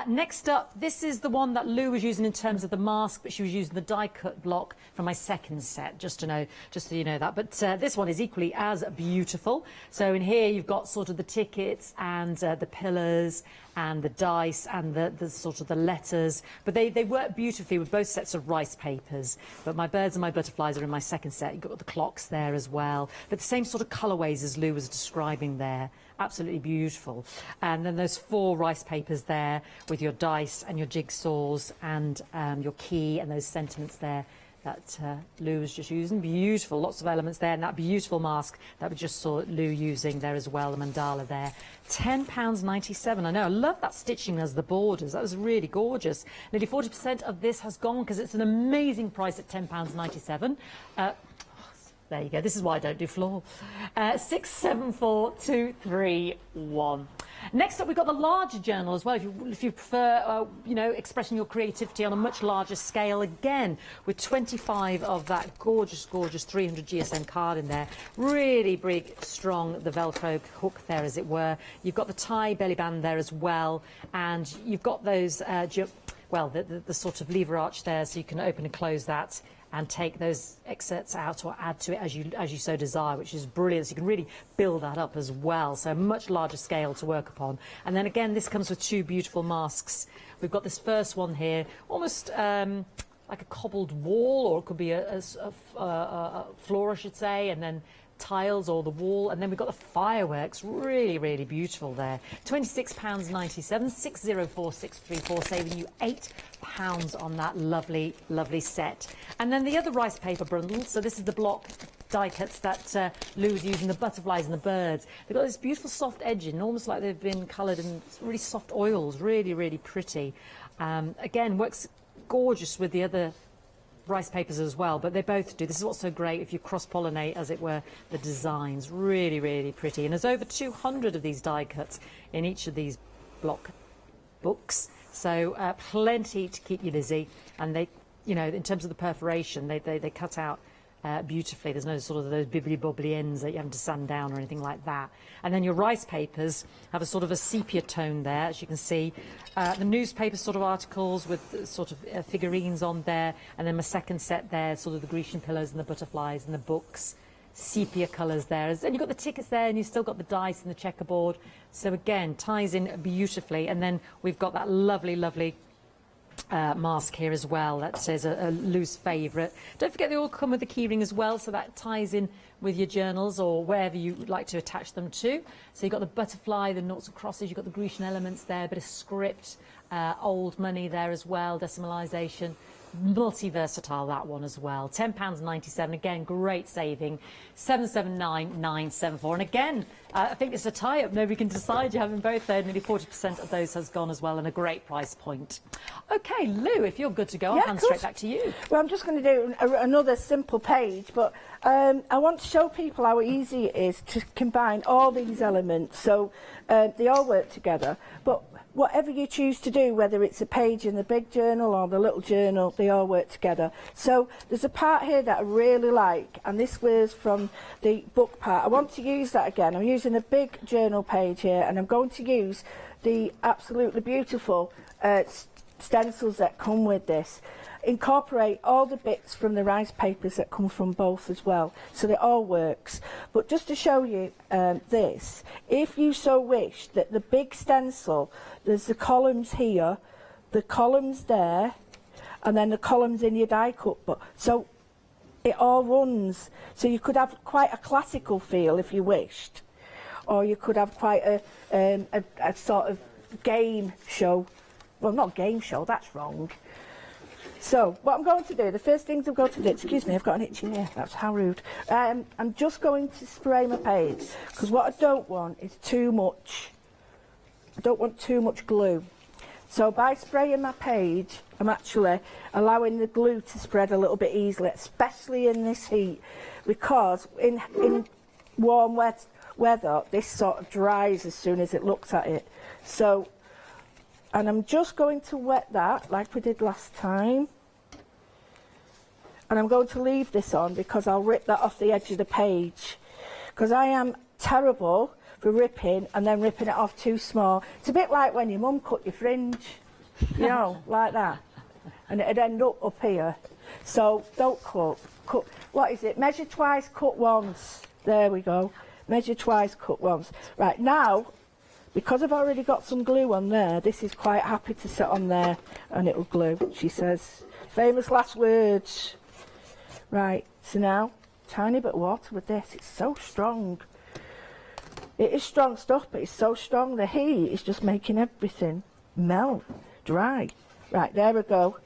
Next up, this is the one that Lou was using in terms of the mask, but she was using the die-cut block from my second set, just so you know that. But this one is equally as beautiful. So in here you've got sort of the tickets and the pillars and the dice and the sort of the letters, but they work beautifully with both sets of rice papers. But my birds and my butterflies are in my second set. You've got the clocks there as well, but the same sort of colourways as Lou was describing there. Absolutely beautiful. And then those 4 rice papers there with your dice and your jigsaws and your key and those sentiments there that Lou was just using. Beautiful, lots of elements there, and that beautiful mask that we just saw Lou using there as well, the mandala there. £10.97. I know, I love that stitching as the borders. That was really gorgeous. Nearly 40% of this has gone because it's an amazing price at £10.97. There you go. This is why I don't do floor. 674231. Next up, we've got the larger journal as well. If you prefer, expressing your creativity on a much larger scale, again with 25 of that gorgeous 300 GSM card in there. Really big, strong, the Velcro hook there, as it were. You've got the tie belly band there as well, and you've got those, the sort of lever arch there, so you can open and close that and take those excerpts out or add to it as you so desire, which is brilliant. So you can really build that up as well. So a much larger scale to work upon. And then again, this comes with 2 beautiful masks. We've got this first one here, almost like a cobbled wall, or it could be a floor, I should say, and then tiles or the wall, and then we've got the fireworks, really beautiful there. £26.97, 604634, saving you £8 on that lovely set. And then the other rice paper bundle, so this is the block die cuts that Lou was using, the butterflies and the birds. They've got this beautiful soft edging, almost like they've been coloured in really soft oils, really pretty. Again, works gorgeous with the other rice papers as well, but they both do. This is what's so great if you cross-pollinate, as it were, the designs. Really pretty. And there's over 200 of these die cuts in each of these block books, so plenty to keep you busy. And they, you know, in terms of the perforation, they cut out beautifully. There's no sort of those bibbly-bobbly ends that you have to sand down or anything like that. And then your rice papers have a sort of a sepia tone there, as you can see. The newspaper sort of articles with sort of figurines on there, and then my second set there, sort of the Grecian pillars and the butterflies and the books, sepia colours there. And you've got the tickets there, and you've still got the dice and the checkerboard. So again, ties in beautifully. And then we've got that lovely mask here as well that says a loose favourite. Don't forget they all come with the keyring as well, so that ties in with your journals or wherever you like to attach them to. So you've got the butterfly, the noughts and crosses, you've got the Grecian elements there, a bit of script, old money there as well, decimalisation. Multi-versatile, that one as well. £10.97, again, great saving. 779,974. And again, I think it's a tie-up. Nobody can decide. You're having both there. Nearly 40% of those has gone as well, and a great price point. OK, Lou, if you're good to go, I'll hand straight back to you. Well, I'm just going to do another simple page, but I want to show people how easy it is to combine all these elements. So they all work together, but whatever you choose to do, whether it's a page in the big journal or the little journal, they all work together. So there's a part here that I really like, and this was from the book part. I want to use that again. I'm using a big journal page here, and I'm going to use the absolutely beautiful stencils that come with this. Incorporate all the bits from the rice papers that come from both as well, so it all works. But just to show you this, if you so wish, that the big stencil, there's the columns here, the columns there, and then the columns in your die cut book. So it all runs. So you could have quite a classical feel if you wished, or you could have quite a sort of game show. Well, not game show, that's wrong. So what I'm going to do, the first things I'm going to do, excuse me, I've got an itchy ear, that's how rude. I'm just going to spray my page, because what I don't want is too much. I don't want too much glue. So by spraying my page, I'm actually allowing the glue to spread a little bit easily, especially in this heat, because in warm, wet weather, this sort of dries as soon as it looks at it. So, and I'm just going to wet that like we did last time. And I'm going to leave this on because I'll rip that off the edge of the page. Because I am terrible for ripping and then ripping it off too small. It's a bit like when your mum cut your fringe, you know, like that. And it'd end up here. So don't cut. What is it? Measure twice, cut once. There we go. Measure twice, cut once. Right, now, because I've already got some glue on there, this is quite happy to sit on there and it'll glue, she says. Famous last words. Right, so now, tiny bit of water with this. It's so strong. It is strong stuff, but it's so strong. The heat is just making everything melt, dry. Right, there we go.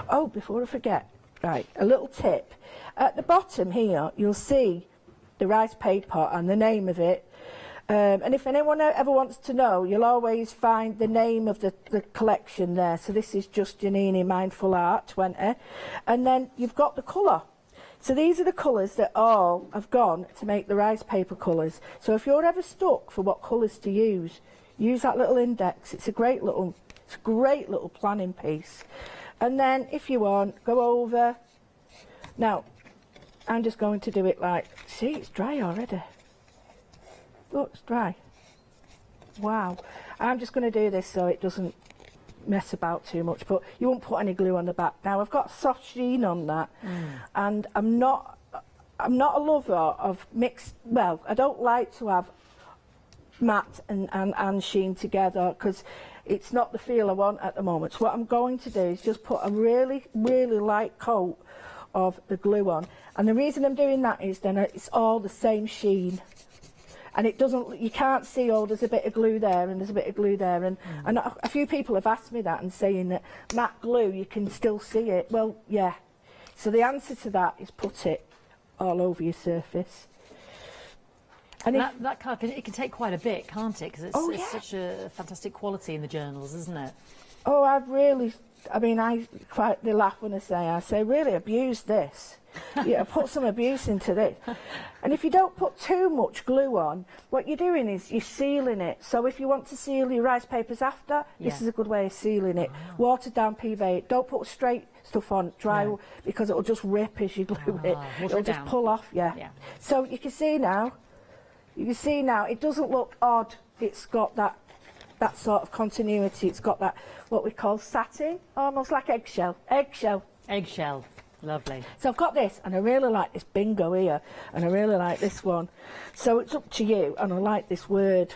Oh, before I forget, right, a little tip. At the bottom here, you'll see the rice paper and the name of it. And if anyone ever wants to know, you'll always find the name of the collection there. So this is just Giannini Mindful Art 20. And then you've got the colour. So these are the colours that all have gone to make the rice paper colours. So if you're ever stuck for what colours to use that little index. It's a great little planning piece. And then if you want, go over. Now, I'm just going to do it like, see, it's dry already. Look, it's dry. Wow. I'm just going to do this so it doesn't mess about too much, but you won't put any glue on the back. Now I've got soft sheen on that, and I'm not a lover of mixed. Well, I don't like to have matte and sheen together because it's not the feel I want at the moment. So what I'm going to do is just put a really light coat of the glue on. And the reason I'm doing that is then it's all the same sheen. And it doesn't, you can't see, oh, there's a bit of glue there and there's a bit of glue there. And a few people have asked me that and saying that matte glue, you can still see it. Well, yeah. So the answer to that is put it all over your surface. And that card, it can take quite a bit, can't it? Because it's such a fantastic quality in the journals, isn't it? Oh, I quite laugh when I say, really abuse this. Yeah, put some abuse into this. And if you don't put too much glue on, what you're doing is you're sealing it. So if you want to seal your rice papers after, this is a good way of sealing it. Watered down PVA. Don't put straight stuff on dry because it'll just rip as you glue it. It'll just pull off, So you can see now, it doesn't look odd. It's got that sort of continuity. It's got that, what we call satin, almost like eggshell. Eggshell. Lovely. So I've got this, and I really like this bingo here, and I really like this one. So it's up to you, and I like this word.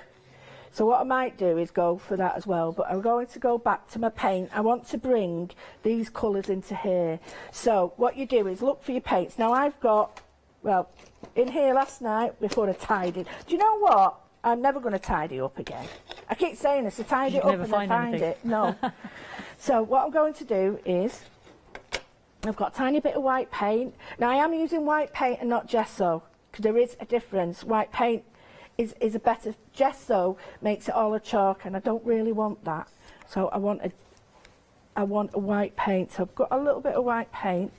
So what I might do is go for that as well, but I'm going to go back to my paint. I want to bring these colours into here. So what you do is look for your paints. Now I've got, well, in here last night before I tidied. Do you know what? I'm never going to tidy up again. I keep saying this, I tidy it up and I find it. No. So what I'm going to do is, I've got a tiny bit of white paint. Now I am using white paint and not gesso, because there is a difference. White paint is a better, gesso makes it all a chalk, and I don't really want that. So I want a white paint. So I've got a little bit of white paint,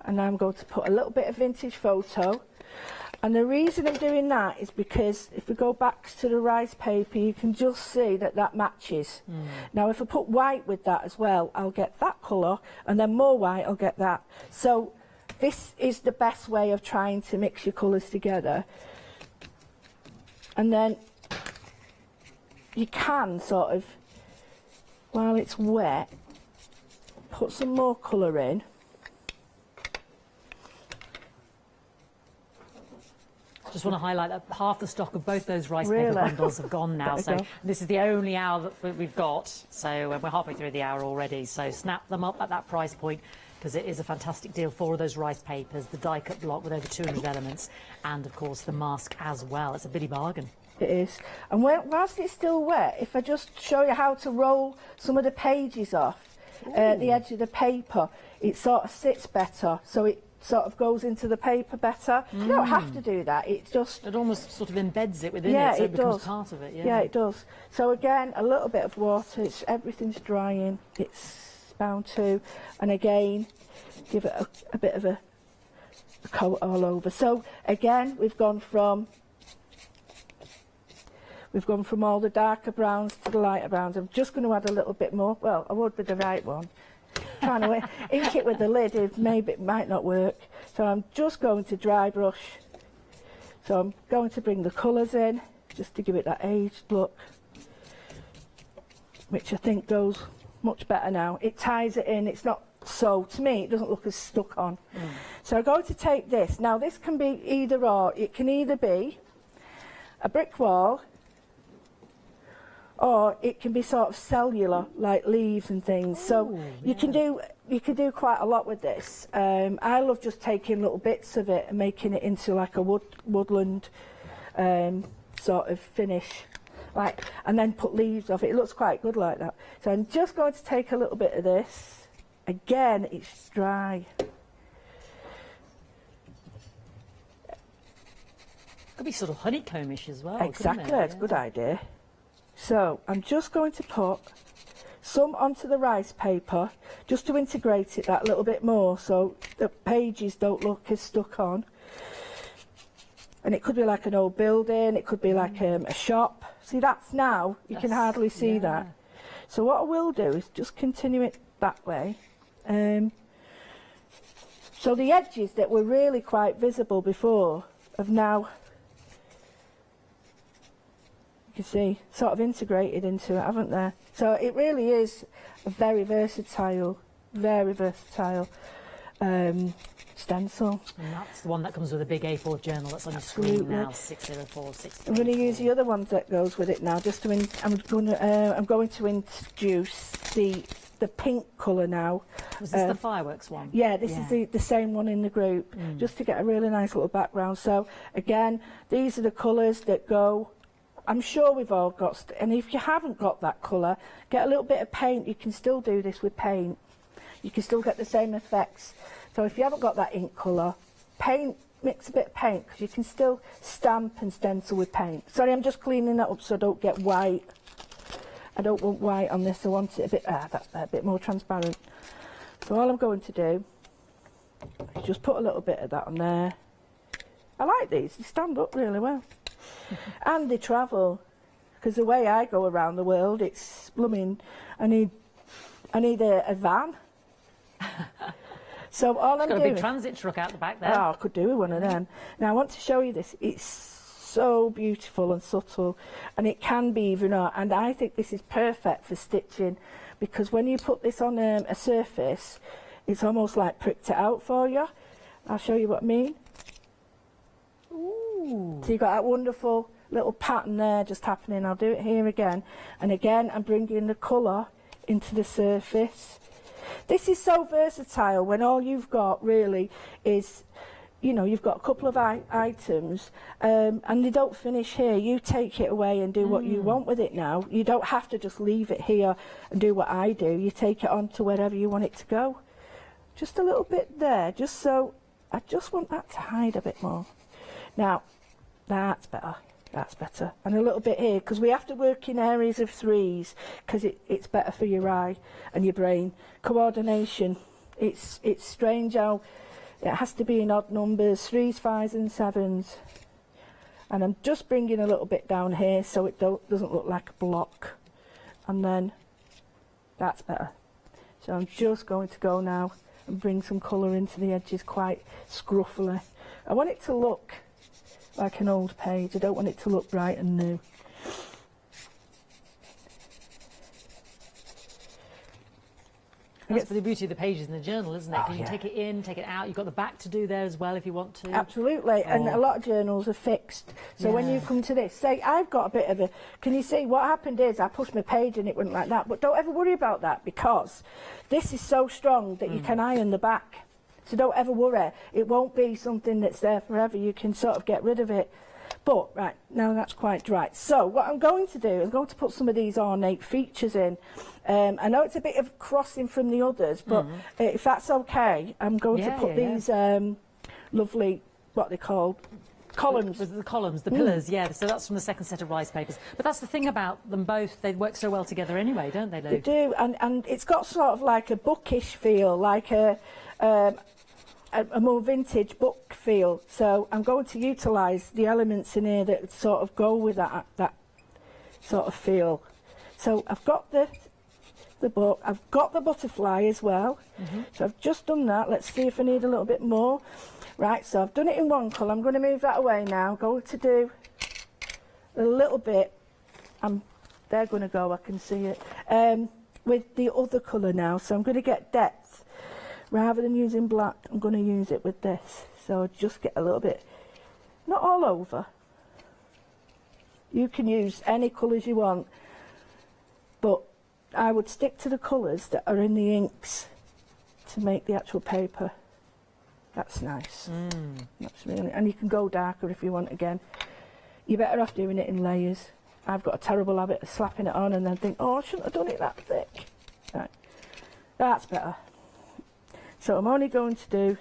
and I'm going to put a little bit of vintage photo. And the reason I'm doing that is because if we go back to the rice paper, you can just see that matches. Now if I put white with that as well, I'll get that colour, and then more white, I'll get that. So this is the best way of trying to mix your colours together. And then you can sort of, while it's wet, put some more colour in. Just want to highlight that half the stock of both those rice paper bundles have gone now. So this is the only hour that we've got. So we're halfway through the hour already. So snap them up at that price point, because it is a fantastic deal for all of those rice papers, the die cut block with over 200 elements, and of course the mask as well. It's a bitty bargain. It is. And whilst it's still wet, if I just show you how to roll some of the pages off the edge of the paper, it sort of sits better. So it sort of goes into the paper better. You don't have to do that. It almost sort of embeds it within it, so it becomes part of it. Yeah, it does. So again, a little bit of water. Everything's drying. It's bound to, and again, give it a bit of a coat all over. So again, we've gone from all the darker browns to the lighter browns. I'm just going to add a little bit more. Well, I would with the right one. Trying to ink it with the lid, it might not work. So I'm just going to dry brush. So I'm going to bring the colours in, just to give it that aged look, which I think goes much better now. It ties it in, it's not so, to me, it doesn't look as stuck on. So I'm going to take this. Now this can be either or. It can either be a brick wall, or it can be sort of cellular, like leaves and things. So you can do quite a lot with this. I love just taking little bits of it and making it into like a woodland sort of finish, and then put leaves off it. It looks quite good like that. So I'm just going to take a little bit of this. Again, it's dry. Could be sort of honeycombish as well. Exactly, that's a good idea. So I'm just going to put some onto the rice paper just to integrate it that little bit more, so the pages don't look as stuck on. And it could be like an old building, it could be like a shop. See, that's now, you can hardly see that. So what I will do is just continue it that way. So the edges that were really quite visible before have now, you can see, sort of integrated into it, haven't they? So it really is a very versatile stencil. And that's the one that comes with a big A4 journal that's on your screen now, 60463. I'm going to use the other ones that goes with it now. Just to I'm going to introduce the the pink colour now. Was this the fireworks one? Yeah, this is the same one in the group, just to get a really nice little background. So again, these are the colours that go. I'm sure we've all got, and if you haven't got that colour, get a little bit of paint. You can still do this with paint. You can still get the same effects. So if you haven't got that ink colour, paint, mix a bit of paint, because you can still stamp and stencil with paint. Sorry, I'm just cleaning that up so I don't get white. I don't want white on this, I want it a bit, that's a bit more transparent. So all I'm going to do is just put a little bit of that on there. I like these, they stand up really well. And they travel, because the way I go around the world, it's blooming, I need a van. So all I'm doing... got a big transit truck out the back there. Oh, I could do with one of them. Now I want to show you this. It's so beautiful and subtle, and it can be even art. And I think this is perfect for stitching, because when you put this on a surface, it's almost like pricked it out for you. I'll show you what I mean. Ooh. So you've got that wonderful little pattern there just happening. I'll do it here again. And again, I'm bringing the colour into the surface. This is so versatile when all you've got really is, you know, you've got a couple of items and they don't finish here. You take it away and do what you want with it now. You don't have to just leave it here and do what I do. You take it on to wherever you want it to go. Just a little bit there, just so, I just want that to hide a bit more. Now, that's better. That's better. And a little bit here, because we have to work in areas of threes, because it's better for your eye and your brain. Coordination. It's strange how it has to be in odd numbers, 3s, 5s and 7s. And I'm just bringing a little bit down here so it doesn't look like a block. And then that's better. So I'm just going to go now and bring some colour into the edges quite scruffily. I want it to look like an old page. I don't want it to look bright and new. That's the beauty of the pages in the journal, isn't it? Because you take it in, take it out. You've got the back to do there as well if you want to. Absolutely, and a lot of journals are fixed. So when you come to this, say I've got a bit of a, can you see what happened is I pushed my page and it went like that, but don't ever worry about that, because this is so strong that you can iron the back. So don't ever worry, it won't be something that's there forever. You can sort of get rid of it. But right, now that's quite dry. So what I'm going to do, I'm going to put some of these ornate features in. I know it's a bit of crossing from the others, but if that's okay, I'm going to put these lovely, what they're called, columns. The columns, the pillars, so that's from the second set of rice papers. But that's the thing about them both, they work so well together anyway, don't they, Lou? They do, and it's got sort of like a bookish feel, like a more vintage book feel. So I'm going to utilise the elements in here that sort of go with that sort of feel. So I've got the book, I've got the butterfly as well. So I've just done that. Let's see if I need a little bit more. Right, so I've done it in one colour. I'm going to move that away now. Going to do a little bit. They're going to go, I can see it. With the other colour now. So I'm going to get depth. Rather than using black, I'm going to use it with this. So just get a little bit, not all over. You can use any colours you want, but I would stick to the colours that are in the inks to make the actual paper. That's nice. That's really, and you can go darker if you want again. You're better off doing it in layers. I've got a terrible habit of slapping it on and then think, oh, I shouldn't have done it that thick. Right. That's better. So I'm only going to do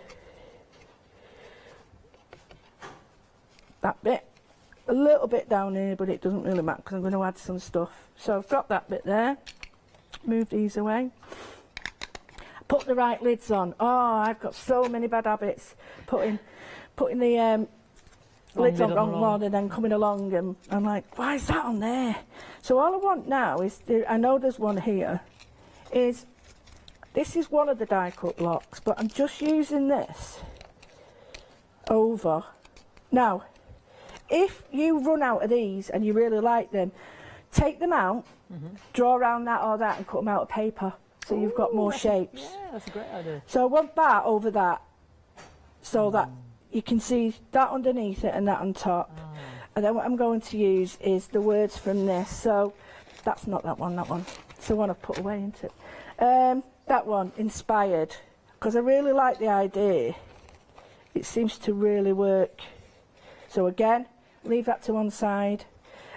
that bit, a little bit down here, but it doesn't really matter because I'm going to add some stuff. So I've got that bit there. Move these away. Put the right lids on. Oh, I've got so many bad habits. Putting the lids on wrong one and then coming along, and I'm like, why is that on there? So all I want now is, I know there's one here, is this is one of the die cut blocks, but I'm just using this over. Now, if you run out of these and you really like them, take them out, draw around that or that and cut them out of paper so you've got more shapes. Yeah, that's a great idea. So I want that over that so that you can see that underneath it and that on top. And then what I'm going to use is the words from this. So that's not that one, that one. It's the one I've put away, isn't it? That one, inspired, because I really like the idea. It seems to really work. So again, leave that to one side.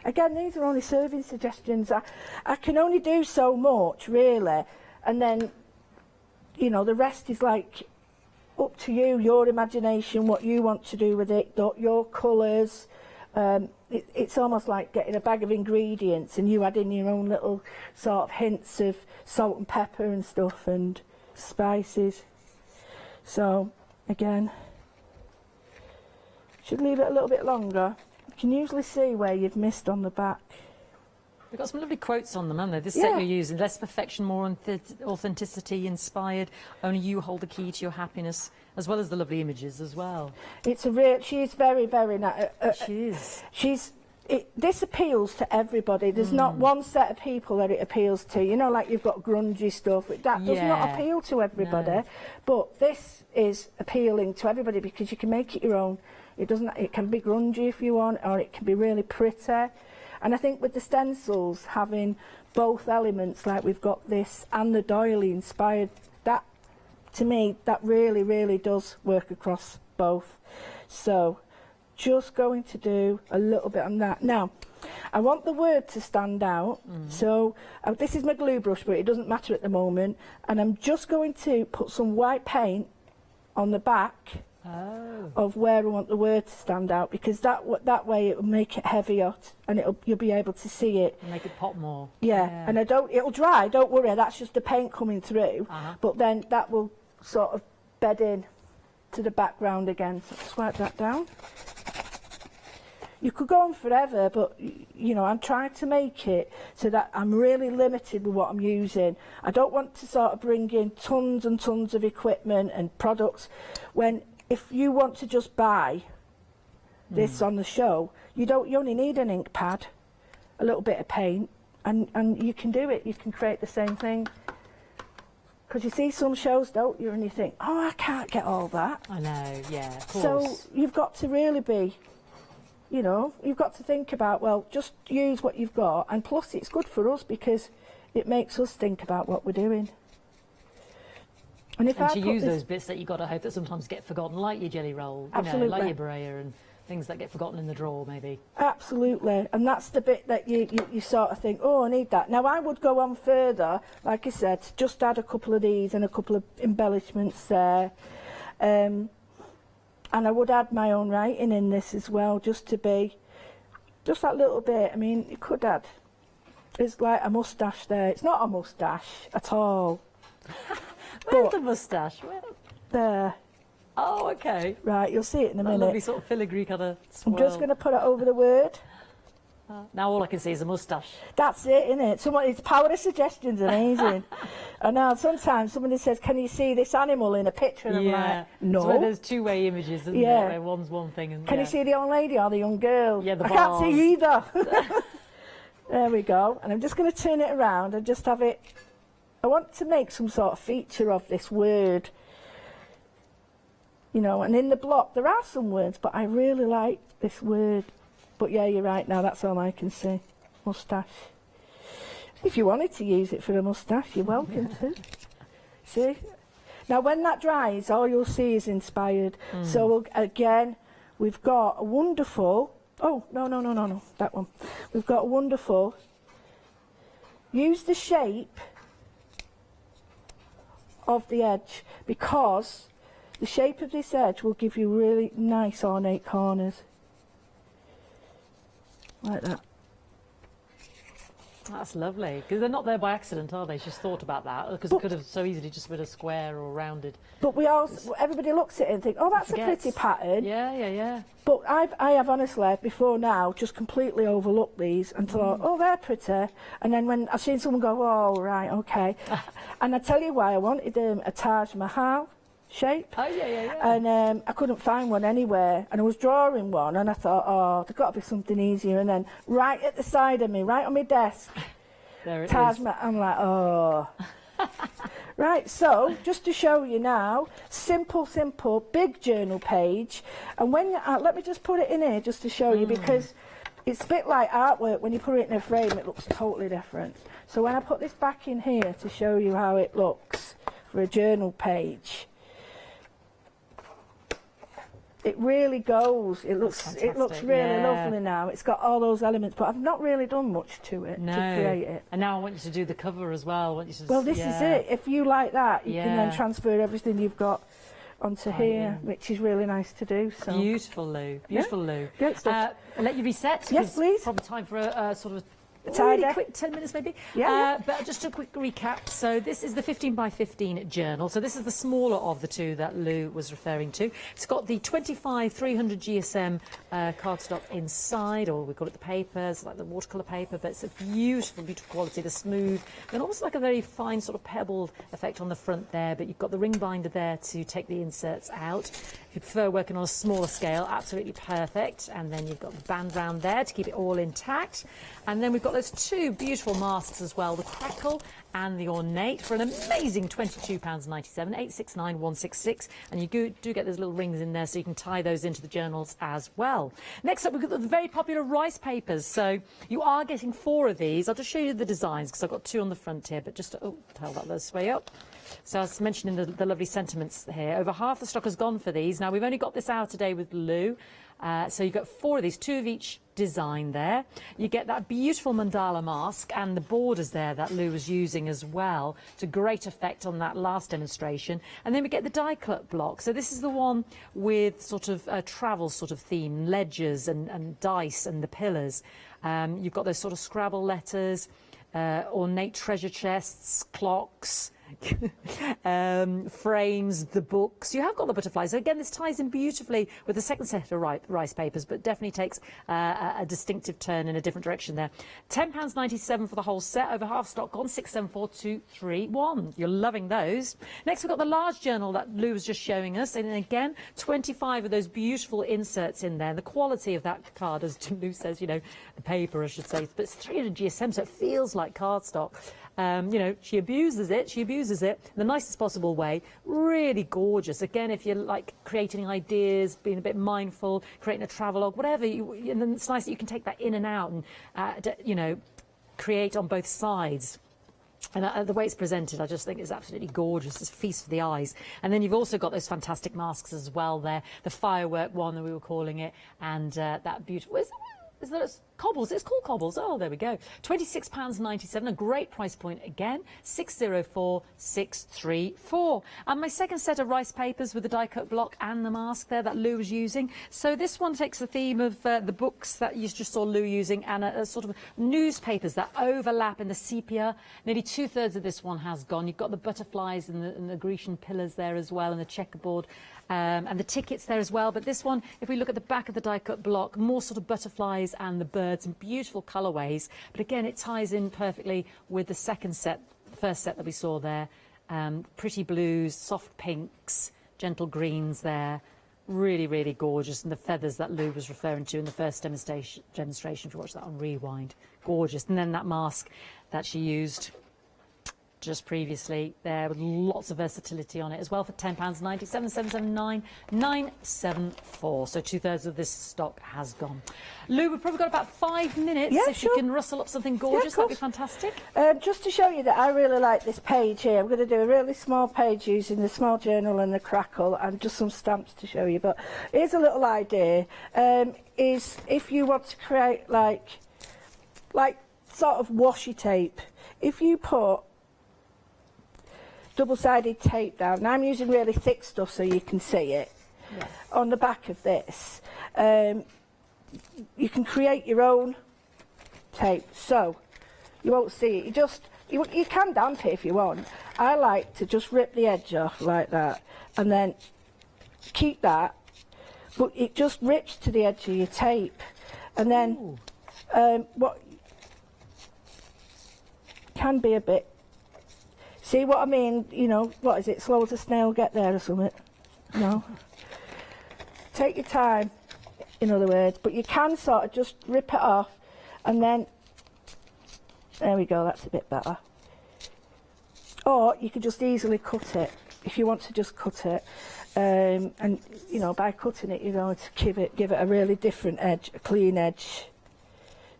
Again, these are only serving suggestions. I can only do so much, really, and then, you know, the rest is like up to you, your imagination, what you want to do with it, your colours. It's almost like getting a bag of ingredients and you add in your own little sort of hints of salt and pepper and stuff and spices. So, again, should leave it a little bit longer. You can usually see where you've missed on the back. They've got some lovely quotes on them, haven't they? This Yeah. set you're using, less perfection, more authenticity, inspired, only you hold the key to your happiness, as well as the lovely images as well. It's a real, she's very, very nice. She is. This appeals to everybody. There's not one set of people that it appeals to. You know, like you've got grungy stuff. That does not appeal to everybody. No. But this is appealing to everybody because you can make it your own. It doesn't. It can be grungy if you want, or it can be really pretty. And I think with the stencils having both elements, like we've got this and the doily inspired, that to me that really, really does work across both. So just going to do a little bit on that. Now, I want the word to stand out. So this is my glue brush, but it doesn't matter at the moment. And I'm just going to put some white paint on the back of where I want the word to stand out, because that way it will make it heavier and you'll be able to see it. Make it pop more. Yeah, and it'll dry, don't worry, that's just the paint coming through. But then that will sort of bed in to the background again. So just wipe that down. You could go on forever, but you know, I'm trying to make it so that I'm really limited with what I'm using. I don't want to sort of bring in tons and tons of equipment and products when if you want to just buy this on the show, you only need an ink pad, a little bit of paint, and you can do it. You can create the same thing. Because you see some shows, don't you, and you think, oh, I can't get all that. I know, yeah, of course. So you've got to really be, you know, you've got to think about, well, just use what you've got, and plus it's good for us because it makes us think about what we're doing. And if to use those bits that you got to hope that sometimes get forgotten, like your jelly roll, you know, like your brayer and things that get forgotten in the drawer, maybe. Absolutely, and that's the bit that you sort of think, oh, I need that. Now, I would go on further, like I said, just add a couple of these and a couple of embellishments there. And I would add my own writing in this as well, just to be, just that little bit. I mean, you could add, it's like a moustache there. It's not a moustache at all. Where's the moustache? There. Oh, okay. Right, you'll see it in a minute. Lovely sort of filigree kind of swirl. I'm just going to put it over the word. Now all I can see is a moustache. That's it, isn't it? It's power of suggestion's amazing. And now sometimes somebody says, can you see this animal in a picture? And I'm like, no. So there's two-way images, isn't there? Where one's one thing. And, can you see the young lady or the young girl? Yeah, the I can't see either. There we go. And I'm just going to turn it around and just have it. I want to make some sort of feature of this word. You know, and in the block there are some words, but I really like this word. But yeah, you're right, now that's all I can see. Moustache. If you wanted to use it for a moustache, you're welcome to. See? Now when that dries, all you'll see is inspired. So again, we've got a wonderful, oh, no, that one. We've got a wonderful, use the shape of the edge, because the shape of this edge will give you really nice ornate corners. Like that. That's lovely, because they're not there by accident, are they? She's thought about that, because it could have so easily just been a square or rounded. But everybody looks at it and think, oh, that's a pretty pattern. Yeah. But I have honestly, before now, just completely overlooked these and thought, oh, they're pretty. And then when I've seen someone go, oh, right, okay. And I tell you why, I wanted a Taj Mahal shape. Oh, yeah. And I couldn't find one anywhere. And I was drawing one and I thought, oh, there's got to be something easier. And then right at the side of me, right on my desk, there it Taj is. Mahal. I'm like, oh. Right, so just to show you now, simple, big journal page. And when let me just put it in here just to show you, because It's a bit like artwork. When you put it in a frame, it looks totally different. So when I put this back in here to show you how it looks for a journal page, it really goes. It looks really lovely now. It's got all those elements, but I've not really done much to it to create it. And now I want you to do the cover as well. I want you to, well, this is it. If you like that, you can then transfer everything you've got onto here, which is really nice to do. So beautiful, Lou. Beautiful, Lou. Great stuff. I'll let you reset. Yes, please. Probably time for a sort of tidy. Really quick 10 minutes maybe. But just a quick recap. So this is the 15 by 15 journal. So this is the smaller of the two that Lou was referring to. It's got the 25 300 GSM cardstock inside, or we call it the paper. It's like the watercolour paper, but it's a beautiful, beautiful quality. The smooth, and almost like a very fine sort of pebbled effect on the front there. But you've got the ring binder there to take the inserts out. If you prefer working on a smaller scale, absolutely perfect. And then you've got the band round there to keep it all intact. And then we've got those two beautiful masks as well, the Crackle and the Ornate, for an amazing £22.97, 869166. And you do get those little rings in there, so you can tie those into the journals as well. Next up, we've got the very popular rice papers. So you are getting 4 of these. I'll just show you the designs, because I've got 2 on the front here, but just to hold that this way up. So I was mentioning the lovely sentiments here. Over half the stock has gone for these. Now, we've only got this out today with Lou. So you've got 4 of these, 2 of each design there. You get that beautiful mandala mask and the borders there that Lou was using as well, to great effect on that last demonstration. And then we get the die cut block. So this is the one with sort of a travel sort of theme, ledgers and dice and the pillars. You've got those sort of Scrabble letters, ornate treasure chests, clocks, frames, the books. You have got the butterflies. So again, this ties in beautifully with the second set of rice papers, but definitely takes a distinctive turn in a different direction there. £10.97 for the whole set. Over half stock gone. 674231. You're loving those. Next, we've got the large journal that Lou was just showing us, and again, 25 of those beautiful inserts in there. The quality of that card, as Lou says, you know, the paper, I should say, but it's 300 GSM, so it feels like cardstock. You know, she abuses it in the nicest possible way. Really gorgeous. Again, if you're like creating ideas, being a bit mindful, creating a travelogue, whatever, and then it's nice that you can take that in and out and, you know, create on both sides. And the way it's presented, I just think is absolutely gorgeous. It's a feast for the eyes. And then you've also got those fantastic masks as well there. The firework one that we were calling it, and that beautiful... Is that cobbles? It's called cobbles. Oh, there we go. £26.97, a great price point again. 604634. And my second set of rice papers with the die cut block and the mask there that Lou was using. So this one takes the theme of the books that you just saw Lou using, and a sort of newspapers that overlap in the sepia. Nearly 2/3 of this one has gone. You've got the butterflies and the Grecian pillars there as well, and the checkerboard. And the tickets there as well. But this one, if we look at the back of the die cut block, more sort of butterflies and the birds and beautiful colourways. But again, it ties in perfectly with the second set, the first set that we saw there. Pretty blues, soft pinks, gentle greens there. Really, really gorgeous. And the feathers that Lou was referring to in the first demonstration, if you watch that on Rewind. Gorgeous. And then that mask that she used just previously there, with lots of versatility on it as well, for £10.97, 779 974. So 2/3 of this stock has gone. Lou, we've probably got about 5 minutes. If you can rustle up something gorgeous, that'd be fantastic. Just to show you that I really like this page here, I'm going to do a really small page using the small journal and the Crackle, and just some stamps to show you. But here's a little idea, is if you want to create like sort of washi tape, if you put double-sided tape down, and I'm using really thick stuff so you can see it, on the back of this, you can create your own tape, so you won't see it. You can damp it if you want. I like to just rip the edge off like that, and then keep that, but it just rips to the edge of your tape. And then what can be a bit, see what I mean, you know, what is it, slow as a snail get there or something? No. Take your time, in other words, but you can sort of just rip it off, and then, there we go, that's a bit better. Or you could just easily cut it, if you want to just cut it, and, you know, by cutting it, you're going to give it a really different edge, a clean edge.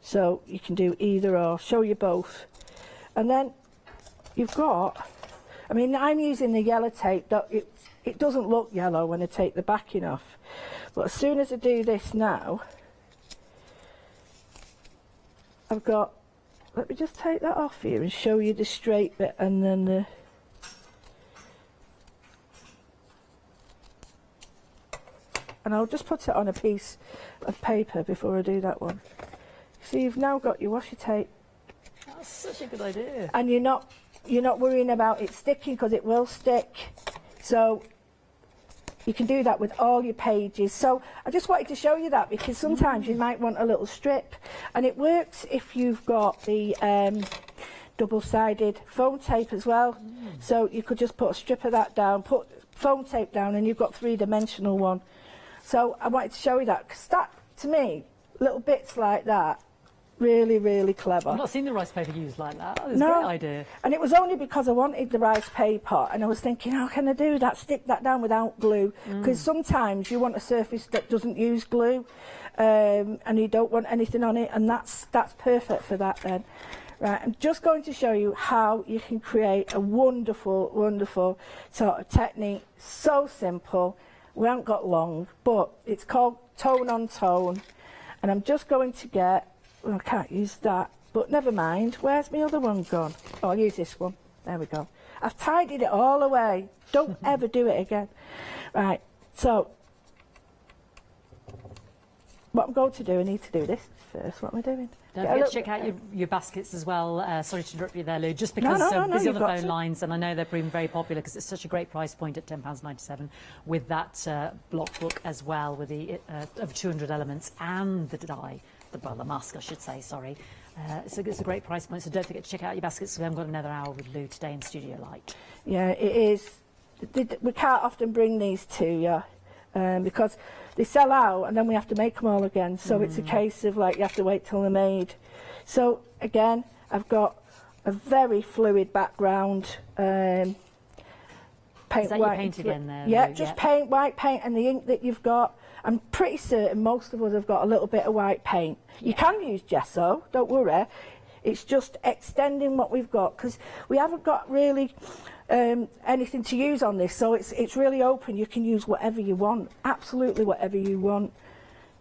So you can do either or, show you both. And then you've got, I mean, I'm using the yellow tape. It doesn't look yellow when I take the backing off. But as soon as I do this now, I've got, let me just take that off here and show you the straight bit and then the, and I'll just put it on a piece of paper before I do that one. So you've now got your washi tape. That's such a good idea. And you're not worrying about it sticking, because it will stick. So you can do that with all your pages. So I just wanted to show you that, because sometimes you might want a little strip, and it works if you've got the double-sided foam tape as well. So you could just put a strip of that down, put foam tape down, and you've got three-dimensional one. So I wanted to show you that, because that, to me, little bits like that, really, really clever. I've not seen the rice paper used like that. That was No. a great idea. And it was only because I wanted the rice paper, and I was thinking, how can I do that? Stick that down without glue. Because sometimes you want a surface that doesn't use glue, and you don't want anything on it, and that's perfect for that then. Right, I'm just going to show you how you can create a wonderful, wonderful sort of technique. So simple. We haven't got long, but it's called tone on tone. And I'm just going to get, well, I can't use that, but never mind. Where's my other one gone? Oh, I'll use this one. There we go. I've tidied it all away. Don't ever do it again. Right, so what I'm going to do, I need to do this first. What am I doing? Don't forget to check out your baskets as well. Sorry to interrupt you there, Lou. Just because No, busy on you've the got phone to. lines, and I know they're proving very popular because it's such a great price point at £10.97 with that block book as well, with the of 200 elements and the die, the mask, I should say. Sorry. So it's a great price point. So don't forget to check out your baskets. We haven't got another hour with Lou today in StudioLight. Yeah, it is. We can't often bring these to you because they sell out, and then we have to make them all again. So it's a case of like you have to wait till they're made. So again, I've got a very fluid background. Paint Is that white your paint again there? Yeah, Lou? just paint, white paint, and the ink that you've got. I'm pretty certain most of us have got a little bit of white paint. You can use gesso, don't worry. It's just extending what we've got, because we haven't got really anything to use on this, so it's really open. You can use whatever you want, absolutely whatever you want.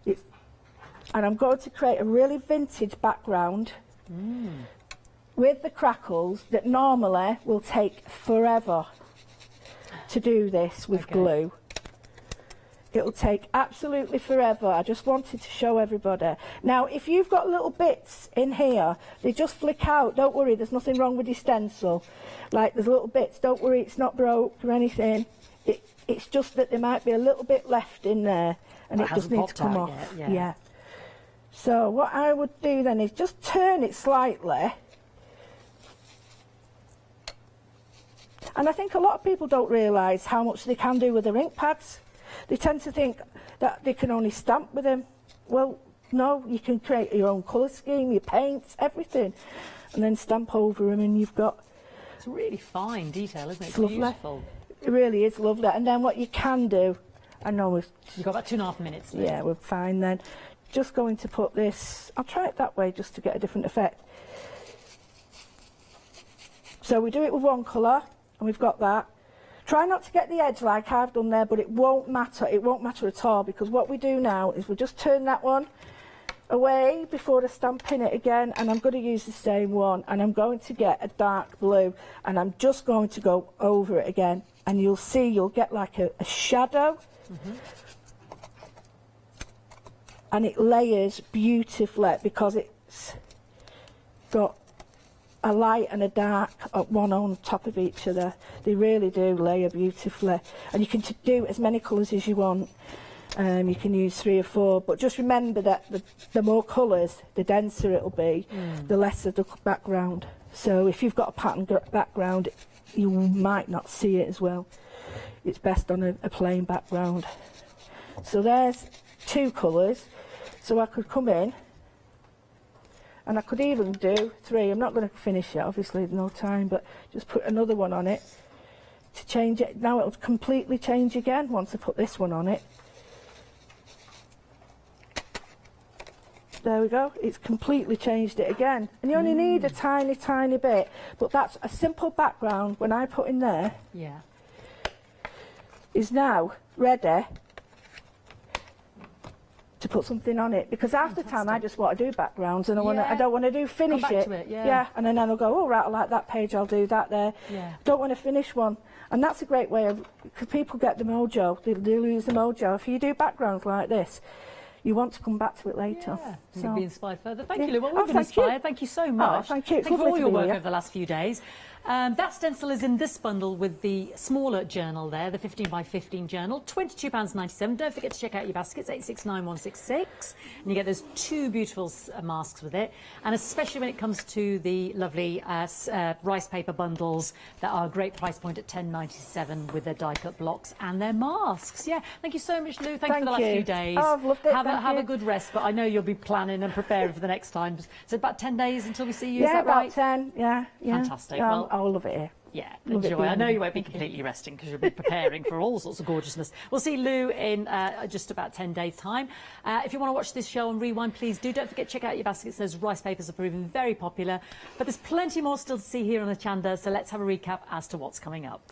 And I'm going to create a really vintage background with the crackles that normally will take forever to do this with glue. It'll take absolutely forever. I just wanted to show everybody. Now, if you've got little bits in here, they just flick out. Don't worry, there's nothing wrong with your stencil. Like, there's little bits, don't worry, it's not broke or anything. It's just that there might be a little bit left in there, and it just needs to come off. Yeah. So what I would do then is just turn it slightly. And I think a lot of people don't realise how much they can do with their ink pads. They tend to think that they can only stamp with them. Well, no, you can create your own colour scheme, your paints, everything, and then stamp over them, and you've got... It's really fine detail, isn't it? It's lovely. Beautiful. It really is lovely. And then what you can do, I know you've got about 2.5 minutes. Yeah, we're fine then. Just going to put this, I'll try it that way just to get a different effect. So we do it with one colour, and we've got that. Try not to get the edge like I've done there, but it won't matter. It won't matter at all, because what we do now is we just turn that one away before I stamp in it again, and I'm going to use the same one, and I'm going to get a dark blue, and I'm just going to go over it again, and you'll see you'll get like a shadow. And it layers beautifully because it's got a light and a dark one on top of each other. They really do layer beautifully, and you can do as many colours as you want. You can use 3 or 4, but just remember that the more colours, the denser it'll be, the less of the background. So if you've got a pattern background, you might not see it as well. It's best on a plain background. So there's 2 colours. So I could come in, and I could even do 3. I'm not going to finish it, obviously, no time, but just put another one on it to change it. Now it'll completely change again once I put this one on it. There we go. It's completely changed it again. And you only need a tiny, tiny bit. But that's a simple background when I put in there. Yeah. Is now ready to put something on it, because half the time I just want to do backgrounds and I don't want to do finish Come back to it, yeah. and then I'll go, oh right, I like that page, I'll do that there. Yeah. Don't want to finish one, and that's a great way of, because people get the mojo, they lose the mojo. If you do backgrounds like this, you want to come back to it later. Yeah, so, you'll be inspired further. Thank you, Lou. Well, Oh, we've been thank inspired. you. Thank you so much. Oh, thank you. It's Thank you for lovely all your to be work here. over the last few days. That stencil is in this bundle with the smaller journal there, the 15 by 15 journal, £22.97. Don't forget to check out your baskets, 869166, and you get those two beautiful masks with it. And especially when it comes to the lovely rice paper bundles that are a great price point at £10.97 with their die-cut blocks and their masks. Yeah, thank you so much, Lou. Thank you for the last few days. Oh, I've loved it. Have a good rest, but I know you'll be planning and preparing for the next time. So about 10 days until we see you, is that about right? 10, yeah. Fantastic. Yeah, Well, I'll love it here. Yeah, Love it enjoy. I being know here. you won't be completely resting because you'll be preparing for all sorts of gorgeousness. We'll see Lou in just about 10 days' time. If you want to watch this show on Rewind, please do. Don't forget to check out your baskets. Those rice papers are proving very popular. But there's plenty more still to see here on Hochanda, so let's have a recap as to what's coming up.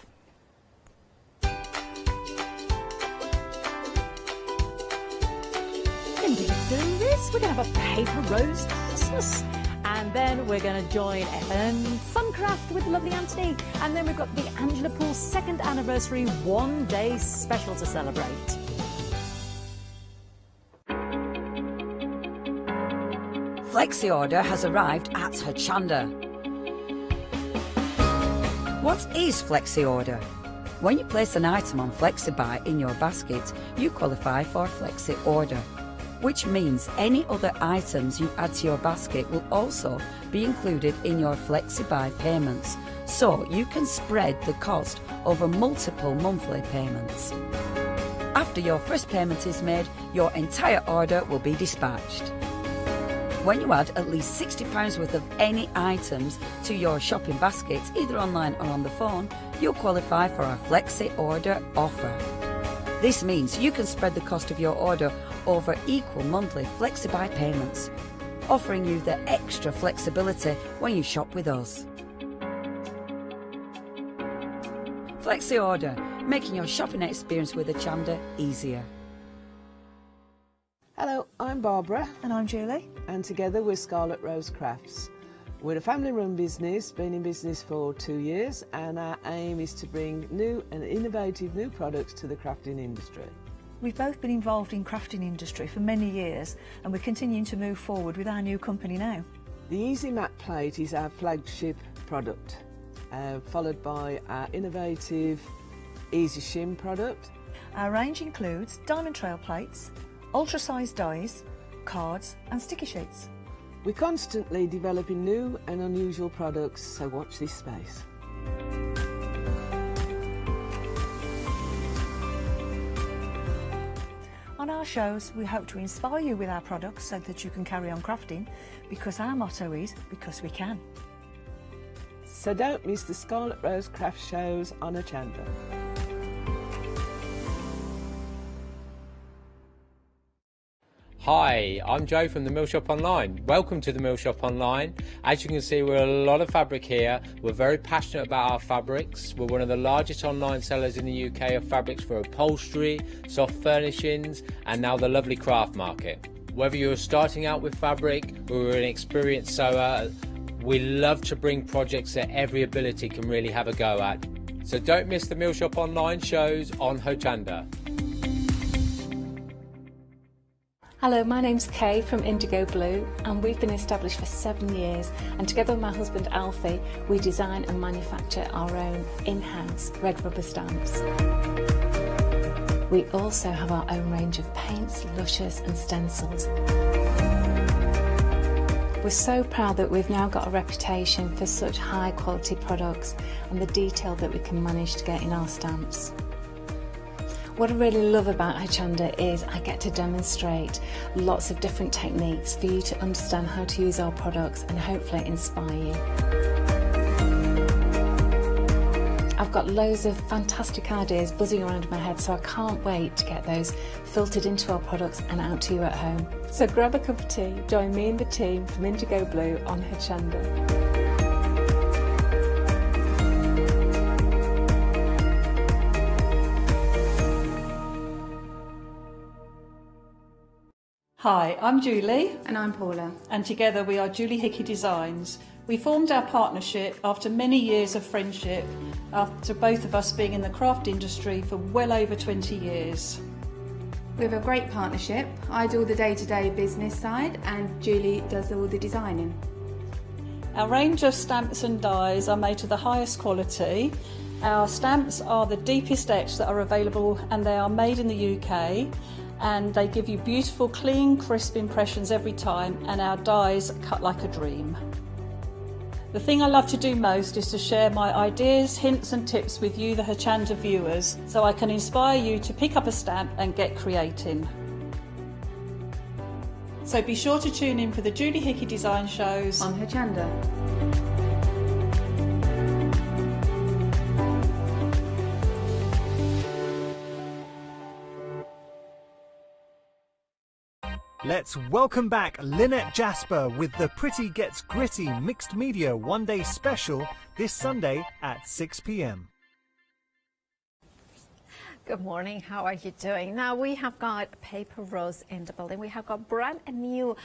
Indeed, doing this, we're going to have a paper rose Christmas. And then we're going to join FMM FunCraft with the lovely Anthony. And then we've got the Angela Poole 2nd anniversary one-day special to celebrate. Flexi Order has arrived at Hochanda. What is Flexi Order? When you place an item on FlexiBuy in your basket, you qualify for Flexi Order, which means any other items you add to your basket will also be included in your FlexiBuy payments, so you can spread the cost over multiple monthly payments. After your first payment is made, your entire order will be dispatched. When you add at least £60 worth of any items to your shopping basket, either online or on the phone, you'll qualify for our Flexi Order offer. This means you can spread the cost of your order over equal monthly FlexiBuy payments, offering you the extra flexibility when you shop with us. Flexi Order, making your shopping experience with Hochanda easier. Hello, I'm Barbara. And I'm Julie. And together we're Scarlet Rose Crafts. We're a family-run business, been in business for 2 years, and our aim is to bring new and innovative new products to the crafting industry. We've both been involved in crafting industry for many years, and we're continuing to move forward with our new company now. The Easy Mat Plate is our flagship product, followed by our innovative Easy Shim product. Our range includes diamond trail plates, ultra-sized dies, cards and sticky sheets. We're constantly developing new and unusual products, so watch this space. On our shows, we hope to inspire you with our products so that you can carry on crafting, because our motto is, because we can. So don't miss the Scarlet Rose Craft shows on Hochanda. Hi, I'm Joe from the Mill Shop Online. Welcome to the Mill Shop Online. As you can see, we're a lot of fabric here. We're very passionate about our fabrics. We're one of the largest online sellers in the UK of fabrics for upholstery, soft furnishings, and now the lovely craft market. Whether you're starting out with fabric or you're an experienced sewer, we love to bring projects that every ability can really have a go at. So don't miss the Mill Shop Online shows on Hochanda. Hello, my name's Kay from Indigo Blue, and we've been established for 7 years, and together with my husband Alfie we design and manufacture our own in-house red rubber stamps. We also have our own range of paints, lushes and stencils. We're so proud that we've now got a reputation for such high quality products and the detail that we can manage to get in our stamps. What I really love about Hochanda is I get to demonstrate lots of different techniques for you to understand how to use our products and hopefully inspire you. I've got loads of fantastic ideas buzzing around in my head, so I can't wait to get those filtered into our products and out to you at home. So grab a cup of tea, join me and the team from Indigo Blue on Hochanda. Hi, I'm Julie. And I'm Paula. And together we are Julie Hickey Designs. We formed our partnership after many years of friendship, after both of us being in the craft industry for well over 20 years. We have a great partnership. I do all the day-to-day business side and Julie does all the designing. Our range of stamps and dies are made to the highest quality. Our stamps are the deepest etch that are available and they are made in the UK. And they give you beautiful, clean, crisp impressions every time, and our dies cut like a dream. The thing I love to do most is to share my ideas, hints and tips with you, the Hochanda viewers, so I can inspire you to pick up a stamp and get creating. So be sure to tune in for the Julie Hickey Design shows on Hochanda. Let's welcome back Lynette Jasper with the Pretty Gets Gritty Mixed Media One Day Special this Sunday at 6 p.m. Good morning, how are you doing? Now we have got Paper Rose in the building. We have got brand new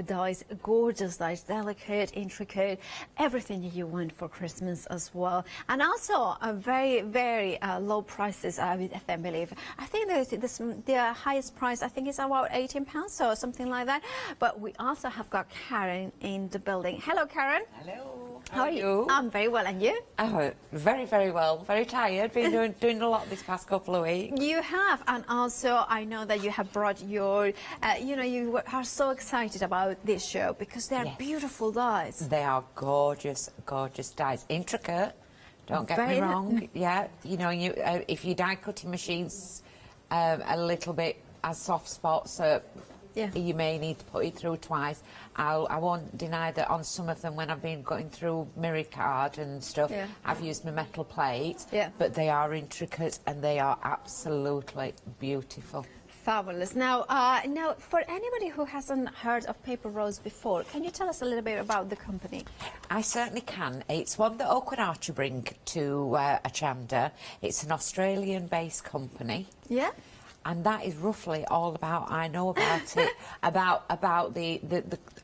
dies, gorgeous dies, delicate, intricate, everything you want for Christmas as well. And also a very, very low prices with FM Believe. I think the highest price I think is about £18 or something like that. But we also have got Karen in the building. Hello, Karen. Hello. How are you? I'm very well, and you? Oh, very, very well. Very tired. Been doing a lot this past couple of weeks. You have, and also I know that you have brought your, you are so excited about this show because they are beautiful dies. They are gorgeous, gorgeous dies. Intricate. Don't get me wrong. Yeah, if your die cutting machines a little bit has soft spots, you may need to put it through twice. I won't deny that on some of them, when I've been going through mirror card and stuff, I've used my metal plate, but they are intricate and they are absolutely beautiful. Fabulous. Now, for anybody who hasn't heard of Paper Rose before, can you tell us a little bit about the company? I certainly can. It's one that Oakwood Archer bring to Hochanda. It's an Australian-based company. Yeah. And that is roughly all I know about it. about the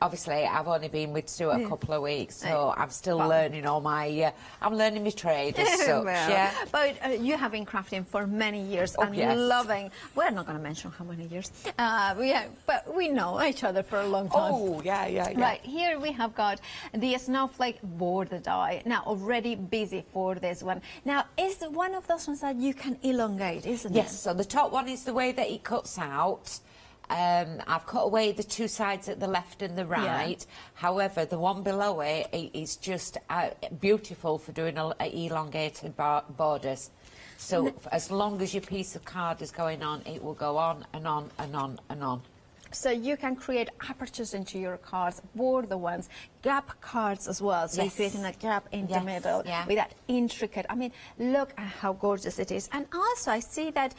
obviously I've only been with Sue a couple of weeks, so I'm still learning all my I'm learning my trade as such. Well, but you have been crafting for many years and loving. We're not going to mention how many years. But we know each other for a long time. Oh yeah. Right, here we have got the snowflake border die. Now already busy for this one. Now is one of those ones that you can elongate, isn't it? Yes. So the top one is the way that it cuts out. I've cut away the two sides at the left and the right. However, the one below it is just beautiful for doing elongated borders. So as long as your piece of card is going on, it will go on and on and on and on. So you can create apertures into your cards, border ones, gap cards as well. So you're creating a gap in the middle with that intricate. I mean, look at how gorgeous it is. And also, I see that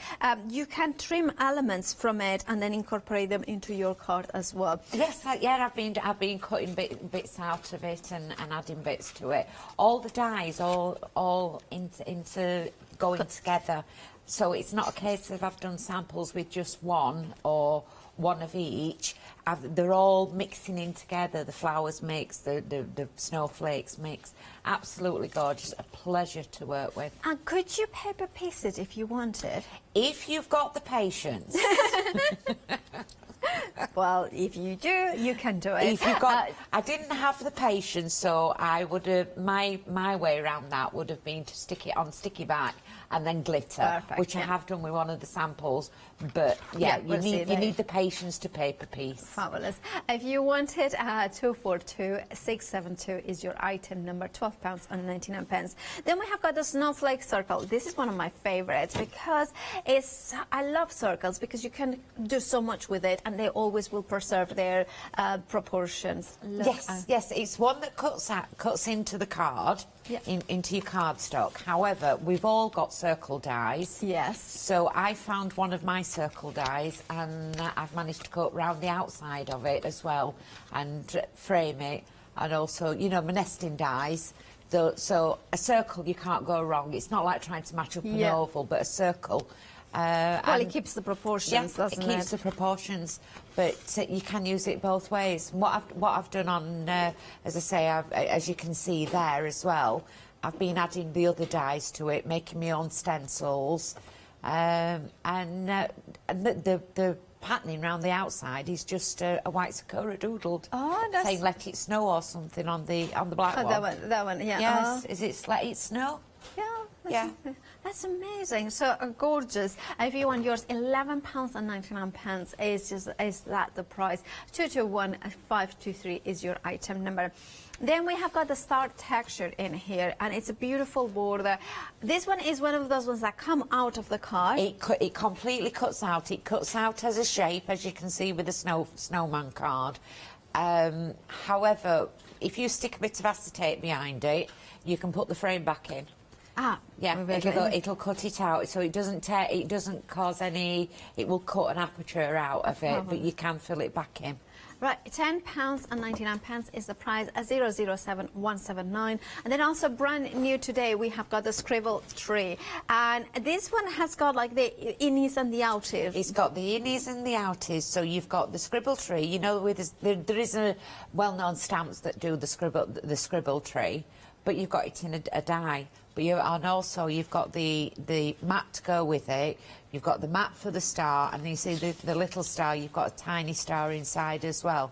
you can trim elements from it and then incorporate them into your card as well. Yes, I've been cutting bits out of it and adding bits to it. All the dies all into going together. So it's not a case of I've done samples with just one or one of each. They're all mixing in together. The flowers mix, the snowflakes mix. Absolutely gorgeous. A pleasure to work with. And could you paper piece it if you wanted? If you've got the patience. Well, if you do, you can do it. If you've got, I didn't have the patience, so I would have my way around that would have been to stick it on sticky back and then glitter, which I have done with one of the samples. But you need the patience to paper piece. Fabulous. If you want it, 242672 is your item number, £12.99. Then we have got the snowflake circle. This is one of my favourites because I love circles because you can do so much with it and they always will preserve their proportions. Yes, it's one that cuts into the card, into your cardstock. However, we've all got circle dies. Yes. So I found one of my circle dies, and I've managed to cut round the outside of it as well, and frame it, and also, you know, my nesting dies. So a circle, you can't go wrong. It's not like trying to match up an oval, but a circle. Well, it keeps the proportions, doesn't it? It keeps the proportions, but you can use it both ways. What I've done on, as I say, as you can see there as well, I've been adding the other dies to it, making my own stencils, and the patterning around the outside is just a white sakura doodled, saying "Let it snow" or something on the black one. That one, yeah. Yes, is it "Let it snow"? Yeah. That's amazing. So gorgeous. If you want yours, £11.99 is that the price. 221523 is your item number. Then we have got the star texture in here, and it's a beautiful border. This one is one of those ones that come out of the card. It completely cuts out. It cuts out as a shape, as you can see with the snowman card. However, if you stick a bit of acetate behind it, you can put the frame back in. Yeah, it'll cut it out, so it doesn't tear, it doesn't cause any. It will cut an aperture out of it, but you can fill it back in. Right, £10.99 is the price, 007179. And then also brand new today, we have got the scribble tree. And this one has got like the innies and the outies. It's got the innies and the outies, so you've got the scribble tree. You know, there is a well-known stamps that do the scribble tree, but you've got it in a die. And also you've got the mat to go with it. You've got the mat for the star, and you see the little star, you've got a tiny star inside as well.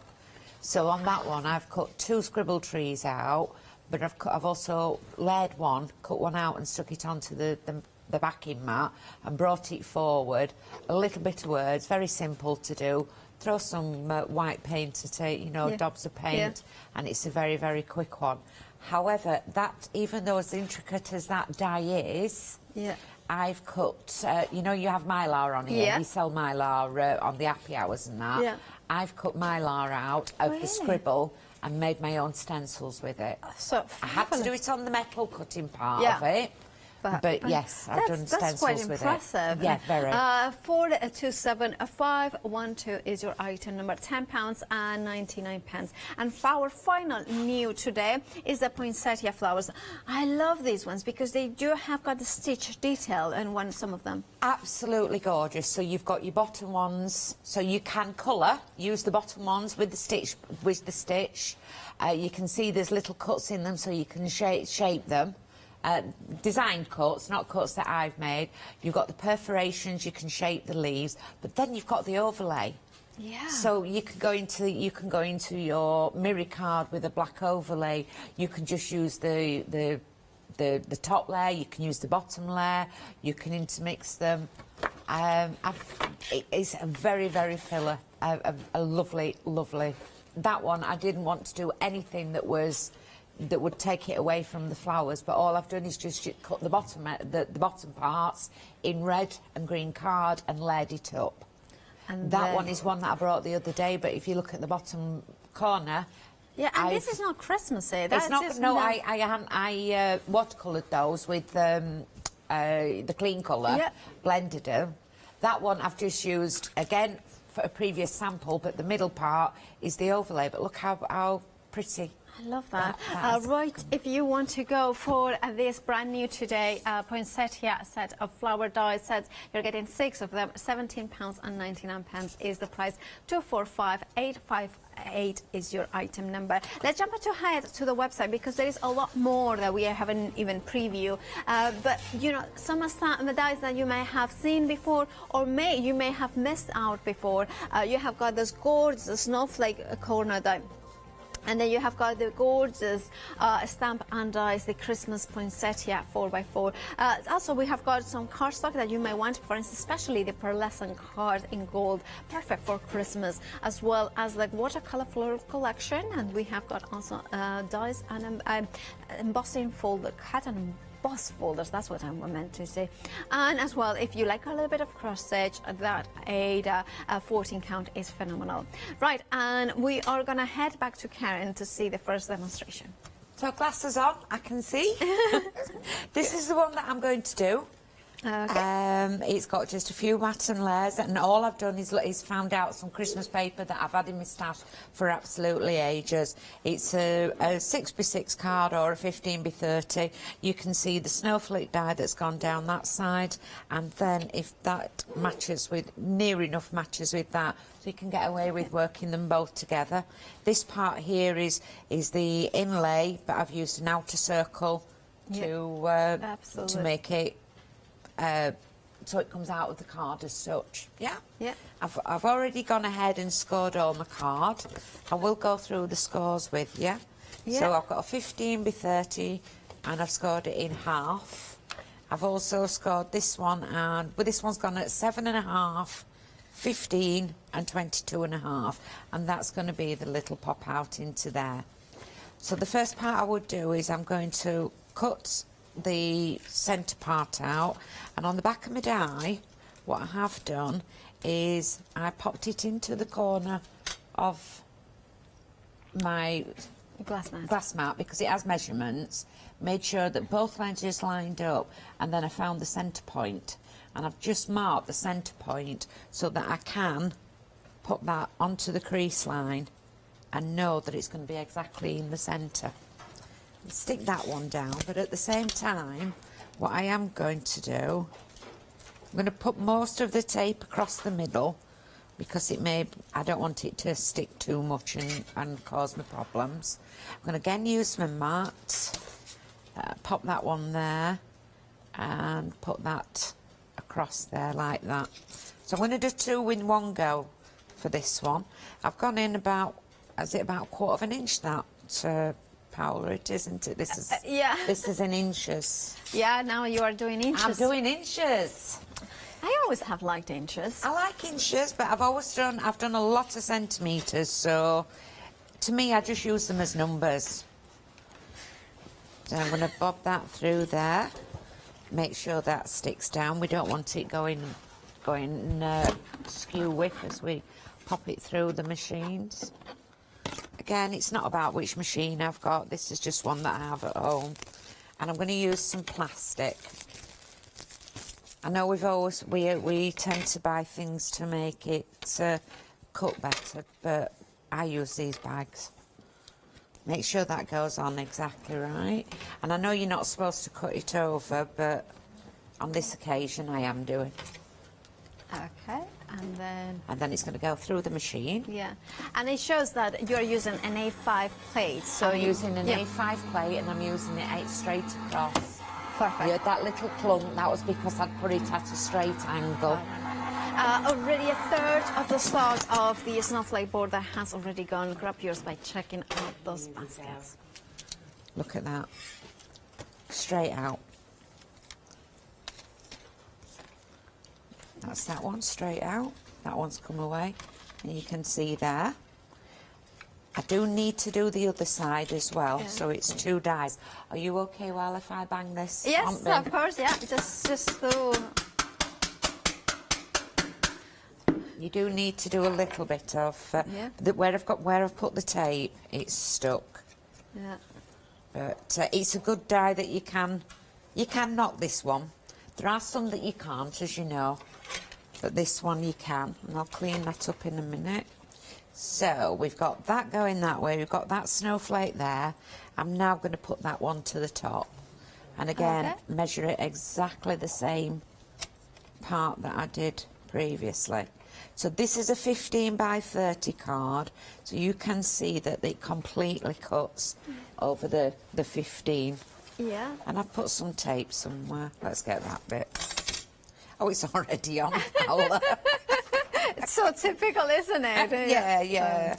So on that one, I've cut 2 scribble trees out, but I've also layered one, cut one out and stuck it onto the backing mat and brought it forward. A little bit of words, very simple to do. Throw some white paint at it, you know, dobs of paint, and it's a very, very quick one. However, that, even though as intricate as that die is, I've cut, you know, you have Mylar on here, you sell Mylar on the happy hours and that. I've cut Mylar out of the scribble and made my own stencils with it. So I had to do it on the metal cutting part of it. But yes, I've done stencils with it. That's quite impressive. Yeah, very. 427512 is your item number, £10.99. And our final new today is the poinsettia flowers. I love these ones because they do have got the stitch detail in some of them. Absolutely gorgeous. So you've got your bottom ones, so you can colour, use the bottom ones with the stitch. You can see there's little cuts in them, so you can shape them. Designed cuts, not cuts that I've made. You've got the perforations, you can shape the leaves, but then you've got the overlay. Yeah. So you can go into your mirror card with a black overlay. You can just use the top layer. You can use the bottom layer. You can intermix them. It's a very, very filler. A lovely, lovely. That one I didn't want to do anything that would take it away from the flowers, but all I've done is just cut the bottom parts in red and green card and layered it up. And that one is one that I brought the other day, but if you look at the bottom corner, this is not Christmassy. It's not. No, I watercoloured those with the clean colour, blended them. That one I've just used again for a previous sample, but the middle part is the overlay. But look how pretty. I love that. Right, if you want to go for this brand new today poinsettia set of flower die sets, you're getting 6 of them. £17.99 is the price. 245858 is your item number. Let's jump ahead to the website because there is a lot more that we haven't even previewed. But you know, some of the dies that you may have seen before, or you may have missed out before. You have got this gorgeous snowflake corner die. And then you have got the gorgeous stamp and dies, the Christmas poinsettia 4x4. Also, we have got some cardstock that you may want, for instance, especially the pearlescent card in gold, perfect for Christmas, as well as like watercolor floral collection. And we have got also dies and embossing folded cut and embossed folders, that's what I meant to say. And as well, if you like a little bit of cross stitch, that a 14 count is phenomenal. Right, and we are gonna head back to Karen to see the first demonstration. So glasses on, I can see. This is the one that I'm going to do. Okay. It's got just a few batten layers, and all I've done is found out some Christmas paper that I've had in my stash for absolutely ages. It's a 6x6 card or a 15x30. You can see the snowflake die that's gone down that side, and then if that matches with, near enough matches with that, so you can get away with working them both together. This part here is the inlay, but I've used an outer circle to make it so it comes out of the card as such. Yeah? Yeah. I've already gone ahead and scored all my card. I will go through the scores with you. Yeah. So I've got a 15x30 and I've scored it in half. I've also scored this one, and this one's gone at 7.5, 15 and 22.5, and that's going to be the little pop out into there. So the first part I would do is I'm going to cut the centre part out, and on the back of my die what I have done is I popped it into the corner of my glass mat because it has measurements, made sure that both edges lined up, and then I found the centre point, and I've just marked the centre point so that I can put that onto the crease line and know that it's going to be exactly in the centre. Stick that one down, but at the same time what I am going to do, I'm going to put most of the tape across the middle because I don't want it to stick too much and cause me problems. I'm going to again use my mat, pop that one there and put that across there like that. So I'm going to do two in one go for this one. I've gone in about, is it about 1/4 inch that Paula, it isn't it? This is This is in inches. Yeah, now you are doing inches. I'm doing inches. I always have liked inches. I like inches, but I've done a lot of centimetres, so to me I just use them as numbers. So I'm going to bob that through there. Make sure that sticks down. We don't want it going skew width as we pop it through the machines. Again, it's not about which machine I've got. This is just one that I have at home. And I'm going to use some plastic. I know we tend to buy things to make it cut better, but I use these bags. Make sure that goes on exactly right. And I know you're not supposed to cut it over, but on this occasion I am doing. Okay, and then it's going to go through the machine. Yeah, and it shows that you're using an A5 plate. So I'm using an A5 plate, and I'm using it straight across. Perfect. Yeah, that little clunk, that was because I'd put it at a straight angle. Already a third of the stock of the snowflake border has already gone. Grab yours by checking out those baskets. Look at that. Straight out. That's that one, straight out. That one's come away, and you can see there. I do need to do the other side as well, so it's 2 dies. Are you okay while if I bang this? Yes, of course, yeah. Just do. You do need to do a little bit of where I've put the tape, it's stuck. Yeah. But it's a good die that you can knock this one. There are some that you can't, as you know, but this one you can, and I'll clean that up in a minute. So we've got that going that way, we've got that snowflake there. I'm now going to put that one to the top, and again measure it exactly the same part that I did previously. So this is a 15x30 card, so you can see that it completely cuts over the 15. Yeah. And I've put some tape somewhere. Let's get that bit. Oh, it's already on, Paula. It's so typical, isn't it? Yeah.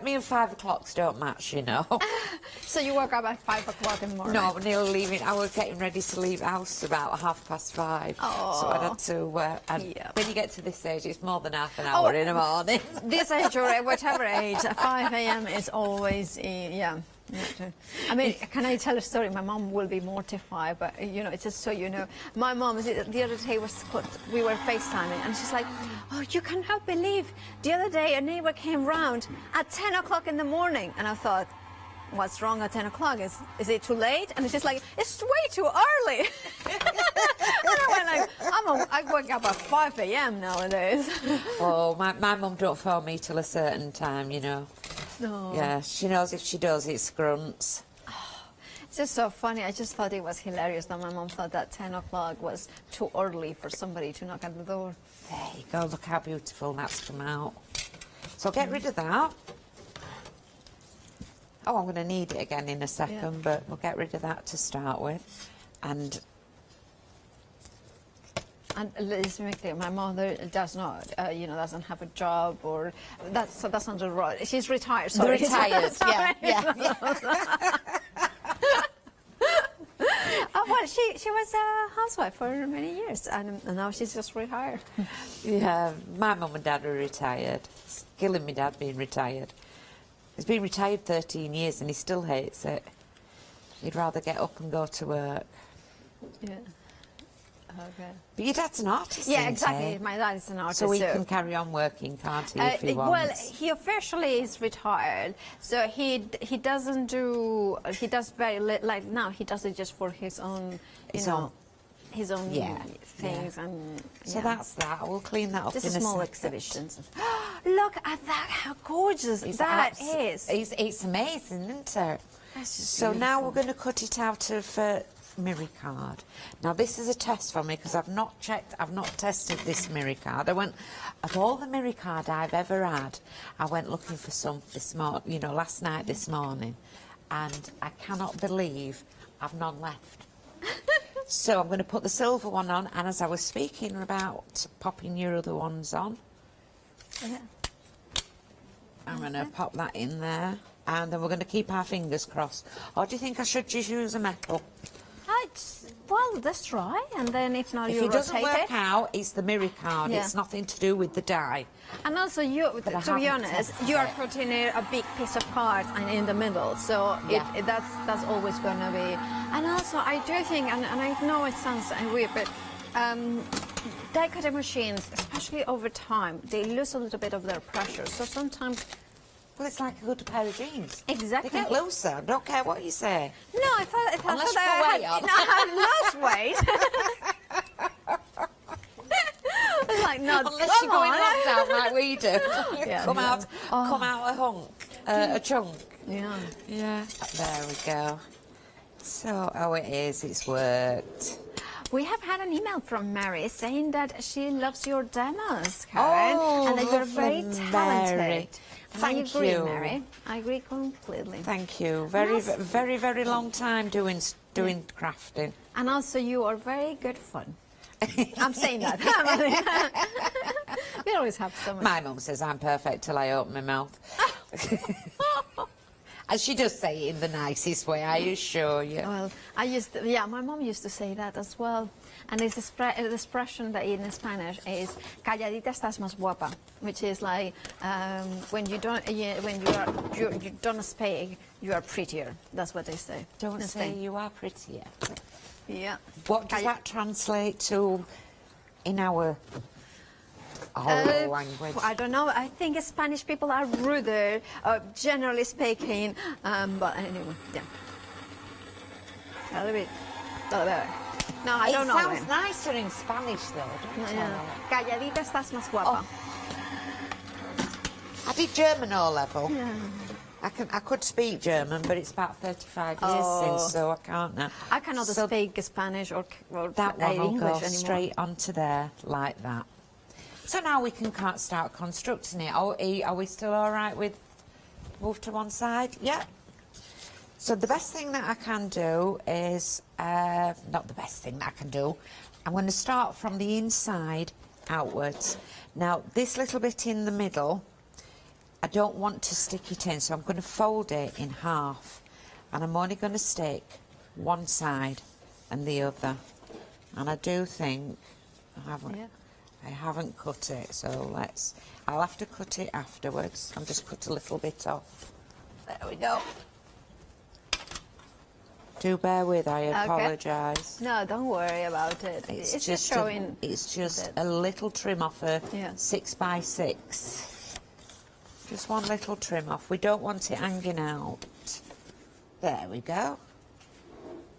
Me and 5 o'clocks don't match, you know. So you woke up at 5 o'clock in the morning? No, nearly leaving. I was getting ready to leave house about 5:30. Oh. So I had to. When you get to this age, it's more than half an hour in the morning. This age or whatever age, 5 a.m. is always, I mean, can I tell a story? My mom will be mortified, but you know, it's just so you know. My mom, the other day we were FaceTiming, and she's like, "Oh, you cannot believe the other day a neighbor came round at 10 o'clock in the morning," and I thought, what's wrong at 10 o'clock? Is it too late? And she's like, it's way too early. And I went like, I wake up at 5 a.m. nowadays. Oh, my mum don't phone me till a certain time, you know. No. Yeah, she knows if she does, it's grunts. It's just so funny. I just thought it was hilarious that my mom thought that 10 o'clock was too early for somebody to knock at the door. There you go, look how beautiful that's come out. So get rid of that. Oh, I'm going to need it again in a second, but we'll get rid of that to start with. And let's make clear, my mother does not, doesn't have a job, or that's not the right. She's retired. Sorry, retired. Sorry. Yeah. Well, she was a housewife for many years, and now she's just retired. Yeah, my mum and dad are retired. It's killing me dad being retired. He's been retired 13 years and he still hates it. He'd rather get up and go to work. Yeah. Okay. But your dad's an artist, Yeah, isn't exactly. he? My dad is an artist. So he can carry on working, can't he, if he wants? Well, he officially is retired, so he doesn't do. He does very like now. He does it just for his own, his own things, and so that's that. We'll clean that up just in a small second. exhibitions. Look at that! How gorgeous that is! It's amazing, isn't it? So now we're going to cut it out of mirror card. Now this is a test for me because I've not tested this mirror card. Of all the mirror card I've ever had, I went looking for some last night, this morning, and I cannot believe I've none left. So I'm going to put the silver one on, and as I was speaking about popping your other ones on, I'm going to pop that in there, and then we're going to keep our fingers crossed. Or do you think I should just use a metal? Well, let's try, and then if not, if you it doesn't rotate work out, it's the mirror card. Yeah. It's nothing to do with the die. And also, to be honest, you are putting a big piece of card in the middle, so that's always going to be. And also, I do think, and I know it sounds weird, but die cutting machines, especially over time, they lose a little bit of their pressure. So sometimes. Well, it's like a good pair of jeans. Exactly. They get looser. I don't care what you say. No, I thought Unless you I put had lost weight. It's like, no, unless you're going on down like we do. Come out a hunk, a chunk. Yeah. Yeah. There we go. So, it's worked. We have had an email from Mary saying that she loves your demos, Karen, and that you're very talented. Mary. I Thank agree, you. Mary. I agree completely. Thank you. Very, very long time doing crafting. And also, you are very good fun. I'm saying that. We always have so much. My mum says I'm perfect till I open my mouth. And she does say it in the nicest way, I assure you. Well, my mom used to say that as well. And it's the expression that in Spanish is "calladita estás más guapa," which is like when you don't speak, you are prettier. That's what they say. Don't say you are prettier. Yeah. What does that translate to in our language? I don't know. I think Spanish people are ruder, generally speaking. But anyway, yeah. A little bit. No, I don't know. It sounds nicer in Spanish, though, don't it? Calladita estás más guapa. I did German O-level. Yeah. I could speak German, but it's about 35 years since, so I can't now. I cannot speak Spanish or that one will English go anymore. straight onto there like that. So now we can start constructing it. Are we still all right with move to one side? Yeah. So the best thing that I can do is, not the best thing that I can do, I'm going to start from the inside outwards. Now this little bit in the middle, I don't want to stick it in, so I'm going to fold it in half, and I'm only going to stick one side and the other. And I do think I haven't cut it, so I'll have to cut it afterwards. I'll just cut a little bit off. There we go. Do bear with, I Okay. apologise. No, don't worry about it. It's just showing. It's just a little trim off a Yeah. 6x6. Just one little trim off. We don't want it hanging out. There we go.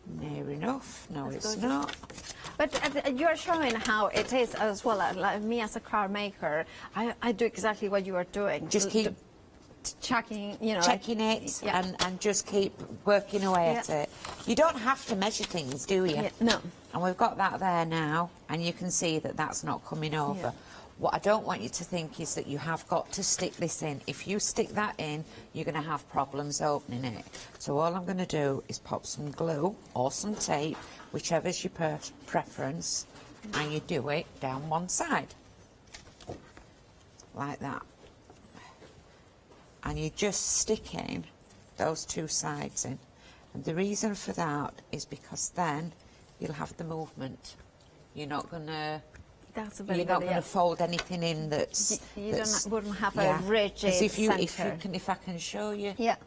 Near enough. No, That's it's gorgeous. not. But you're showing how it is as well. Like me as a car maker, I do exactly what you are doing. Just keep checking, checking it and just keep working away at Yeah. it. You don't have to measure things, do you? Yeah, no. And we've got that there now, and you can see that that's not coming over. Yeah. What I don't want you to think is that you have got to stick this in. If you stick that in, you're going to have problems opening it. So all I'm going to do is pop some glue or some tape, whichever's your preference, and you do it down one side. Like that. And you're just sticking those two sides in. And the reason for that is because then you'll have the movement. You're not going to... That's a very You're good not going idea. to fold anything in that's... You that's, wouldn't have yeah. a rigid 'Cause if centre. I can show you Yeah.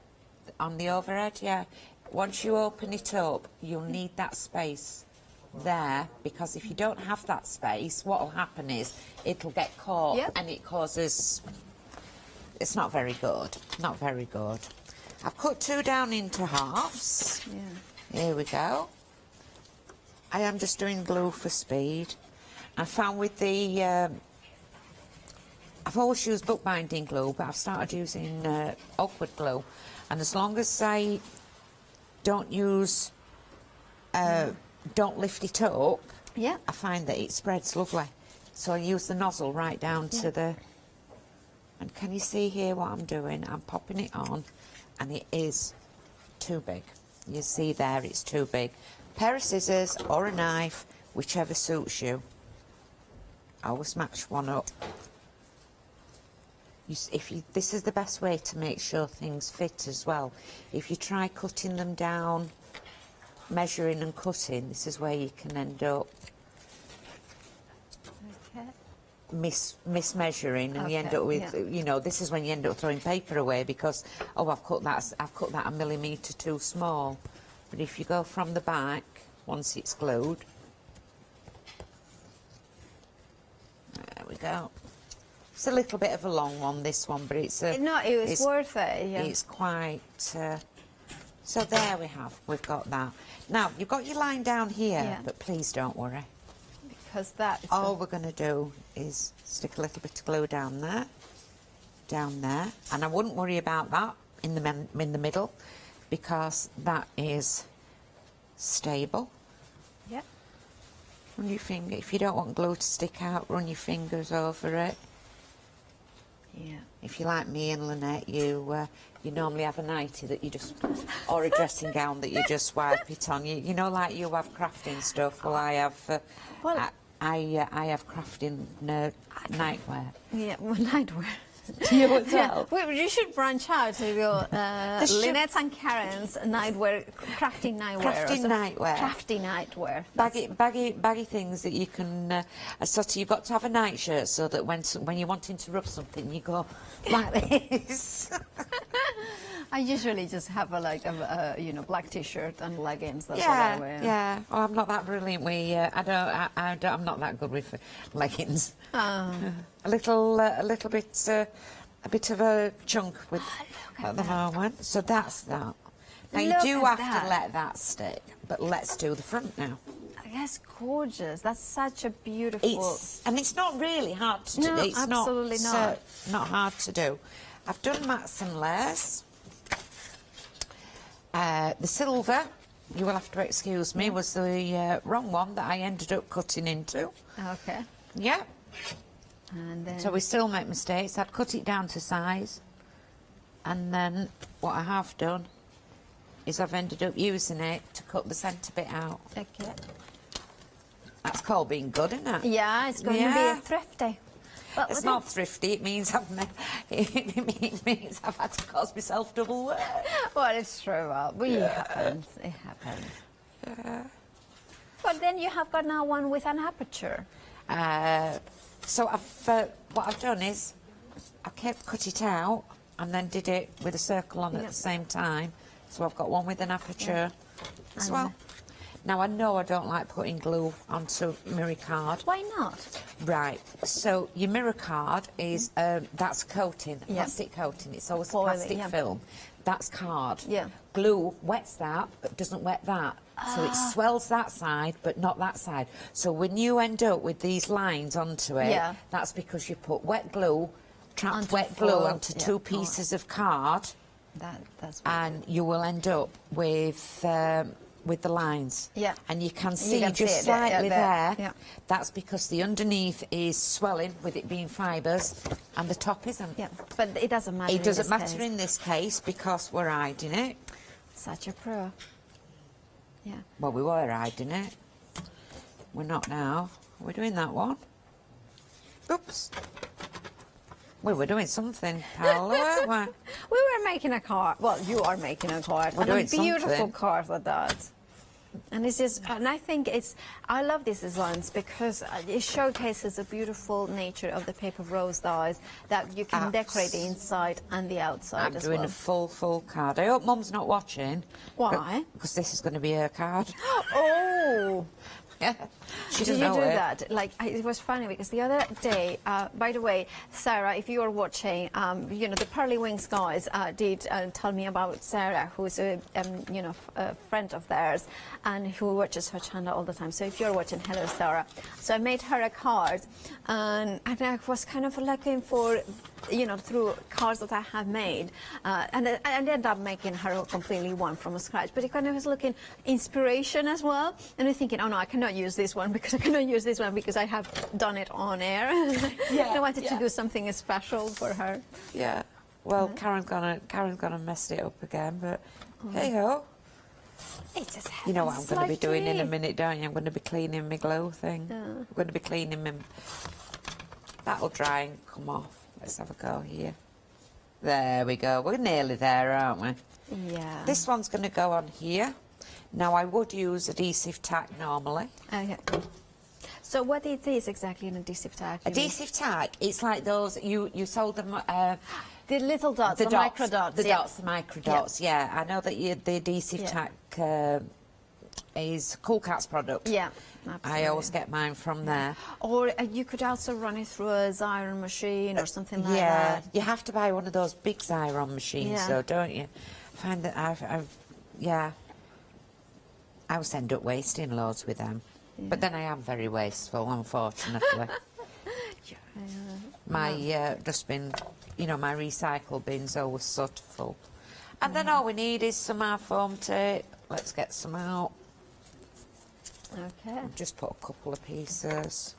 on the overhead, yeah. Once you open it up, you'll need that space there, because if you don't have that space, what will happen is it'll get caught Yep. and it causes... It's not very good. Not very good. I've cut two down into halves. Yeah. Here we go. I am just doing glue for speed. I found with the... I've always used bookbinding glue, but I've started using oakwood glue. And as long as I don't use... don't lift it up, yeah. I find that it spreads lovely. So I use the nozzle right down to the... And can you see here what I'm doing? I'm popping it on, and it is too big. You see there, it's too big. Pair of scissors or a knife, whichever suits you. I always match one up. This is the best way to make sure things fit as well. If you try cutting them down, measuring and cutting, this is where you can end up mismeasuring, and you end up with, you know, this is when you end up throwing paper away because, oh, I've cut that a millimetre too small. But if you go from the back, once it's glued, there we go. It's a little bit of a long one, this one, but it's a... No, it was worth it, yeah. It's quite... so there we have, we've got that. Now, you've got your line down here, but please don't worry. Because that... All we're going to do is stick a little bit of glue down there, and I wouldn't worry about that in the middle, because that is stable. Yep. Run your finger, if you don't want glue to stick out, run your fingers over it. Yeah. If you're like me and Lynette, you normally have a nightie that you just, or a dressing gown that you just wipe it on. You know, like you have crafting stuff. Well, I have. I have crafting nightwear. Yeah, well, nightwear. Do you as well? Yeah. You should branch out to your Lynette's and Karen's nightwear, crafting nightwear. Crafting nightwear. Crafty nightwear. Baggy things that you can. Sort of, you've got to have a nightshirt so that when you're wanting to rub something, you go like this. I usually just have a black T-shirt and leggings. That's yeah, what I wear. yeah. Oh, I'm not that brilliant with. I'm not that good with leggings. Oh. A little bit, a bit of a chunk with at the moment. So that's that. Now you do have to let that stick, but let's do the front now. That's gorgeous. That's such a beautiful. And it's not really hard to do. No, It's absolutely not. Not hard to do. I've done mats and layers. The silver, you will have to excuse me, was the wrong one that I ended up cutting into. Okay. Yeah. And then... So we still make mistakes. I'd cut it down to size. And then what I have done is I've ended up using it to cut the centre bit out. Okay. That's called being good, isn't it? Yeah, it's going to be thrifty. Well, it's not thrifty. It means I've had to cause myself double work. Well, it's true. Well, it happens. It happens. Yeah. But then you have got now one with an aperture. So what I've done is I cut it out and then did it with a circle on at the same time. So I've got one with an aperture as well. Now, I know I don't like putting glue onto mirror card. Why not? Right, so your mirror card is, that's coating, Yeah. plastic coating. It's always Foiling, plastic yeah. film. That's card. Yeah. Glue wets that, but doesn't wet that. So it swells that side, but not that side. So when you end up with these lines onto it, Yeah. that's because you put wet glue, trapped Onto wet glue foil, onto yeah. two pieces of card, That's and you will end up with the lines. Yeah. And you can You see can see just it there, slightly yeah, there. yeah. That's because the underneath is swelling with it being fibres, and the top isn't. Yeah, but it doesn't matter. It doesn't in matter this case. in this case because we're hiding it. Such a pro. Yeah. Well, we were hiding it. We're not now. We're doing that one. Oops. We were doing something, Paola, weren't we? We were making a card. Well, you are making a card. We're and a doing beautiful something. card with that. And it's just, and I think I love these designs because it showcases the beautiful nature of the paper rose dies that you can decorate the inside and the outside I'm as doing well. a full card. I hope Mum's not watching. Why? Because this is going to be her card. Oh! Yeah. She Did doesn't you know do it. that? Like, it was funny because the other day, by the way, Sarah, if you are watching, you know, the Pearly Wings guys did tell me about Sarah, who's a friend of theirs and who watches Hochanda all the time. So if you're watching, hello, Sarah. So I made her a card and I was kind of looking for, you know, through cards that I have made. And I ended up making her completely one from scratch. But it kind of was looking inspiration as well. And I'm thinking, oh no, I cannot use this one because I cannot use this one because I have done it on air. Yeah, I wanted to do something special for her. Yeah. Well, Karen's gonna mess it up again, but hey ho. It just You know what I'm happens, going to be life doing in a dream. minute, don't you? I'm going to be cleaning my glow thing. Yeah. I'm going to be cleaning my... That'll dry and come off. Let's have a go here. There we go. We're nearly there, aren't we? Yeah. This one's going to go on here. Now, I would use adhesive tack normally. Okay. So what is this exactly, an adhesive tack? you mean? Adhesive tack, it's like those, you sold them... the little dots, the micro dots. The yeah. dots, the micro dots, yeah. I know that the adhesive tack is Cool Cat's product. Yeah, I absolutely. always get mine from there. Or you could also run it through a Xyron machine or something like Yeah, that. you have to buy one of those big Xyron machines, Yeah. though, don't you? I find that I always end up wasting loads with them. But then I am very wasteful, unfortunately. My dustbin, you know, my recycle bin's always sort of full. And then all we need is some our foam tape. Let's get some out. Okay. Just put a couple of pieces.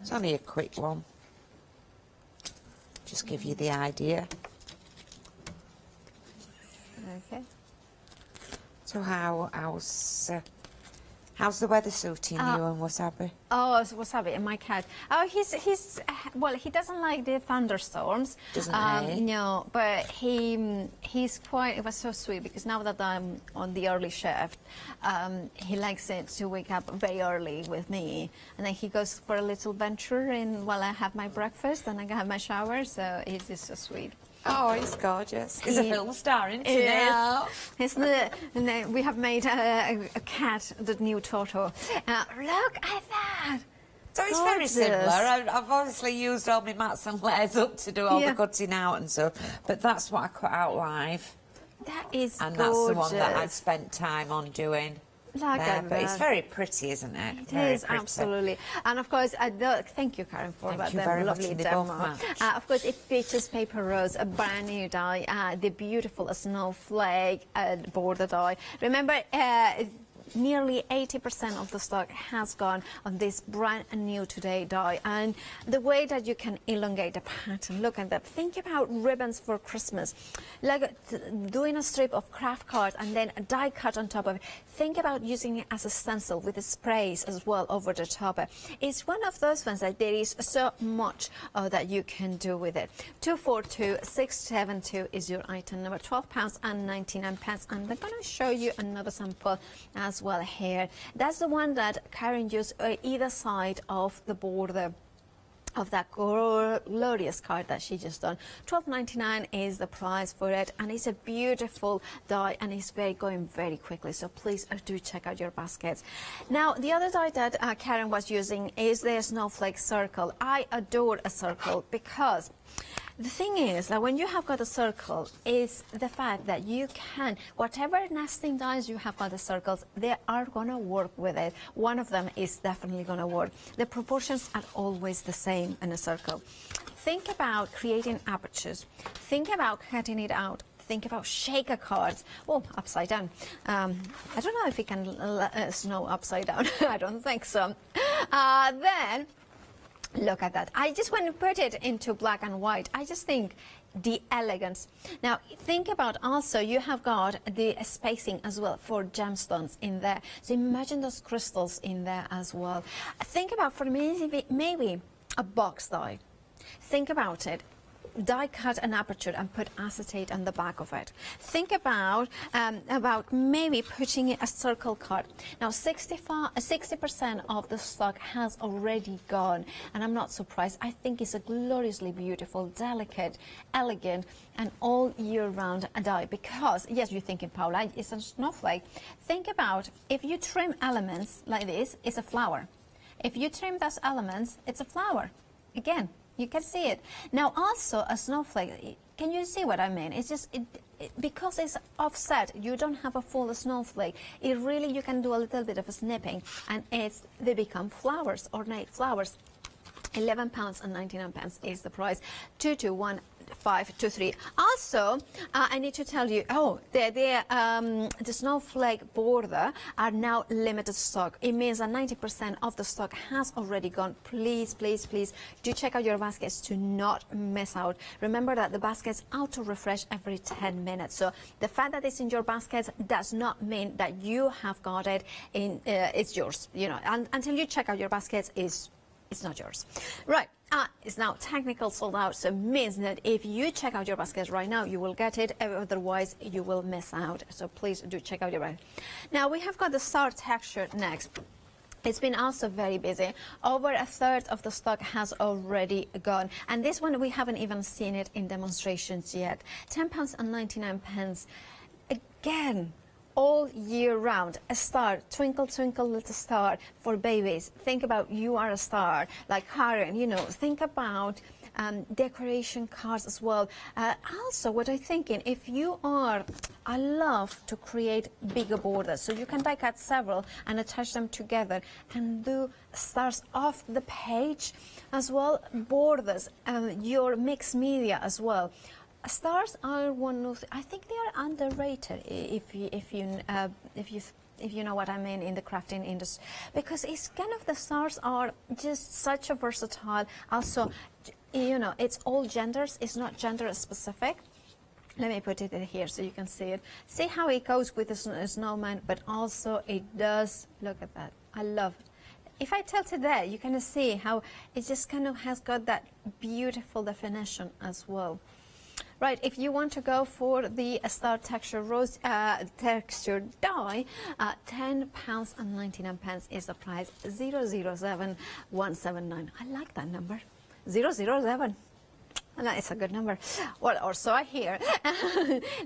It's only a quick one. Just give you the idea. Okay. So how's the weather suiting you and Wasabi? Oh, it's Wasabi and my cat. Oh, he's well, he doesn't like the thunderstorms. Doesn't he? No, but he's quite. It was so sweet because now that I'm on the early shift, he likes it to wake up very early with me, and then he goes for a little venture in while I have my breakfast and I have my shower. So he's just so sweet. Oh, he's gorgeous. He's a film star, isn't he? Yeah. And then we have made a cat, the new Toto. Look at that. So it's very Gorgeous. similar. I've obviously used all my mats and layers up to do all the cutting out and stuff, but that's what I cut out live. That is and gorgeous. that's the one that I've spent time on doing. Look there. at But it's that. very pretty, isn't it? It Very is, pretty. absolutely. And of course, thank you, Karen, for Thank that you very much, lovely and they demo. both match. Of course, it features paper rose, a brand new dye, the beautiful snowflake border dye. Remember, nearly 80% of the stock has gone on this brand new today dye, and the way that you can elongate the pattern, look at that. Think about ribbons for Christmas, like doing a strip of craft card and then a die cut on top of it. Think about using it as a stencil with the sprays as well over the top. It's one of those ones that there is so much that you can do with it. 242672 is your item number, £12.99, and I'm going to show you another sample as well here. That's the one that Karen used either side of the border. of that glorious card that she just done. $12.99 is the price for it, and it's a beautiful die, and it's going very quickly, so please do check out your baskets. Now, the other die that Karen was using is the snowflake circle. I adore a circle because the thing is that when you have got a circle, is the fact that you can, whatever nesting dies you have got the circles, they are going to work with it. One of them is definitely going to work. The proportions are always the same in a circle. Think about creating apertures. Think about cutting it out. Think about shaker cards. Oh, upside down. I don't know if you can snow upside down. I don't think so. Then, look at that. I just want to put it into black and white. I just think the elegance. Now, think about also you have got the spacing as well for gemstones in there. So imagine those crystals in there as well. Think about for maybe a box die. Think about it. Die cut an aperture and put acetate on the back of it. Think about maybe putting a circle card. Now 60% of the stock has already gone, and I'm not surprised. I think it's a gloriously beautiful, delicate, elegant, and all year round die, because yes, you're thinking, Paula, it's a snowflake. Think about if you trim elements like this, it's a flower. If you trim those elements, it's a flower. Again, you can see it. Now also a snowflake, can you see what I mean? It's just, because it's offset, you don't have a full snowflake. It really, you can do a little bit of a snipping, and they become flowers, ornate flowers. £11.99 is the price. 221523. Also, I need to tell you, the snowflake border are now limited stock. It means that 90% of the stock has already gone. Please, please, please do check out your baskets to not miss out. Remember that the baskets auto refresh every 10 minutes. So the fact that it's in your baskets does not mean that you have got it in. It's yours. You know, and until you check out your baskets, it's not yours. Right. It's now technical sold out, so it means that if you check out your basket right now, you will get it, otherwise you will miss out. So please do check out your basket. Now we have got the star texture next. It's been also very busy. Over a third of the stock has already gone. And this one, we haven't even seen it in demonstrations yet. £10.99. Again, all year round, a star, twinkle twinkle little star for babies. Think about you are a star, like Karen, you know. Think about decoration cards as well. Also, what I'm thinking, if you are, I love to create bigger borders, so you can die cut several and attach them together and do stars off the page as well. Borders, your mixed media as well. Stars are one of, I think they are underrated if you know what I mean in the crafting industry, because it's kind of, the stars are just such a versatile. Also, you know, it's all genders. It's not gender specific. Let me put it in here so you can see it. See how it goes with the snowman, but also it does. Look at that. I love it. If I tilt it there, you can see how it just kind of has got that beautiful definition as well. Right, if you want to go for the star texture rose texture die, £10.99 is the price. 007179. I like that number. 007. It's a good number. Well, or so I hear.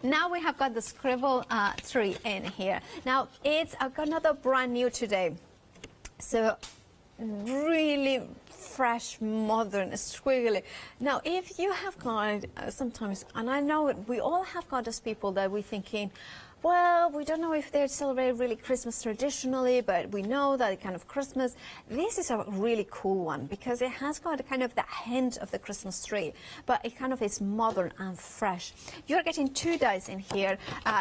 Now we have got the scribble tree in here. Now I've got another brand new today. So really fresh, modern, squiggly. Now, if you have got sometimes, and I know we all have got those people that we're thinking, well, we don't know if they celebrate really Christmas traditionally, but we know that kind of Christmas. This is a really cool one because it has got kind of that hint of the Christmas tree, but it kind of is modern and fresh. You're getting two dies in here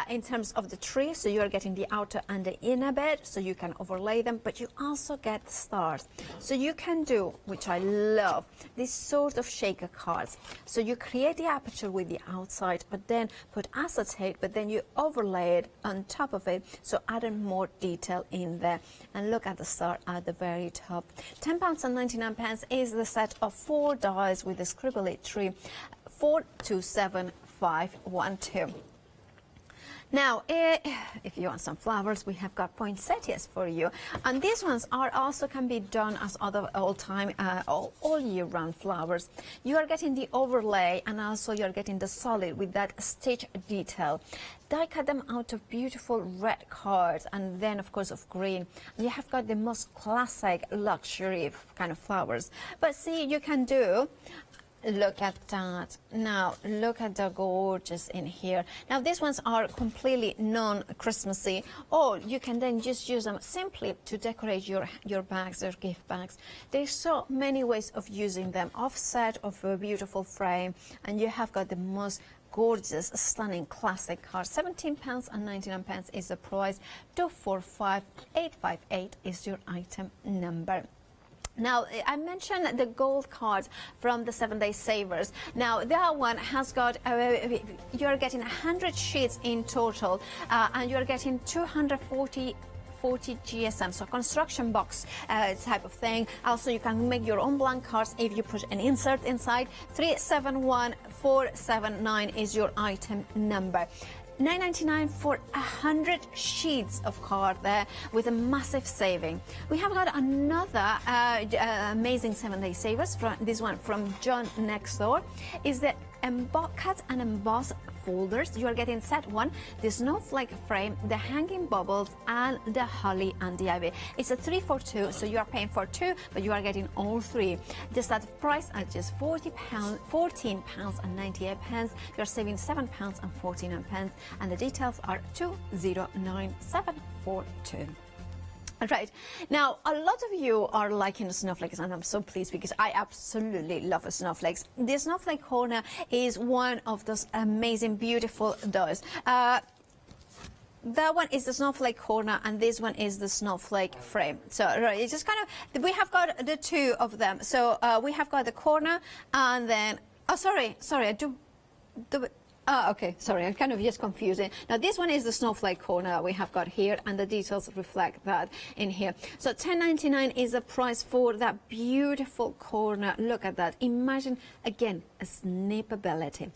in terms of the tree, so you're getting the outer and the inner bit, so you can overlay them, but you also get the stars. So you can do, which I love, this sort of shaker cards. So you create the aperture with the outside, but then put acetate, but then you overlay it on top of it, so adding more detail in there. And look at the star at the very top. £10.99 is the set of 4 dies with the scribbly tree. 427512. Now, if you want some flowers, we have got poinsettias for you. And these ones are also can be done as other all year round flowers. You are getting the overlay and also you're getting the solid with that stitch detail. Die cut them out of beautiful red cards and then of course of green. You have got the most classic luxury kind of flowers. But see, you can do, look at that. Now look at the gorgeous in here. Now these ones are completely non-Christmassy, or you can then just use them simply to decorate your bags or gift bags. There's so many ways of using them. Offset of a beautiful frame, and you have got the most gorgeous, stunning classic card. £17.99 is the price. 245858 is your item number. Now, I mentioned the gold cards from the 7-day savers. Now, that one has got, you're getting 100 sheets in total, and you're getting 240 GSM, so construction box type of thing. Also, you can make your own blank cards if you put an insert inside. 371479 is your item number. $9.99 for 100 sheets of card there with a massive saving. We have got another amazing 7-day savers. This one from John next door is the cut and emboss folders. You are getting set 1, the snowflake frame, the hanging bubbles, and the holly and the ivy. It's a 3 for 2, so you are paying for 2, but you are getting all 3. The start price at just £14.98. You're saving £7.49, and the details are 209742. Right, now a lot of you are liking snowflakes, and I'm so pleased because I absolutely love snowflakes. The snowflake corner is one of those amazing, beautiful dies. That one is the snowflake corner, and this one is the snowflake frame. So right, it's just kind of, we have got the two of them. So we have got the corner, and then sorry, I do. Okay, sorry, I'm kind of just confusing. Now, this one is the snowflake corner that we have got here, and the details reflect that in here. So $10.99 is the price for that beautiful corner. Look at that. Imagine, again, a snippability.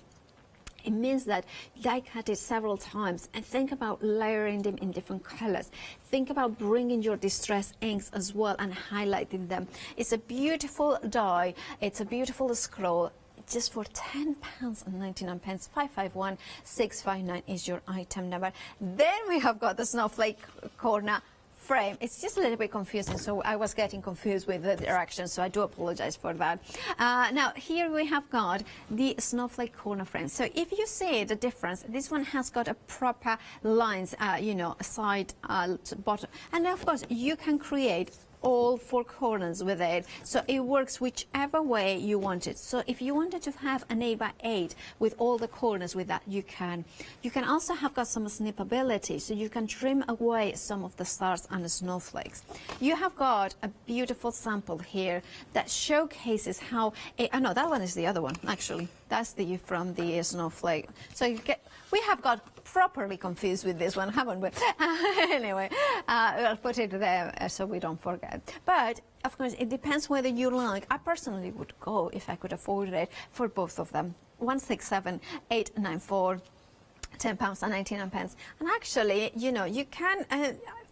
It means that die cut it several times, and think about layering them in different colors. Think about bringing your distress inks as well and highlighting them. It's a beautiful die. It's a beautiful scroll. Just for £10.99, 551659 is your item number. Then we have got the snowflake corner frame. It's just a little bit confusing, so I was getting confused with the directions, so I do apologize for that. Now, here we have got the snowflake corner frame. So if you see the difference, this one has got a proper lines, you know, side to bottom. And of course, you can create all 4 corners with it, so it works whichever way you want it. So if you wanted to have an 8x8 with all the corners with that, you can. You can also have got some snippability, so you can trim away some of the stars and the snowflakes. You have got a beautiful sample here that showcases how no, that one is the other one actually. That's the from the snowflake. So you get, we have got properly confused with this one, haven't we? Anyway, I'll put it there so we don't forget. But of course, it depends whether you like. I personally would go, if I could afford it, for both of them. 167894. £10.99. And actually, you know, you can,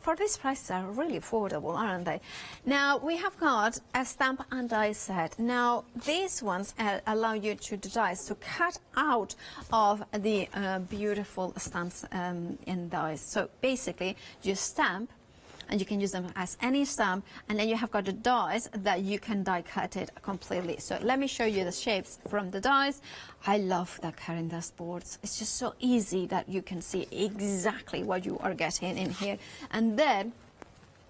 for these prices are really affordable, aren't they? Now, we have got a stamp and die set. Now, these ones allow you to the dies to cut out of the beautiful stamps and dies. So basically, you stamp, and you can use them as any stamp, and then you have got the dies that you can die cut it completely. So let me show you the shapes from the dies. I love the carrying dust boards. It's just so easy that you can see exactly what you are getting in here, and then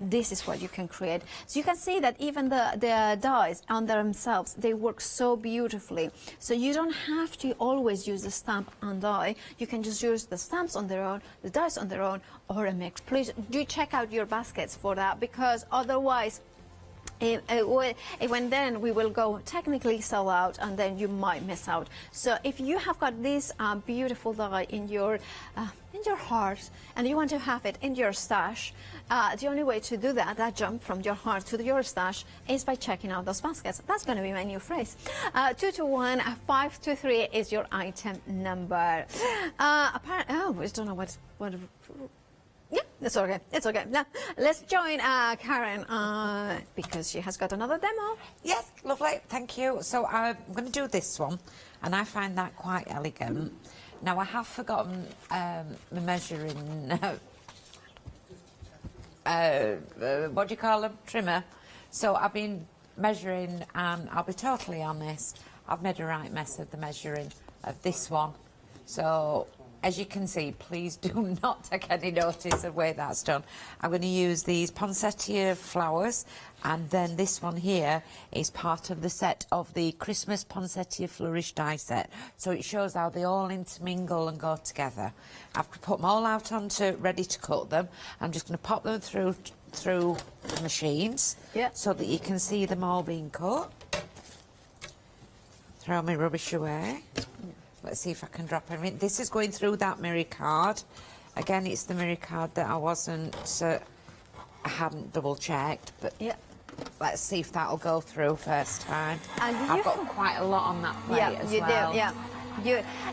this is what you can create. So you can see that even the dies on themselves, they work so beautifully. So you don't have to always use the stamp and die. You can just use the stamps on their own, the dies on their own, or a mix. Please do check out your baskets for that, because otherwise When then we will go technically sell out, and then you might miss out. So if you have got this beautiful die in your heart and you want to have it in your stash, the only way to do that jump from your heart to your stash, is by checking out those baskets. That's going to be my new phrase. 221 523 is your item number. I don't know what. Yeah, it's okay. It's okay. Now, let's join Karen because she has got another demo. Yes, lovely. Thank you. So I'm going to do this one, and I find that quite elegant. Now I have forgotten my measuring. What do you call them? Trimmer. So I've been measuring, and I'll be totally honest, I've made a right mess of the measuring of this one. So, as you can see, please do not take any notice of the way that's done. I'm going to use these poinsettia flowers, and then this one here is part of the set of the Christmas poinsettia flourish die set. So it shows how they all intermingle and go together. I've put them all out onto ready to cut them. I'm just going to pop them through the machines, so that you can see them all being cut. Throw my rubbish away. Let's see if I can drop everything. This is going through that mirror card. Again, it's the mirror card that I hadn't double checked, but let's see if that'll go through first time. I've got quite a lot on that plate as well.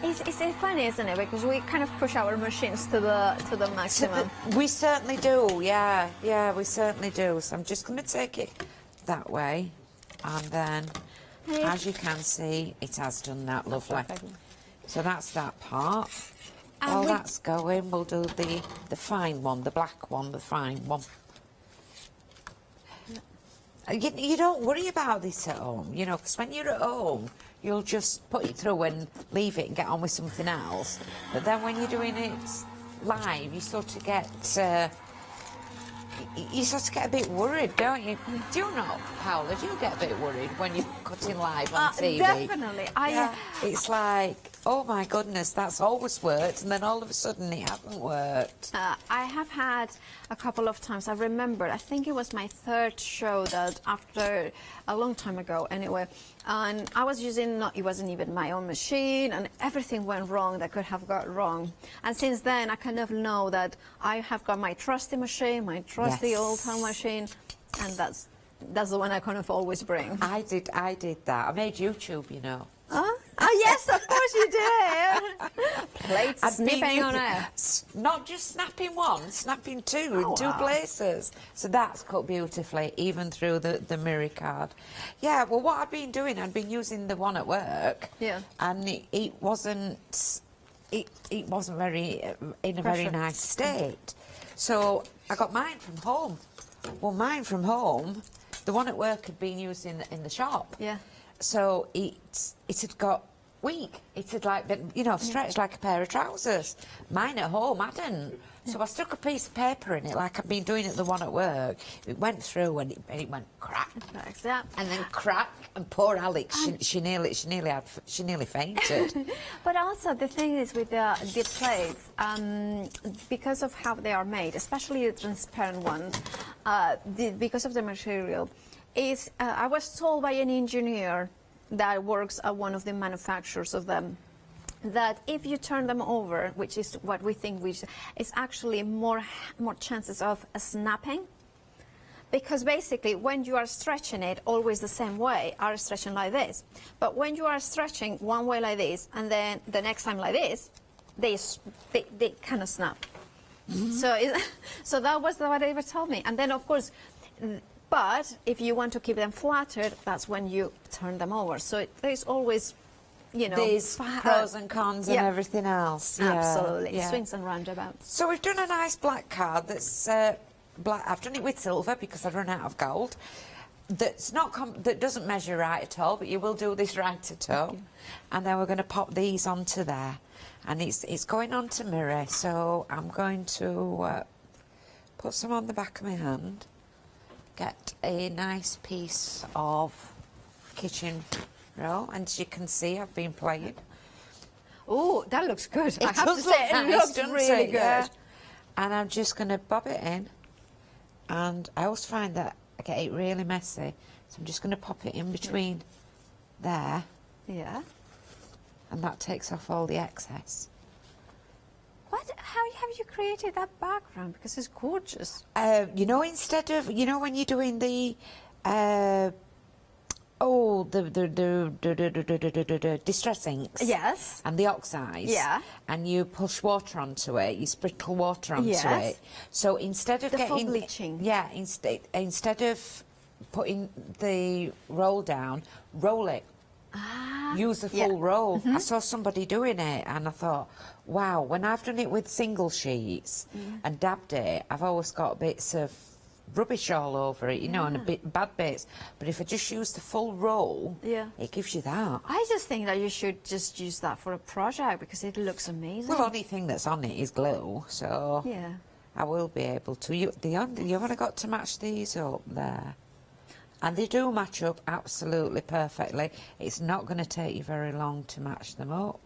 It's funny, isn't it? Because we kind of push our machines to the maximum. We certainly do, yeah, we certainly do. So I'm just going to take it that way, and then, as you can see, it has done that lovely. So that's that part. While that's going, we'll do the fine one, the black one, the fine one. You don't worry about this at home, you know, because when you're at home, you'll just put it through and leave it and get on with something else. But then when you're doing it live, you sort of get a bit worried, don't you? Do you not, Paula? Do you get a bit worried when you're cutting live on TV? Definitely. It's like, oh my goodness, that's always worked, and then all of a sudden it hasn't worked. I have had a couple of times. I remember, I think it was my third show that after a long time ago anyway, and I was using, it wasn't even my own machine, and everything went wrong that could have got wrong. And since then, I kind of know that I have got my trusty machine, my trusty old-time machine, and that's the one I kind of always bring. I did that. I made YouTube, you know. Oh yes, of course you did. Plates snipping on it. Not just snapping one, snapping two in two places. So that's cut beautifully, even through the mirror card. Yeah, well, what I've been doing, I've been using the one at work. Yeah. And it wasn't very in a very nice state. So I got mine from home. Well, mine from home, the one at work had been used in the shop. Yeah. So it had got weak. It had stretched like a pair of trousers. Mine at home hadn't. So I stuck a piece of paper in it, like I've been doing at the one at work. It went through and it went crack. And then crack. And poor Alex, she nearly fainted. But also the thing is with the plates, because of how they are made, especially the transparent ones, because of the material, I was told by an engineer that works at one of the manufacturers of them, that if you turn them over, which is what we think it's actually more chances of snapping. Because basically, when you are stretching it always the same way, are stretching like this. But when you are stretching one way like this, and then the next time like this, they kind of snap. Mm-hmm. So that was what they told me. And then, of course, but if you want to keep them flattered, that's when you turn them over. So there's always, these pros and cons and everything else. Yeah, absolutely, swings and roundabouts. So we've done a nice black card that's black. I've done it with silver because I've run out of gold. That doesn't measure right at all, but you will do this right at all. And then we're going to pop these onto there, and it's going onto mirror. So I'm going to put some on the back of my hand. Get a nice piece of kitchen roll, and as you can see, I've been playing. Oh, that looks good. I have to say, it looks really good. Yeah. And I'm just going to bob it in, and I always find that I get it really messy. So I'm just going to pop it in between there. Yeah. And that takes off all the excess. How have you created that background? Because it's gorgeous. You know, instead of, you know, when you're doing the distress inks. Yes. And the oxides. Yeah. And you push water onto it, you sprinkle water onto Yes. it. So instead of The full getting bleaching. Yeah, instead of putting the roll down, roll it. Use the full roll. I saw somebody doing it and I thought, wow, when I've done it with single sheets and dabbed it, I've always got bits of rubbish all over it, you know, and a bit bad bits. But if I just use the full roll, it gives you that. I just think that you should just use that for a project because it looks amazing. Well, the only thing that's on it is glue, so I will be able to. You've only got to match these up there. And they do match up absolutely perfectly. It's not going to take you very long to match them up.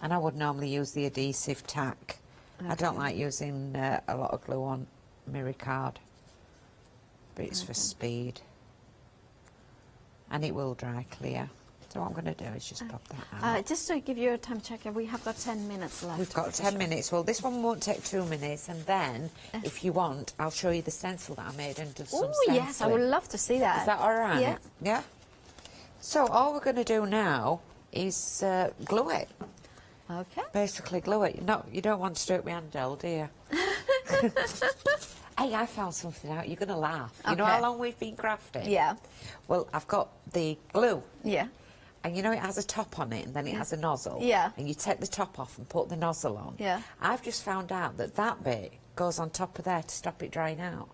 And I would normally use the adhesive tack. I don't like using a lot of glue on mirror card, but it's for speed. And it will dry clear. So what I'm going to do is just pop that out. Just to give you a time check, we have got 10 minutes left. We've got 10 minutes. Well, this one won't take 2 minutes, and then, if you want, I'll show you the stencil that I made and do some stenciling. Oh, yes, I would love to see that. Is that all right? Yeah. Yeah? So all we're going to do now is glue it. Okay. Basically glue it. No, you don't want to do it with handheld, do you? Hey, I found something out. You're going to laugh. You know how long we've been crafting? Yeah. Well, I've got the glue. Yeah. And you know it has a top on it and then it has a nozzle. Yeah. And you take the top off and put the nozzle on. Yeah. I've just found out that that bit goes on top of there to stop it drying out.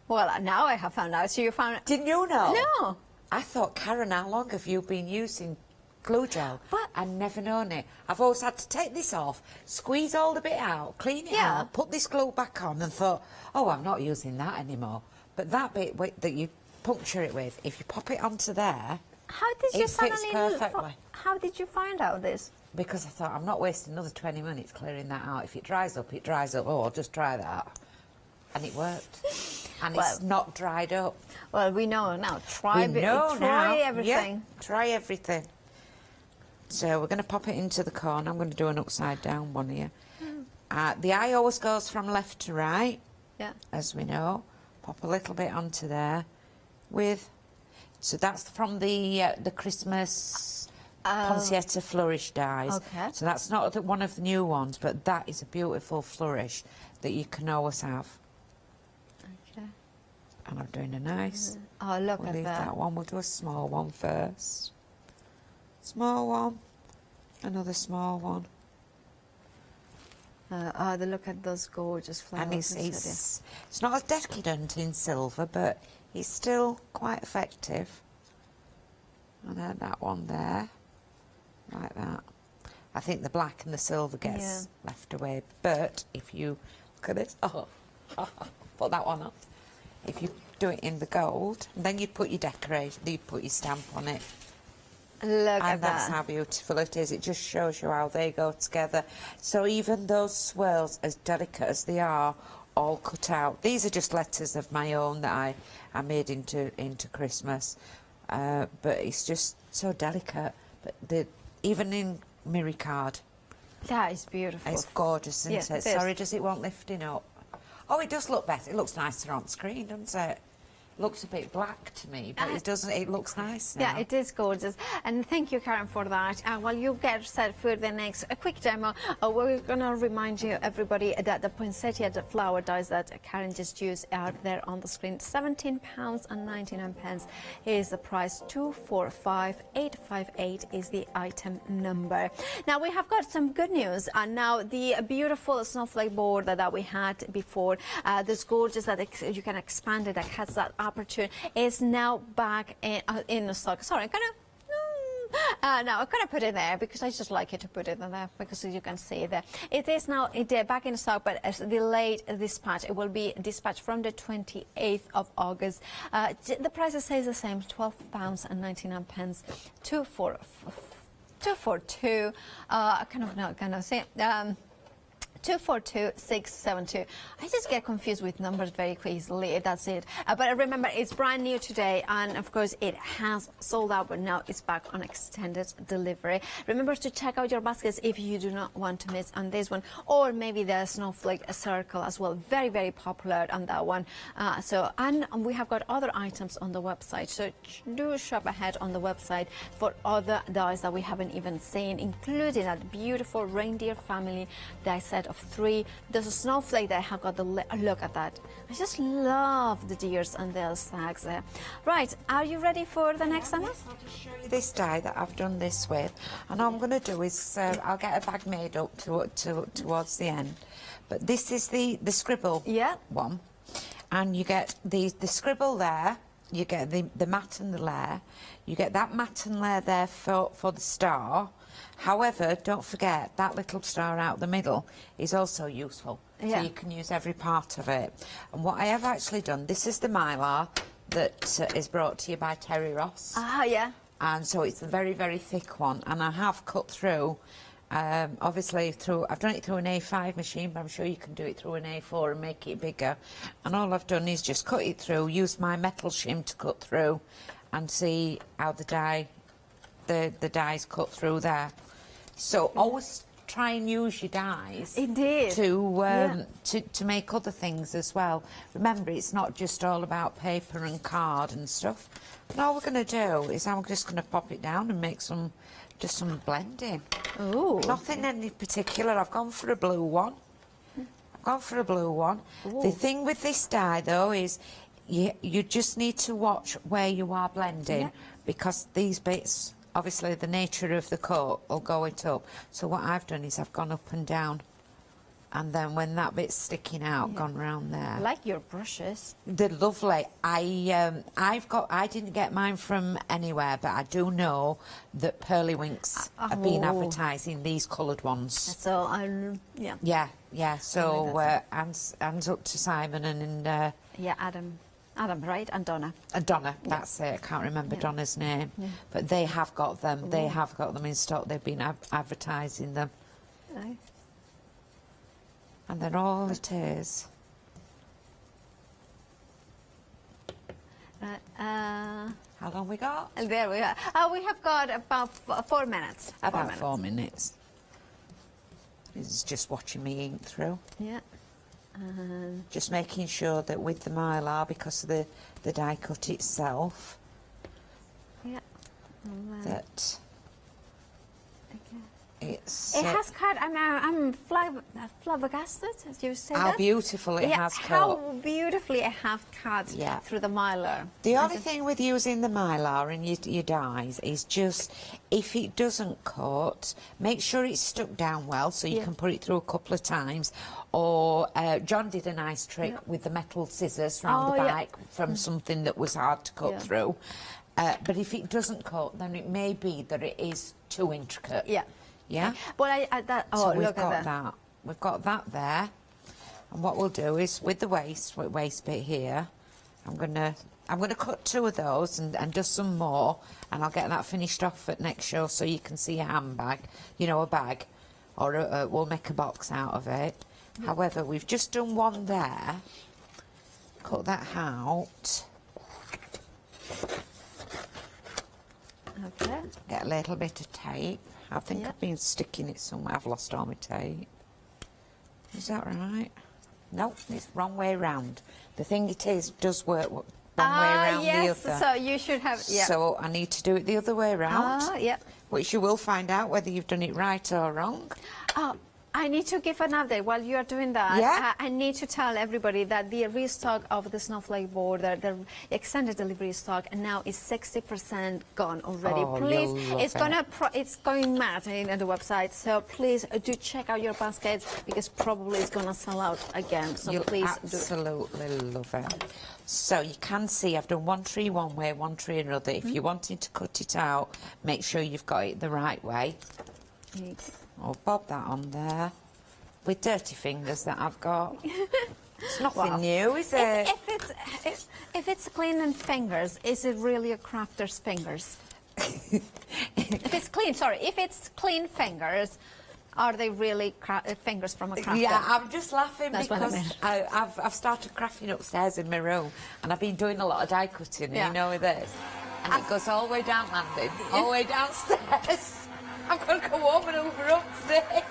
Well, now I have found out. So you found... Didn't you know? No. I thought, Karen, how long have you been using glue gel? But I've never known it. I've always had to take this off, squeeze all the bit out, clean it out, put this glue back on and thought, oh, I'm not using that anymore. But that bit that you puncture it with, if you pop it onto there... How did you fits perfectly. How did you find out this? Because I thought, I'm not wasting another 20 minutes clearing that out. If it dries up, it dries up. Oh, I'll just try that. And it worked. And it's not dried up. Well, we know now. Try everything. Yeah, try everything. So we're going to pop it into the corner. I'm going to do an upside down one here. The eye always goes from left to right, as we know. Pop a little bit onto there with... So that's from the Christmas Poinsettia Flourish dies. Okay. So that's not one of the new ones, but that is a beautiful flourish that you can always have. Okay. And I'm doing a nice... Oh, look we'll at leave that. one. We'll do a small one first. Small one. Another small one. Look at those gorgeous flowers. And it's not as decadent in silver, but it's still quite effective. And then that one there, like that. I think the black and the silver gets left away, but if you look at this, put that one up. If you do it in the gold, then you put your decoration, you put your stamp on it. Look at And that's that. how beautiful it is. It just shows you how they go together. So even those swirls, as delicate as they are, all cut out. These are just letters of my own that I made into Christmas. But it's just so delicate. But even in mirror card, that is beautiful. it's gorgeous, isn't it? It Sorry, is. does it want lifting up? Oh, it does look better. It looks nicer on screen, doesn't it? Looks a bit black to me, but it doesn't. It looks nice now. Yeah, it is gorgeous. And thank you, Karen, for that. While you get set for the next quick demo, we're going to remind you, everybody, that the poinsettia, the flower dies that Karen just used are there on the screen. £17.99 is the price. 245858 is the item number. Now, we have got some good news. Now, the beautiful snowflake board that we had before, this gorgeous that you can expand it, that has that aperture, is now back in stock. Sorry, I'm now I'm gonna put it there because I just like it to put it in there because as you can see there, it is now back in stock, but as delayed dispatch. It will be dispatched from the 28th of August. The price stays the same, £12.99. 242. Kind of not gonna say. 242-672. I just get confused with numbers very easily, that's it. But remember, it's brand new today, and of course it has sold out, but now it's back on extended delivery. Remember to check out your baskets if you do not want to miss on this one, or maybe the snowflake circle as well. Very, very popular on that one. And we have got other items on the website, so do shop ahead on the website for other dies that we haven't even seen, including that beautiful reindeer family die set of 3. There's a snowflake that I have got look at that. I just love the deers and the stags there. Right, are you ready for the next one? I'll just show you this die that I've done this with, and all I'm going to do is I'll get a bag made up towards the end. But this is the scribble one, and you get the scribble there, you get the mat and the layer, you get that mat and layer there for the star. However, don't forget that little star out the middle is also useful, so you can use every part of it. And what I have actually done, this is the mylar that is brought to you by Terry Ross. And so it's a very, very thick one, and I have cut through, obviously I've done it through an A5 machine, but I'm sure you can do it through an A4 and make it bigger. And all I've done is just cut it through, use my metal shim to cut through, and see how the die's cut through there. So always try and use your dies to make other things as well. Remember, it's not just all about paper and card and stuff. And all we're going to do is I'm just going to pop it down and make some blending. Ooh. Nothing in particular. I've gone for a blue one. Ooh. The thing with this die though is you just need to watch where you are blending, because these bits, obviously the nature of the coat will go it up. So what I've done is I've gone up and down, and then when that bit's sticking out, gone round there. I like your brushes. They're lovely. I didn't get mine from anywhere, but I do know that Pearlywinks have been advertising these coloured ones. So yeah. So hands up to Simon and Adam, right? And Donna. Donna, that's it. I can't remember Donna's name. But they have got them. Ooh. They have got them in stock. They've been advertising them. Right. And then all it is. How long we got? There we are. We have got about 4 minutes. About 4 minutes. It's just watching me ink through. Yeah. Just making sure that with the mylar, because of the die cut itself, that it has cut. I'm flabbergasted, as you say. How beautiful it has cut. How beautifully it has cut through the mylar. The only thing with using the mylar and your dies is just, if it doesn't cut, make sure it's stuck down well, so you can put it through a couple of times. Or John did a nice trick with the metal scissors round the back from something that was hard to cut through. But if it doesn't cut, then it may be that it is too intricate. Yeah. Well, so we've got that. We've got that there. And what we'll do is with the waist bit here, I'm gonna cut 2 of those and do some more, and I'll get that finished off at next show, so you can see a handbag, a bag, or we'll make a box out of it. However, we've just done one there. Cut that out. Okay. Get a little bit of tape. I think I've been sticking it somewhere. I've lost all my tape. Is that right? Nope, it's wrong way round. The thing it is does work one way round the other. So you should have. So I need to do it the other way round. Yep. Which you will find out whether you've done it right or wrong. I need to give an update while you are doing that. I need to tell everybody that the restock of the snowflake board, the extended delivery stock, now is 60% gone already. Please, it's going mad in the website. So please do check out your baskets, because probably it's gonna sell out again. So You'll please absolutely love it. So you can see I've done one tree one way, one tree another. If you're wanting to cut it out, make sure you've got it the right way. I'll bob that on there with dirty fingers that I've got. It's nothing new, is it? If it's clean fingers, is it really a crafter's fingers? If it's clean, sorry, if it's clean fingers, Are they really fingers from a crafter? Yeah, I'm just laughing That's what I because mean. I've started crafting upstairs in my room, and I've been doing a lot of die cutting, you know, with this. And it goes all the way down landing, all the way downstairs. I'm going to go home and over up today.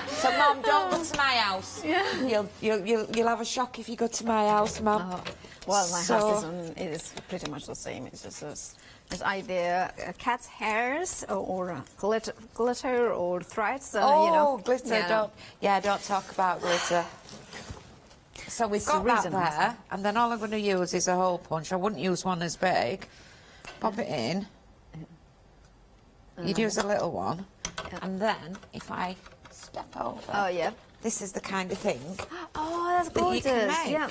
So, Mum, don't go to my house. Yeah. You'll have a shock if you go to my house, Mum. Oh, well, my house is pretty much the same. It's just it's either cat's hairs or glitter or threads. Oh, you know. glitter! Don't talk about glitter. So we've got that there, and then all I'm going to use is a hole punch. I wouldn't use one as big. Pop it in. You'd use a little one, and then if I step over. Oh yeah. This is the kind of thing. Oh, that's gorgeous. You can make. Yeah.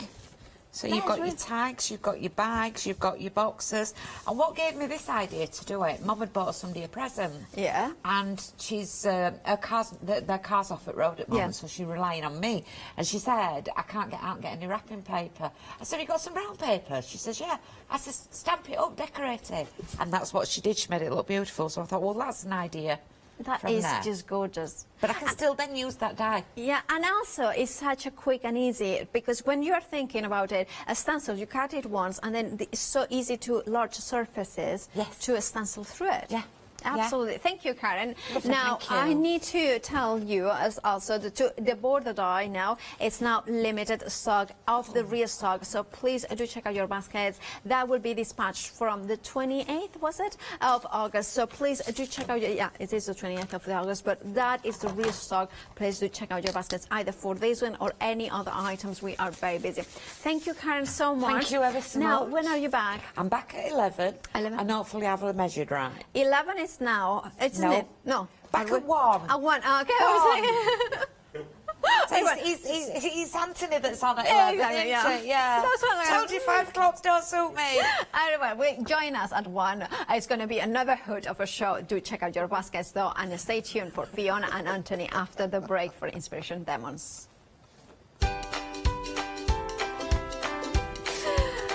So you've got your tags, you've got your bags, you've got your boxes. And what gave me this idea to do it? Mum had bought somebody a present. Yeah. And she's their car's off at road at the moment, so she's relying on me. And she said, I can't get out and get any wrapping paper. I said, you got some brown paper? She says, yeah. I said, stamp it up, decorate it. And that's what she did. She made it look beautiful. So I thought, well, that's an idea. That is just gorgeous. But I can still then use that die. Yeah, and also it's such a quick and easy, because when you're thinking about it, a stencil, you cut it once and then it's so easy to large surfaces to a stencil through it. Yeah. Absolutely. Thank you, Karen. Now, I need to tell you as also the border die now, it's now limited stock of the real stock. So please do check out your baskets. That will be dispatched from the 28th, was it, of August. So please do check out your, it is the 28th of August, but that is the real stock. Please do check out your baskets either for this one or any other items. We are very busy. Thank you, Karen, so much. Thank you ever so much. Now, when are you back? I'm back at 11. And hopefully I've measured right. 11 is now, isn't it? No. Back at 1. At 1, okay. It's Anthony that's on at 11, isn't it? Yeah. That's what I told you 5 o'clock don't suit me. Anyway, join us at 1. It's going to be another hoot of a show. Do check out your baskets, though, and stay tuned for Fiona and Anthony after the break for Inspiration Demons.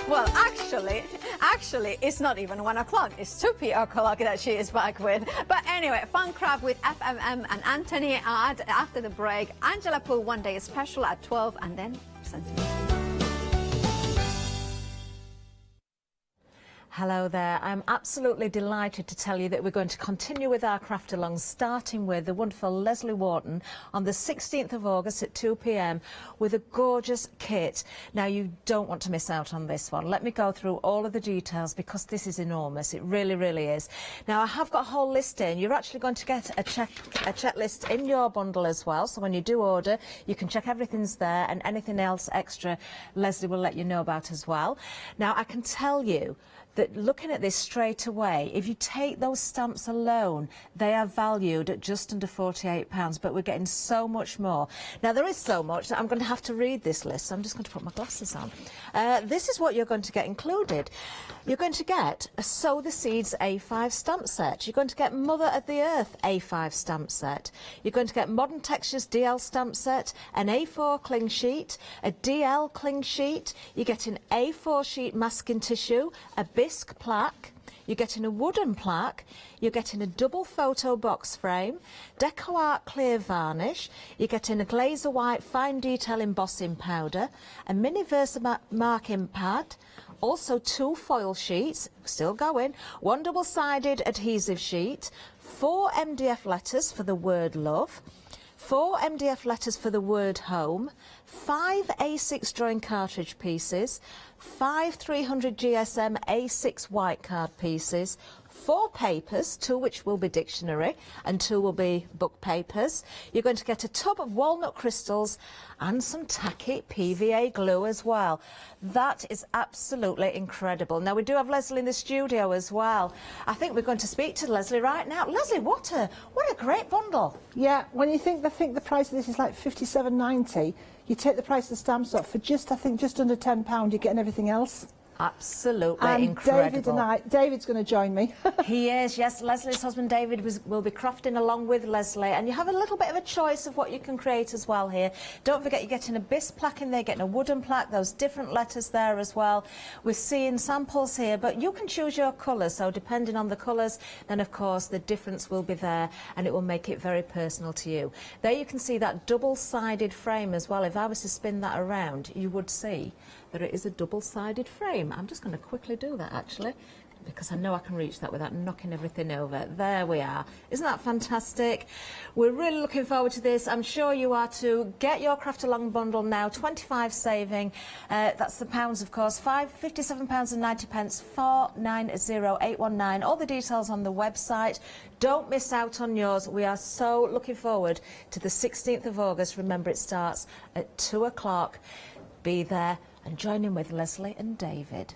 Well, actually, it's not even 1 o'clock. It's 2 o'clock that she is back with. But anyway, FunCraft with FMM and Anthony after the break. Angela Poole one day special at 12, and then Hello there. I'm absolutely delighted to tell you that we're going to continue with our craft along, starting with the wonderful Leslie Wharton on the 16th of August at 2 p.m. with a gorgeous kit. Now, you don't want to miss out on this one. Let me go through all of the details because this is enormous. It really, really is. Now, I have got a whole list in. You're actually going to get a checklist in your bundle as well. So when you do order, you can check everything's there, and anything else extra, Leslie will let you know about as well. Now, I can tell you that looking at this straight away, if you take those stamps alone, they are valued at just under £48, but we're getting so much more. Now, there is so much that I'm going to have to read this list, so I'm just going to put my glasses on. This is what you're going to get included. You're going to get a Sow the Seeds A5 stamp set. You're going to get Mother of the Earth A5 stamp set. You're going to get Modern Textures DL stamp set, an A4 cling sheet, a DL cling sheet. You're getting A4 sheet masking tissue, a bisque plaque, you're getting a wooden plaque, you're getting a double photo box frame, Deco Art clear varnish, you're getting a Glazer White fine detail embossing powder, a mini Versa marking pad, also 2 foil sheets, still going, 1 double-sided adhesive sheet, 4 MDF letters for the word love, 4 MDF letters for the word home, 5 A6 drawing cartridge pieces, 5 300 GSM A6 white card pieces, 4 papers, 2 which will be dictionary and 2 will be book papers. You're going to get a tub of walnut crystals and some tacky PVA glue as well. That is absolutely incredible. Now, we do have Leslie in the studio as well. I think we're going to speak to Leslie right now. Leslie, what a great bundle. Yeah, when you think the price of this is like £57.90, you take the price of the stamps up for just, I think, just under £10, you're getting everything else. Absolutely and incredible. David's going to join me. He is, yes. Leslie's husband David will be crafting along with Leslie, and you have a little bit of a choice of what you can create as well here. Don't forget you're getting a bisque plaque in there, getting a wooden plaque, those different letters there as well. We're seeing samples here, but you can choose your colours, so depending on the colours, then of course the difference will be there, and it will make it very personal to you. There you can see that double-sided frame as well. If I was to spin that around, you would see that it is a double-sided frame. I'm just going to quickly do that actually, because I know I can reach that without knocking everything over. There we are. Isn't that fantastic? We're really looking forward to this. I'm sure you are too. Get your Craft Along bundle now, 25 saving. That's the pounds, of course. £57.90, 490819. All the details on the website. Don't miss out on yours. We are so looking forward to the 16th of August. Remember, it starts at 2 o'clock. Be there and join in with Leslie and David.